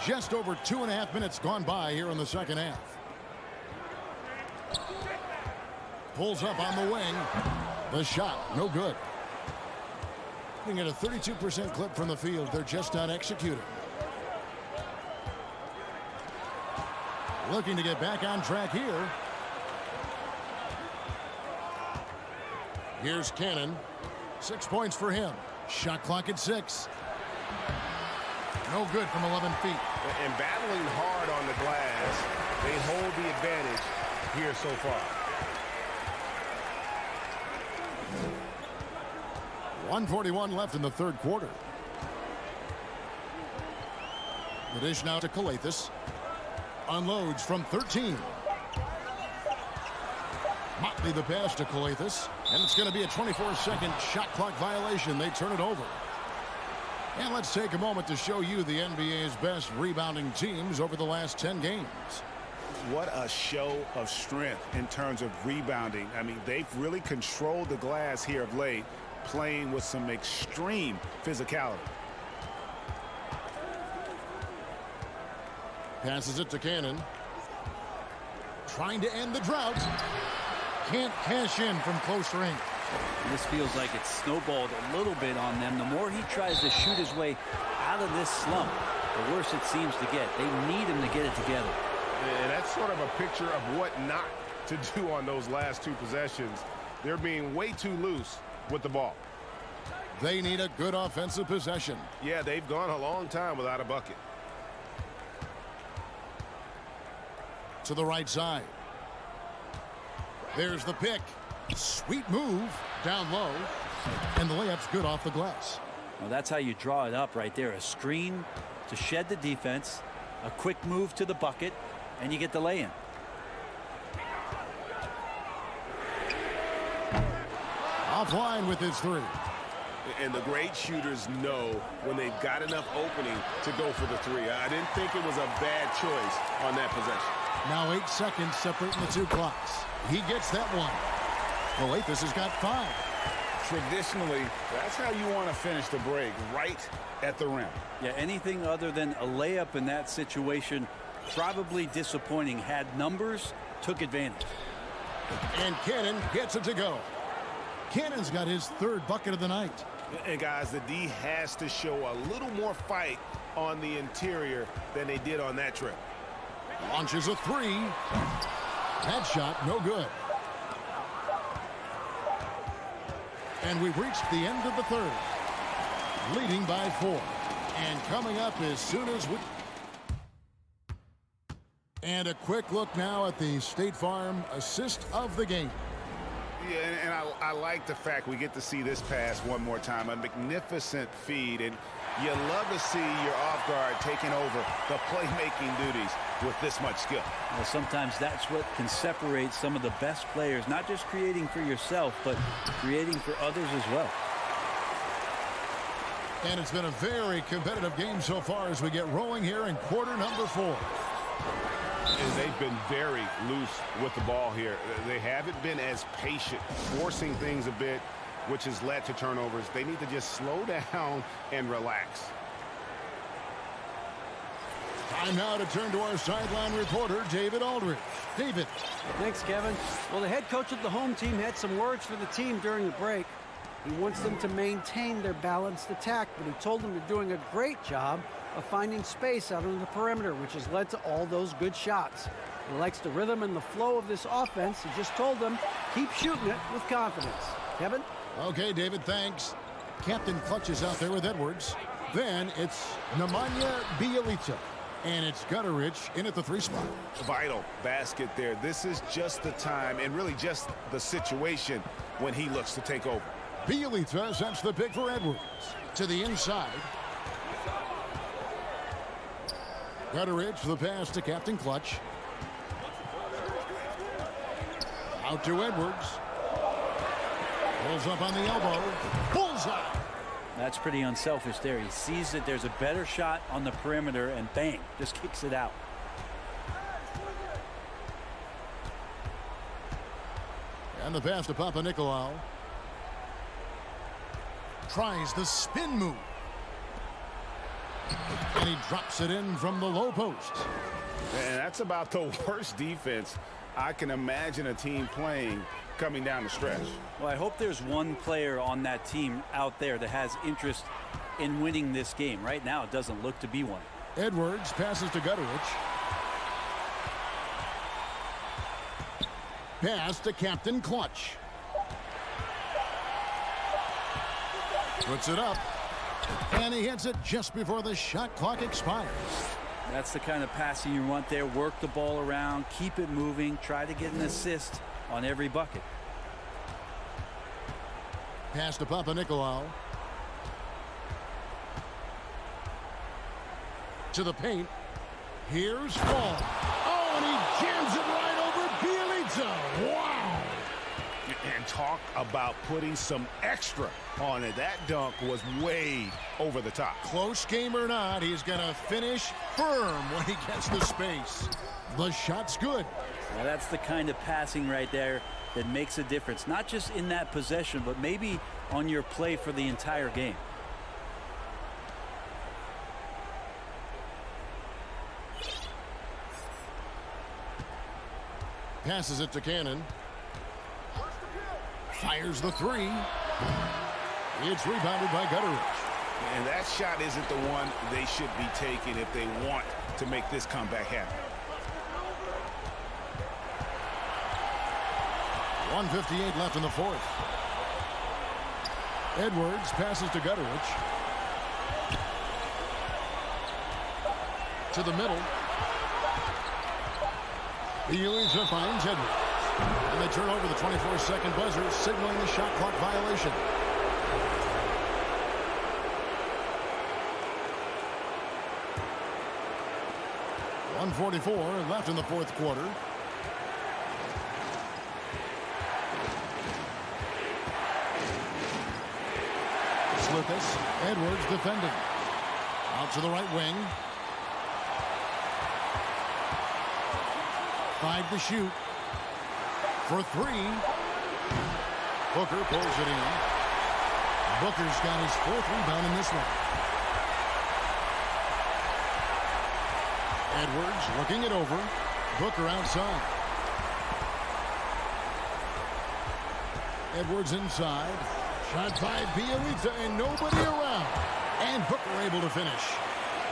Just over 2.5 minutes gone by here in the second half. Pulls up on the wing. The shot, no good. Looking at a 32% clip from the field. They're just not executing. Looking to get back on track here. Here's Cannon. 6 points for him. Shot clock at 6. No good from 11 feet. And battling hard on the glass, they hold the advantage here so far. 1:41 left in the third quarter. The dish now to Calathes. Unloads from 13. Motley the pass to Calathes. And it's going to be a 24-second shot clock violation. They turn it over. And let's take a moment to show you the NBA's best rebounding teams over the last 10 games. What a show of strength in terms of rebounding. I mean, they've really controlled the glass here of late, playing with some extreme physicality. Passes it to Cannon. Trying to end the drought. Can't cash in from close range. This feels like it's snowballed a little bit on them. The more he tries to shoot his way out of this slump, the worse it seems to get. They need him to get it together. And that's sort of a picture of what not to do on those last 2 possessions. They're being way too loose with the ball. They need a good offensive possession. Yeah, they've gone a long time without a bucket. To the right side. There's the pick. Sweet move down low. And the layup's good off the glass. Well, that's how you draw it up right there. A screen to shed the defense, a quick move to the bucket, and you get the lay-in. Offline with his 3. And the great shooters know when they've got enough opening to go for the 3. I didn't think it was a bad choice on that possession. Now 8 seconds separating the 2 clocks. He gets that one. Calathes has got 5. Traditionally, that's how you want to finish the break, right at the rim. Yeah, anything other than a layup in that situation, probably disappointing. Had numbers, took advantage. And Cannon gets it to go. Cannon's got his 3rd bucket of the night. And guys, the D has to show a little more fight on the interior than they did on that trip. Launches a 3. That shot, no good. And we've reached the end of the 3rd. Leading by 4. And coming up as soon as we... And a quick look now at the State Farm assist of the game. Yeah, and I like the fact we get to see this pass one more time. A magnificent feed, and you love to see your off guard taking over the playmaking duties with this much skill. Well, sometimes that's what can separate some of the best players, not just creating for yourself, but creating for others as well. And it's been a very competitive game so far as we get rolling here in quarter number 4. And they've been very loose with the ball here. They haven't been as patient, forcing things a bit, which has led to turnovers. They need to just slow down and relax. Time now to turn to our sideline reporter, David Aldridge. David. Thanks, Kevin. Well, the head coach of the home team had some words for the team during the break. He wants them to maintain their balanced attack, but he told them they're doing a great job of finding space out on the perimeter, which has led to all those good shots. He likes the rhythm and the flow of this offense. He just told them, keep shooting it with confidence. Kevin? Okay, David, thanks. Captain Clutch is out there with Edwards. Then it's Nemanja Bjelica. And it's Gutteridge in at the 3 spot. Vital basket there. This is just the time and really just the situation when he looks to take over. Bjelica sets the pick for Edwards. To the inside. Gutteridge for the pass to Captain Clutch. Out to Edwards. Pulls up on the elbow. Bullseye. That's pretty unselfish there. He sees that there's a better shot on the perimeter and bang, just kicks it out. And the pass to Papanikolaou. Tries the spin move. And he drops it in from the low post. And that's about the worst defense I can imagine a team playing coming down the stretch. Well, I hope there's one player on that team out there that has interest in winning this game. Right now, it doesn't look to be one. Edwards passes to Gutteridge. Pass to Captain Clutch. Puts it up. And he hits it just before the shot clock expires. That's the kind of passing you want there. Work the ball around, keep it moving, try to get an assist on every bucket. Pass to Papanikolaou. To the paint. Here's Fall. Oh, and he jams it right over Bjelica. Wow. And talk about putting some extra on it. That dunk was way over the top. Close game or not, he's going to finish firm when he gets the space. The shot's good. Well, that's the kind of passing right there that makes a difference. Not just in that possession, but maybe on your play for the entire game. Passes it to Cannon. Fires the 3. It's rebounded by Gutteridge. And that shot isn't the one they should be taking if they want to make this comeback happen. 1:58 left in the 4th. Edwards passes to Gutteridge. To the middle. Bjelica finds Edwards. And they turn over the 24-second buzzer, signaling the shot clock violation. .144 left in the 4th quarter. Lucas. Edwards defending. Out to the right wing. 5 to shoot. For 3. Booker pulls it in. Booker's got his 4th rebound in this one. Edwards looking it over. Booker outside. Edwards inside. Shot by Bjelica and nobody around. And Booker able to finish.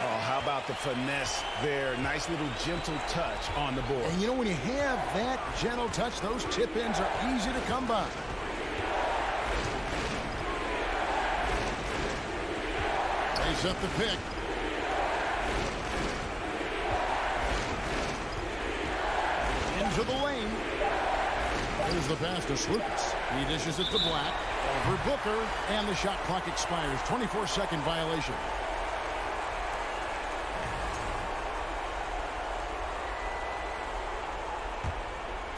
Oh, how about the finesse there? Nice little gentle touch on the board. And you know, when you have that gentle touch, those tip-ins are easy to come by. Lays up the pick. Into the lane. Here's the pass to Lucas. He dishes it to Black. Over Booker. And the shot clock expires. 24-second violation.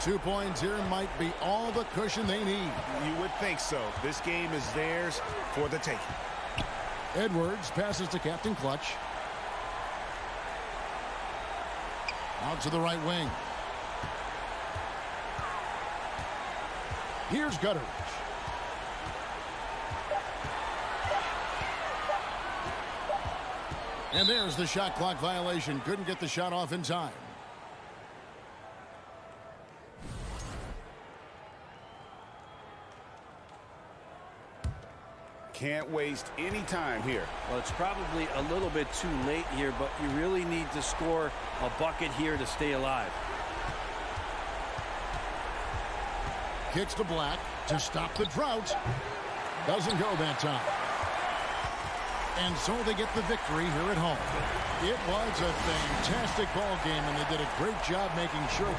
Two points here might be all the cushion they need. You would think so. This game is theirs for the taking. Edwards passes to Captain Clutch. Out to the right wing. Here's Gutteridge. And there's the shot clock violation. Couldn't get the shot off in time. Can't waste any time here. Well, it's probably a little bit too late here, but you really need to score a bucket here to stay alive. Kicks to Black to stop the drought. Doesn't go that time. And so they get the victory here at home. It was a fantastic ball game, and they did a great job making sure.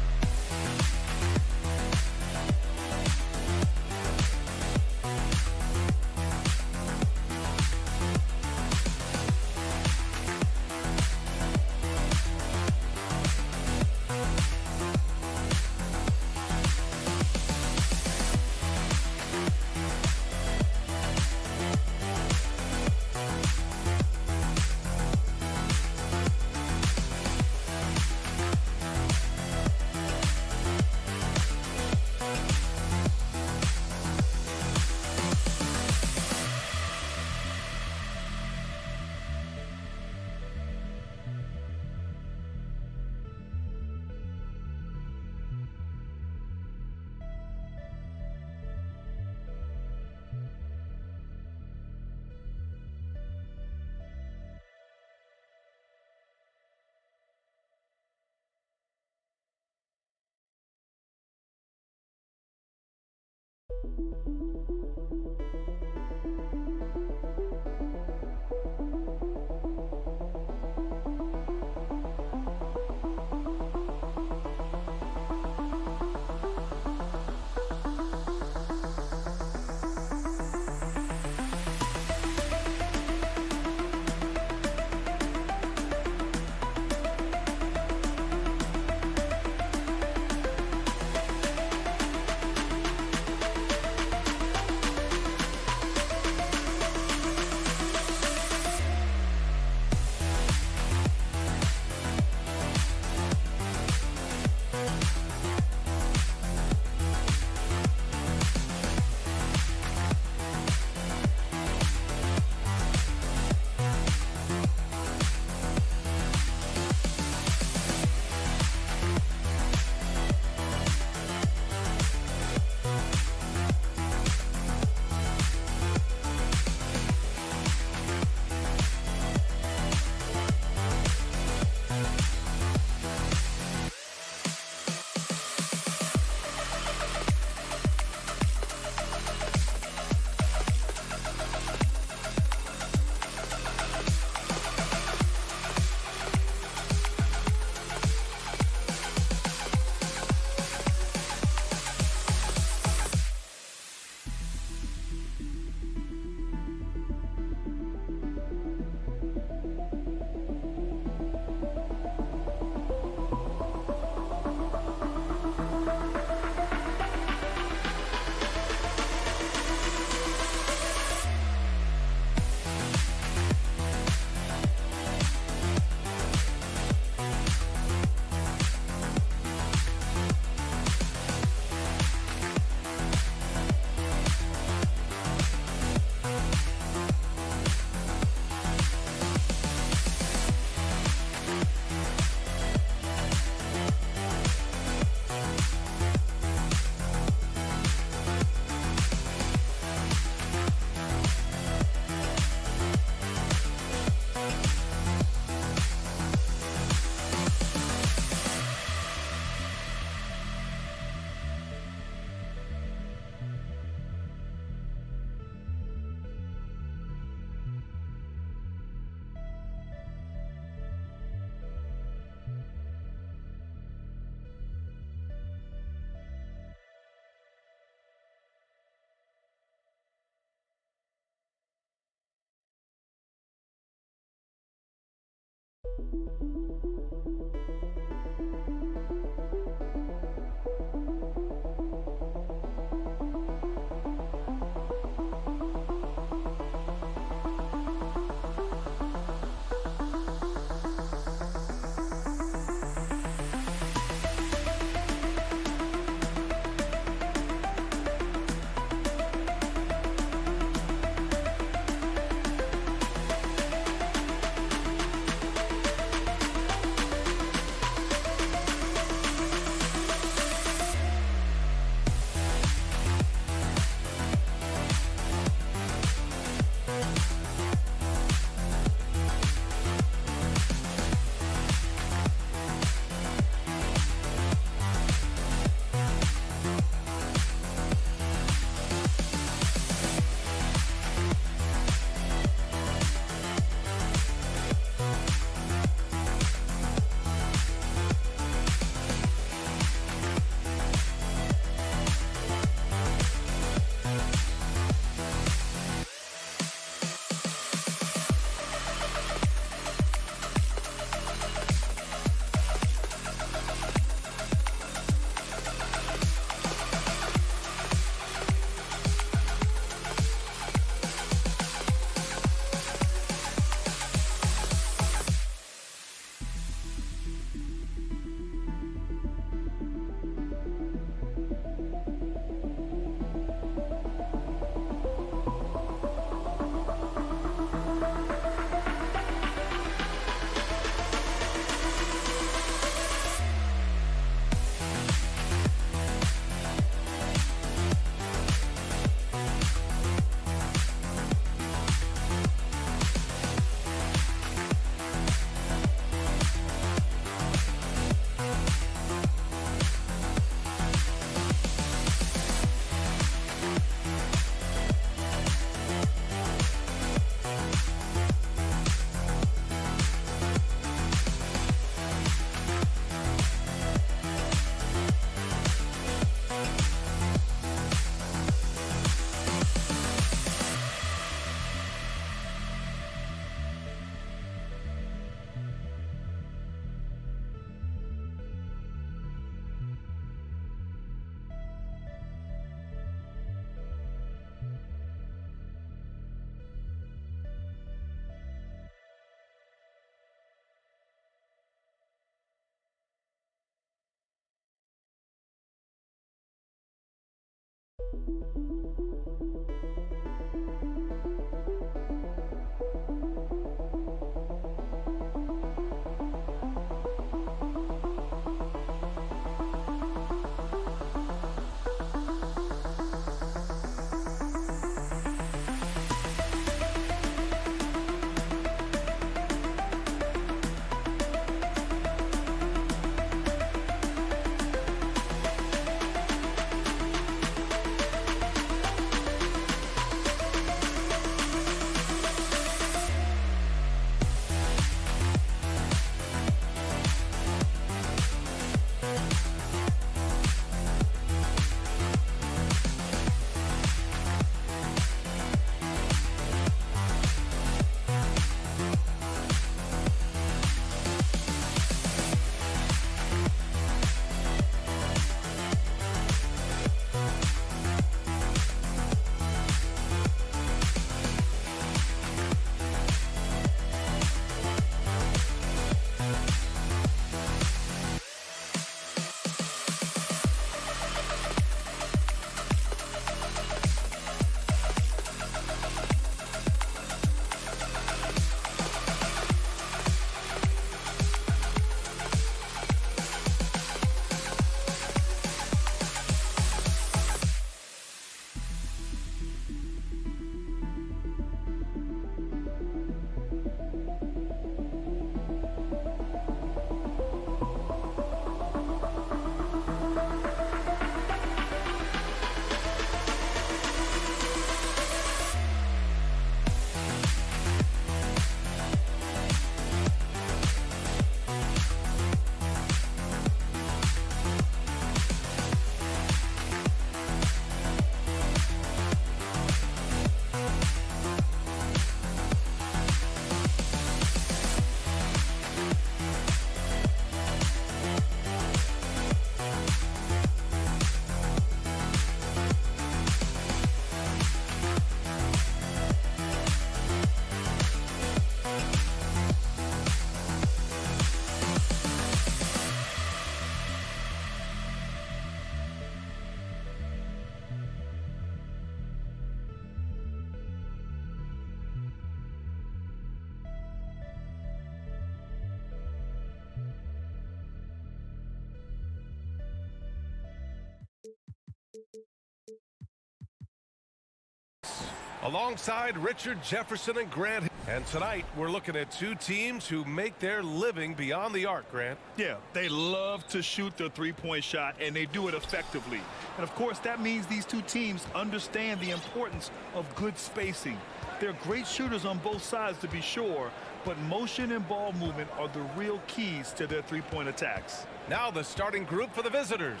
alongside Richard Jefferson and Grant. And tonight, we're looking at two teams who make their living beyond the arc, Grant. Yeah, they love to shoot their three-point shot, and they do it effectively. And, of course, that means these two teams understand the importance of good spacing. They're great shooters on both sides, to be sure, but motion and ball movement are the real keys to their three-point attacks. Now the starting group for the visitors.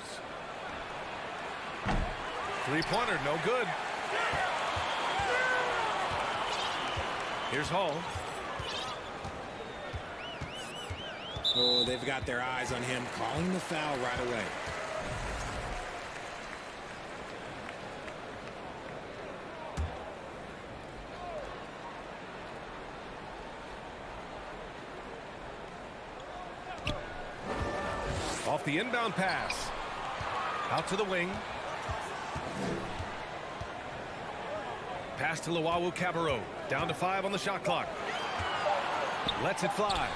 Three-pointer, no good. Here's Hall. Oh, they've got their eyes on him, calling the foul right away. Off the inbound pass. Out to the wing. Pass to Luwawu-Cabarrot. Down to 5 on the shot clock. Lets it fly.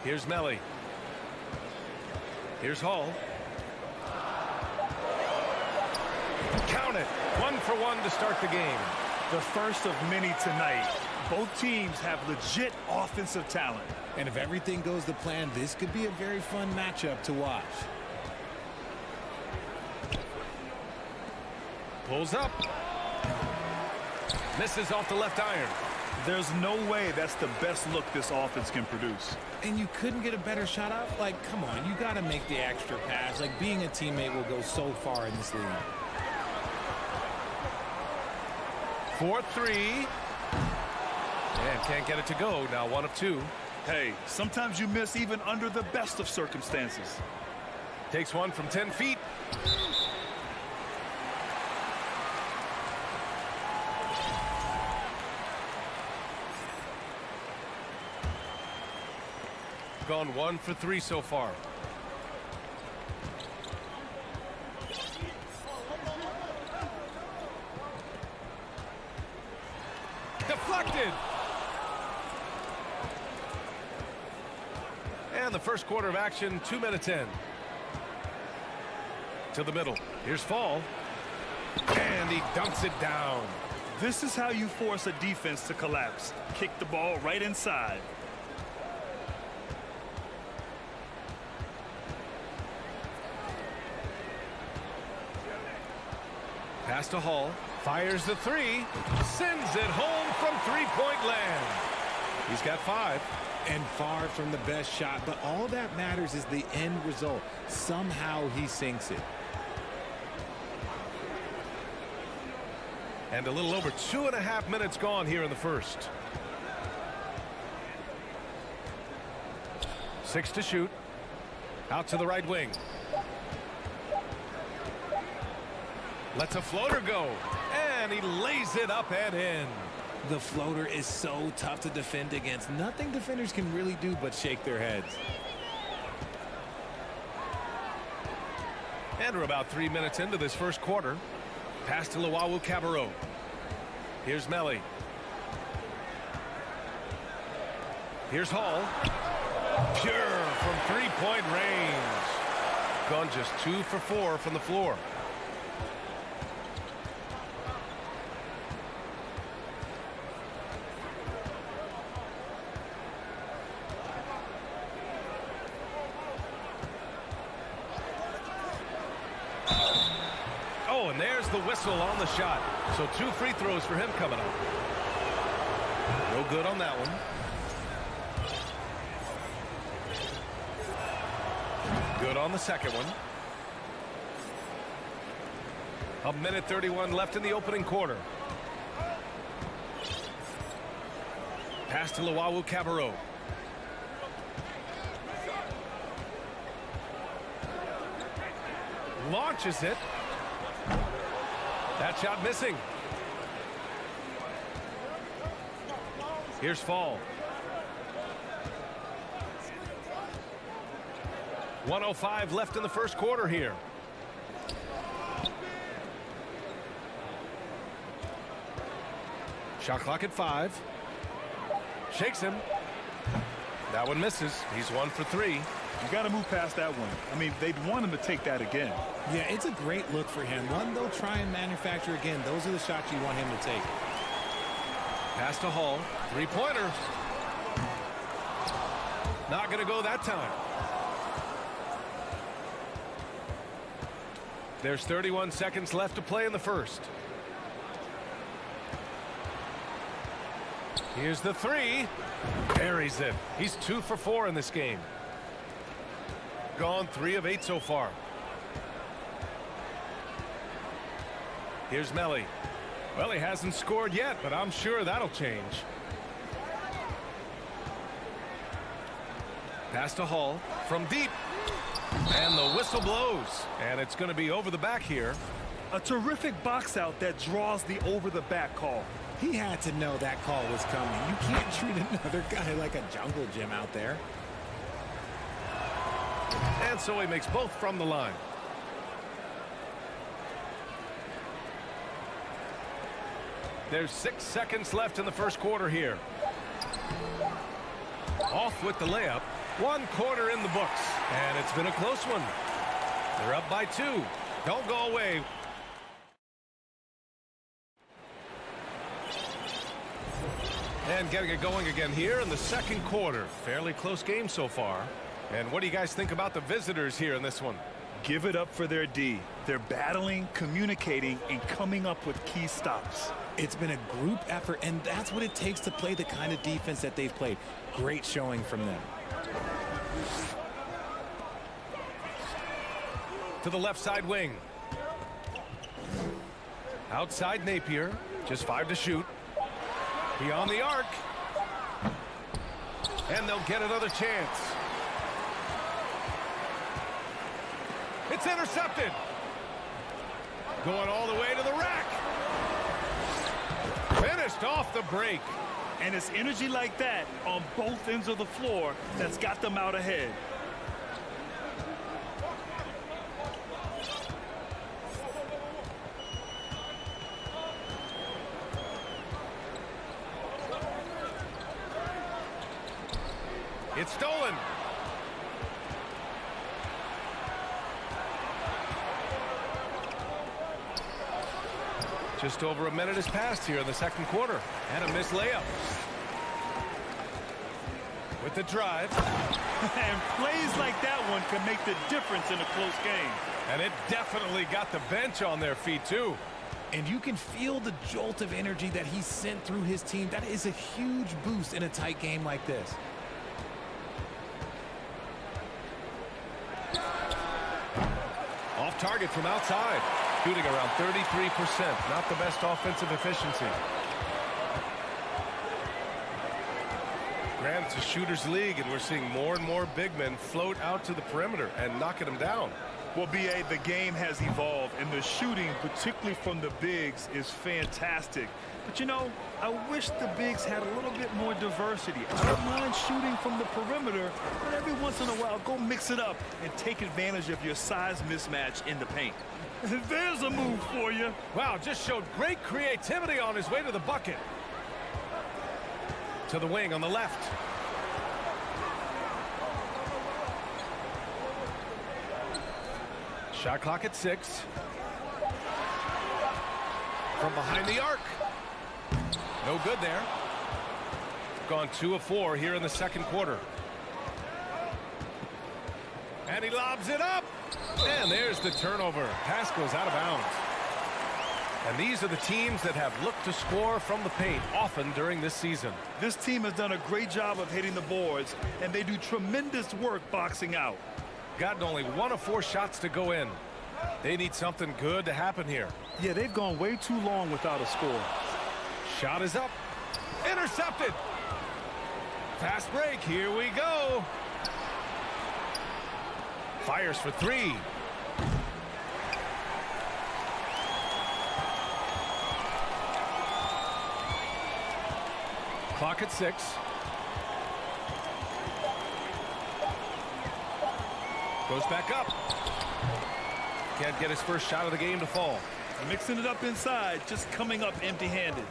Here's Melly. Here's Hall. Count it. 1 for 1 to start the game. The first of many tonight. Both teams have legit offensive talent. And if everything goes to plan, this could be a very fun matchup to watch. Pulls up. Misses off the left iron. There's no way that's the best look this offense can produce. And you couldn't get a better shot off? Like, come on, you got to make the extra pass. Like, being a teammate will go so far in this league. 4-3. And can't get it to go. Now 1 of 2. Hey, sometimes you miss even under the best of circumstances. Takes one from 10 feet. Gone 1 for 3 so far. Deflected. And the first quarter of action, 2 minutes in. To the middle. Here's Fall. And he dunks it down. This is how you force a defense to collapse. Kick the ball right inside. Pass to Hall. Fires the 3. Sends it home from three-point land. He's got 5. And far from the best shot, but all that matters is the end result. Somehow he sinks it. And a little over 2.5 minutes gone here in the first. 6 to shoot. Out to the right wing. Lets a floater go. And he lays it up and in. The floater is so tough to defend against. Nothing defenders can really do but shake their heads. And we're about 3 minutes into this first quarter. Pass to Luwawu-Cabarrot. Here's Melly. Here's Hall. Pure from three-point range. Gone just 2 for 4 from the floor. Oh, and there's the whistle on the shot. So 2 free throws for him coming up. No good on that one. Good on the second one. 1:31 left in the opening quarter. Pass to Luwawu-Cabarrot. Launches it. That shot missing. Here's Fall. 1:05 left in the first quarter here. Shot clock at 5. Shakes him. That one misses. He's 1 for 3. You got to move past that one. I mean, they'd want him to take that again. Yeah, it's a great look for him. One they'll try and manufacture again. Those are the shots you want him to take. Pass to Hall. Three-pointer. Not going to go that time. There's 31 seconds left to play in the first. Here's the three. Buries it. He's 2 for 4 in this game. Gone 3 of 8 so far. Here's Melly. Well, he hasn't scored yet, but I'm sure that'll change. Pass to Hall from deep. And the whistle blows. And it's going to be over the back here. A terrific box out that draws the over-the-back call. He had to know that call was coming. You can't treat another guy like a jungle gym out there. And so he makes both from the line. There's 6 seconds left in the first quarter here. Off with the layup. 1 quarter in the books. And it's been a close one. They're up by 2. Don't go away. And getting it going again here in the second quarter. Fairly close game so far. And what do you guys think about the visitors here in this one? Give it up for their D. They're battling, communicating, and coming up with key stops. It's been a group effort, and that's what it takes to play the kind of defense that they've played. Great showing from them. To the left side wing. Outside Napier. Just 5 to shoot. Beyond the arc. And they'll get another chance. It's intercepted. Going all the way to the rack. Finished off the break. And it's energy like that on both ends of the floor that's got them out ahead. It's stolen. Just over a minute has passed here in the second quarter. And a missed layup. With the drive. And plays like that one can make the difference in a close game. And it definitely got the bench on their feet, too. And you can feel the jolt of energy that he sent through his team. That is a huge boost in a tight game like this. Off target from outside. Shooting around 33%. Not the best offensive efficiency. Granted, it's a shooter's league, and we're seeing more and more big men float out to the perimeter and knocking them down. Well, B.A., the game has evolved, and the shooting, particularly from the bigs, is fantastic. But, you know, I wish the bigs had a little bit more diversity. I don't mind shooting from the perimeter, but every once in a while, go mix it up and take advantage of your size mismatch in the paint. There's a move for you. Wow, just showed great creativity on his way to the bucket. To the wing on the left. Shot clock at 6. From behind the arc. No good there. Gone 2 of 4 here in the second quarter. And he lobs it up. And there's the turnover. Pass goes out of bounds. And these are the teams that have looked to score from the paint often during this season. This team has done a great job of hitting the boards, and they do tremendous work boxing out. Gotten only 1 of 4 shots to go in. They need something good to happen here. Yeah, they've gone way too long without a score. Shot is up. Intercepted. Fast break. Here we go. Fires for 3. Clock at 6. Goes back up. Can't get his first shot of the game to fall. Mixing it up inside, just coming up empty-handed.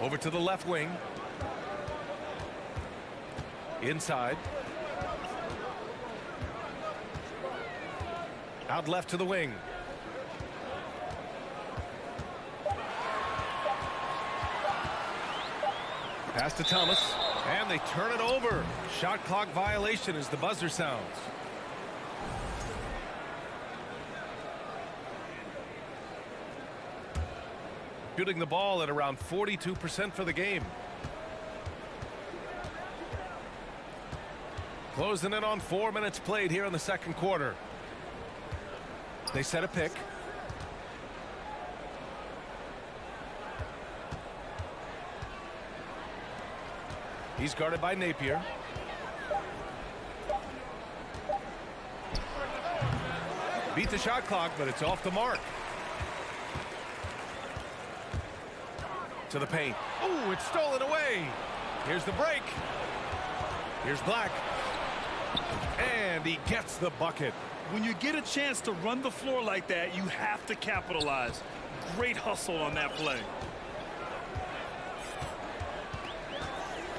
Over to the left wing. Inside. Out left to the wing. Pass to Thomas. And they turn it over. Shot clock violation as the buzzer sounds. Shooting the ball at around 42% for the game. Closing in on 4 minutes played here in the second quarter. They set a pick. He's guarded by Napier. Beat the shot clock, but it's off the mark. To the paint. Oh, it's stolen away. Here's the break. Here's Black. And he gets the bucket. When you get a chance to run the floor like that, you have to capitalize. Great hustle on that play.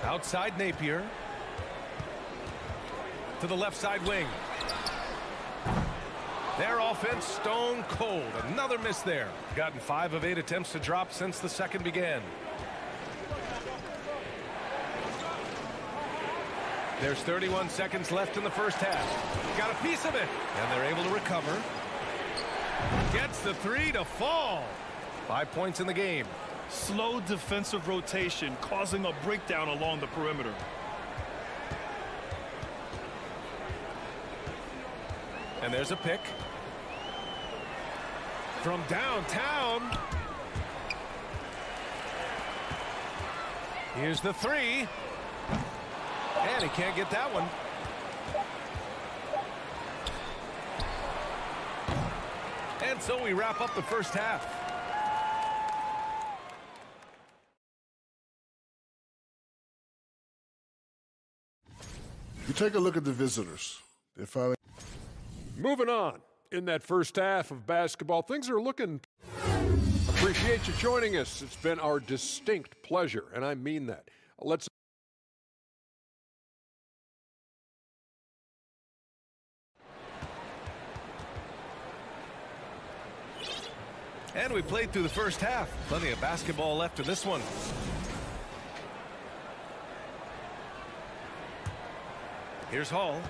Outside Napier. To the left side wing. Their offense stone cold. Another miss there. Gotten 5 of 8 attempts to drop since the second began. There's 31 seconds left in the first half. Got a piece of it. And they're able to recover. Gets the 3 to fall. 5 points in the game. Slow defensive rotation causing a breakdown along the perimeter. And there's a pick. From downtown. Here's the 3. And he can't get that one. And so we wrap up the first half. You take a look at the visitors. They're finally moving on. In that first half of basketball, things are looking. Appreciate you joining us. It's been our distinct pleasure, and I mean that. Let's. And we played through the first half. Plenty of basketball left in this one. Here's Hall.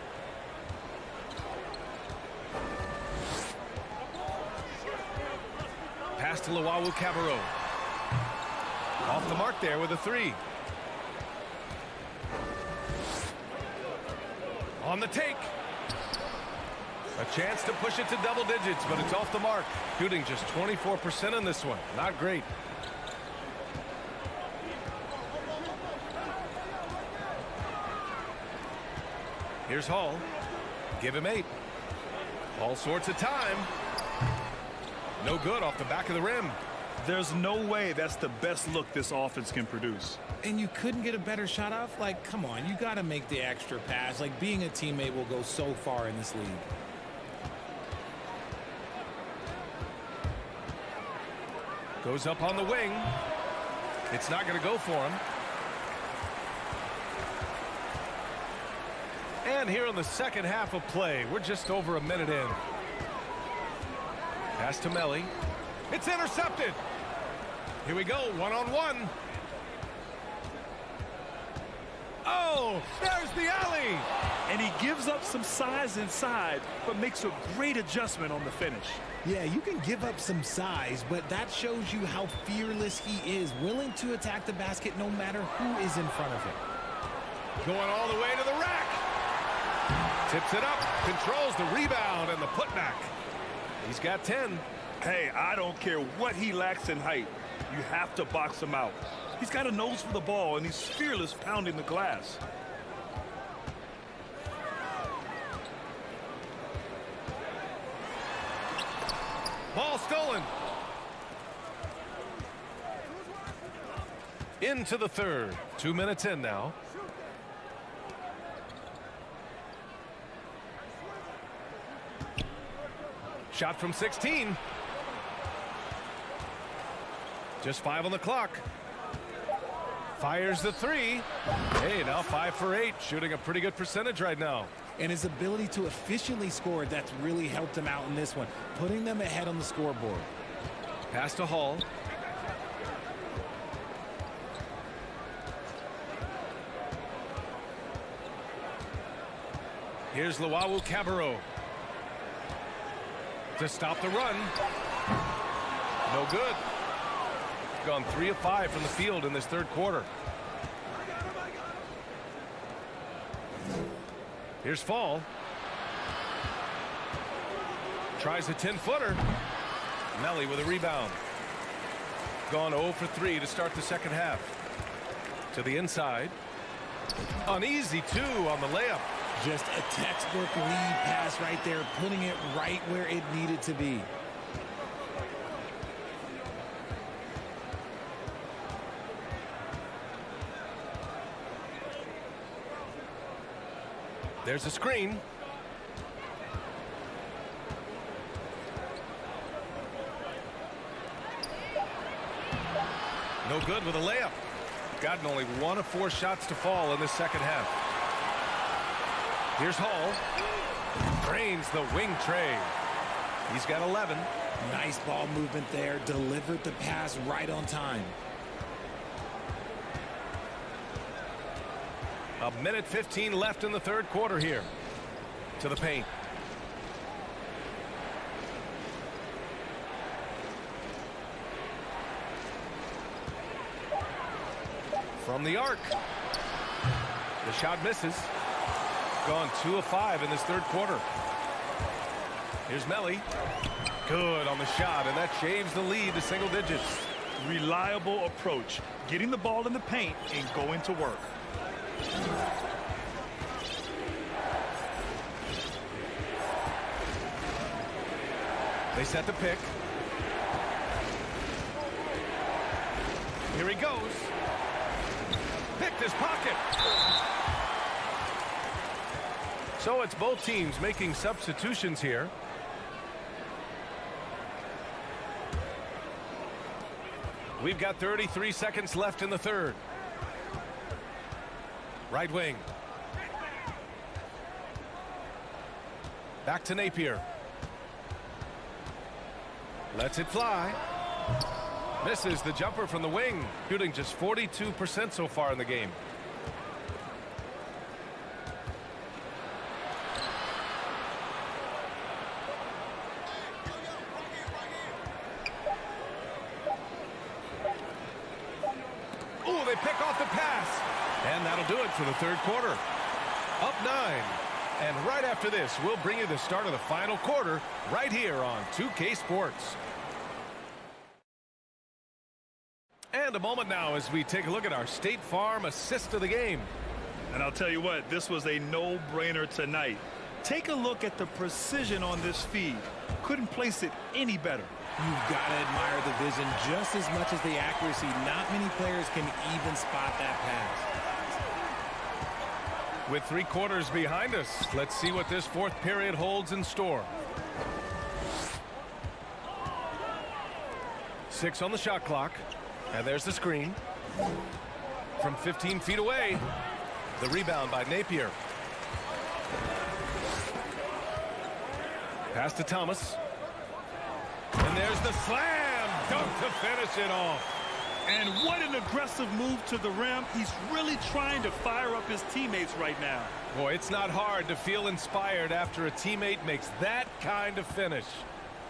Pass to Luau Cabarro. Off the mark there with a 3. On the take. A chance to push it to double digits, but it's off the mark. Shooting just 24% in this one. Not great. Here's Hall. Give him 8. All sorts of time. No good off the back of the rim. There's no way that's the best look this offense can produce. And you couldn't get a better shot off? Like, come on, you got to make the extra pass. Like, being a teammate will go so far in this league. Goes up on the wing. It's not going to go for him. And here in the second half of play, we're just over a minute in. Pass to Melly. It's intercepted. Here we go, one-on-one. Oh, there's the alley. And he gives up some size inside, but makes a great adjustment on the finish. Yeah, you can give up some size, but that shows you how fearless he is, willing to attack the basket no matter who is in front of him. Going all the way to the rack. Tips it up, controls the rebound and the putback. He's got 10. Hey, I don't care what he lacks in height. You have to box him out. He's got a nose for the ball, and he's fearless pounding the glass. Ball stolen. Into the third. 2 minutes in now. Shot from 16. Just 5 on the clock. Fires the 3. Hey, now 5 for 8. Shooting a pretty good percentage right now. and his ability to efficiently score, that's really helped him out in this one, putting them ahead on the scoreboard. Pass to Hall. Here's Luau Cabarro to stop the run. No good. Gone 3 of 5 from the field in this third quarter. Here's Fall. Tries a 10-footer. Melly with a rebound. Gone 0 for 3 to start the second half. To the inside. An easy 2 on the layup. Just a textbook lead pass right there, putting it right where it needed to be. There's a screen. No good with a layup. Gotten only 1 of 4 shots to fall in this second half. Here's Hall. Drains the wing tray. He's got 11. Nice ball movement there. Delivered the pass right on time. A minute 15 left in the third quarter here. To the paint. From the arc. The shot misses. Gone 2 of 5 in this third quarter. Here's Melly. Good on the shot, and that shaves the lead to single digits. Reliable approach. Getting the ball in the paint and going to work. They set the pick. Here he goes. Picked his pocket. So it's both teams making substitutions here. We've got 33 seconds left in the third. Right wing. Back to Napier. Lets it fly. Misses the jumper from the wing. Shooting just 42% so far in the game. Ooh, they pick off the pass. And that'll do it for the third quarter. Up 9. And right after this, we'll bring you the start of the final quarter right here on 2K Sports. And a moment now as we take a look at our State Farm assist of the game. And I'll tell you what, this was a no-brainer tonight. Take a look at the precision on this feed. Couldn't place it any better. You've got to admire the vision just as much as the accuracy. Not many players can even spot that pass. With 3 quarters behind us, let's see what this fourth period holds in store. 6 on the shot clock. And there's the screen. From 15 feet away, the rebound by Napier. Pass to Thomas. And there's the slam dunk to finish it off. And what an aggressive move to the rim. He's really trying to fire up his teammates right now. Boy, it's not hard to feel inspired after a teammate makes that kind of finish.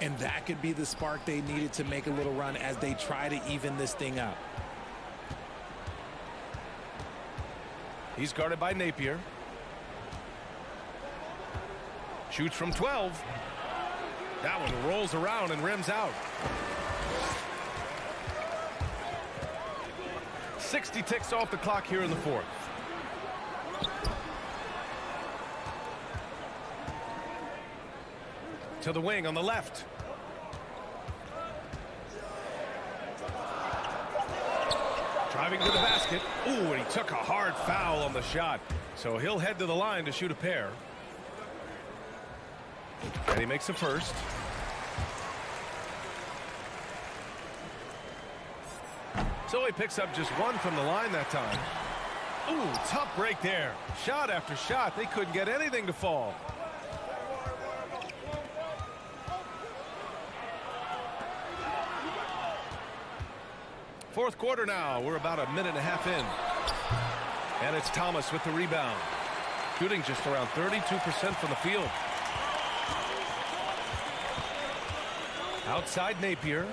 And that could be the spark they needed to make a little run as they try to even this thing up. He's guarded by Napier. Shoots from 12. That one rolls around and rims out. 60 ticks off the clock here in the fourth. To the wing on the left. Driving to the basket. Ooh, and he took a hard foul on the shot. So he'll head to the line to shoot a pair. And he makes the first. So he picks up just 1 from the line that time. Ooh, tough break there. Shot after shot. They couldn't get anything to fall. Fourth quarter now. We're about a minute and a half in. And it's Thomas with the rebound. Shooting just around 32% from the field. Outside Napier.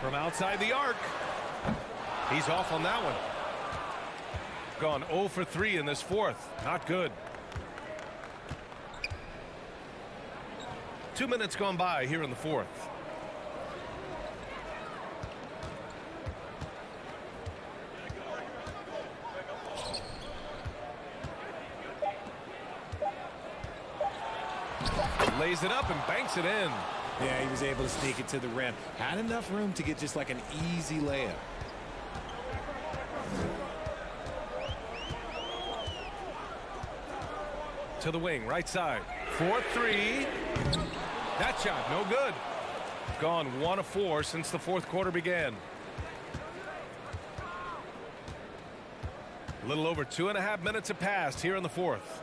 From outside the arc. He's off on that one. Gone 0 for 3 in this fourth. Not good. 2 minutes gone by here in the fourth. Lays it up and banks it in. Yeah, he was able to sneak it to the rim. Had enough room to get just like an easy layup. To the wing, right side. 4-3. That shot, no good. Gone 1 of 4 since the fourth quarter began. A little over 2.5 minutes have passed here in the fourth.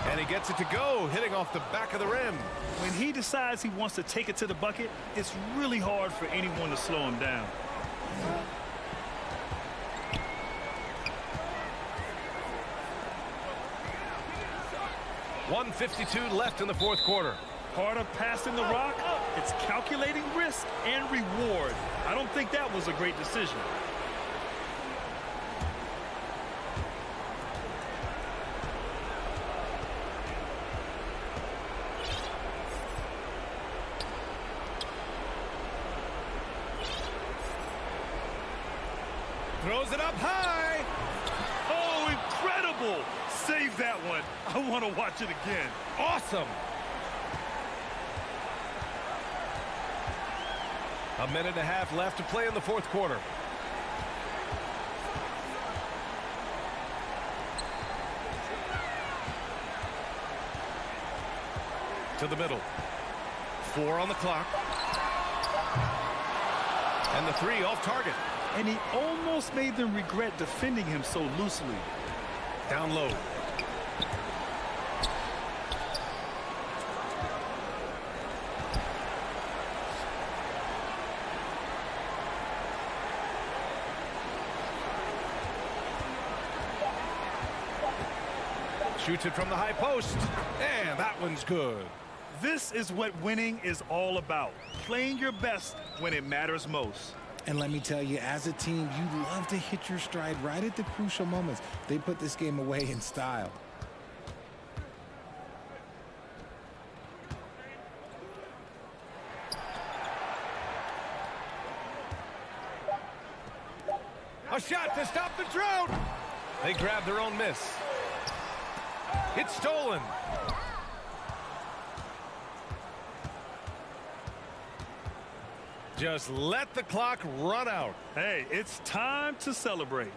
And he gets it to go, hitting off the back of the rim. When he decides he wants to take it to the bucket, it's really hard for anyone to slow him down. .152 left in the fourth quarter. Part of passing the rock, it's calculating risk and reward. I don't think that was a great decision. Throws it up high. Oh, incredible. Save that one. I want to watch it again. Awesome. A minute and a half left to play in the fourth quarter. To the middle. 4 on the clock. And the 3 off target. And he almost made them regret defending him so loosely. Down low. Shoots it from the high post. And that one's good. This is what winning is all about. Playing your best when it matters most. And let me tell you, as a team, you love to hit your stride right at the crucial moments. They put this game away in style. A shot to stop the drought. They grab their own miss. It's stolen. Just let the clock run out. Hey, it's time to celebrate.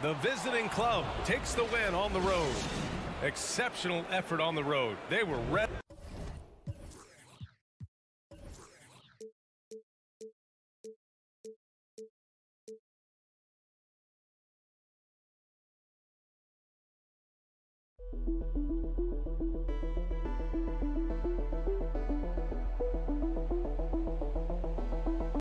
The visiting club takes the win on the road. Exceptional effort on the road. They were ready.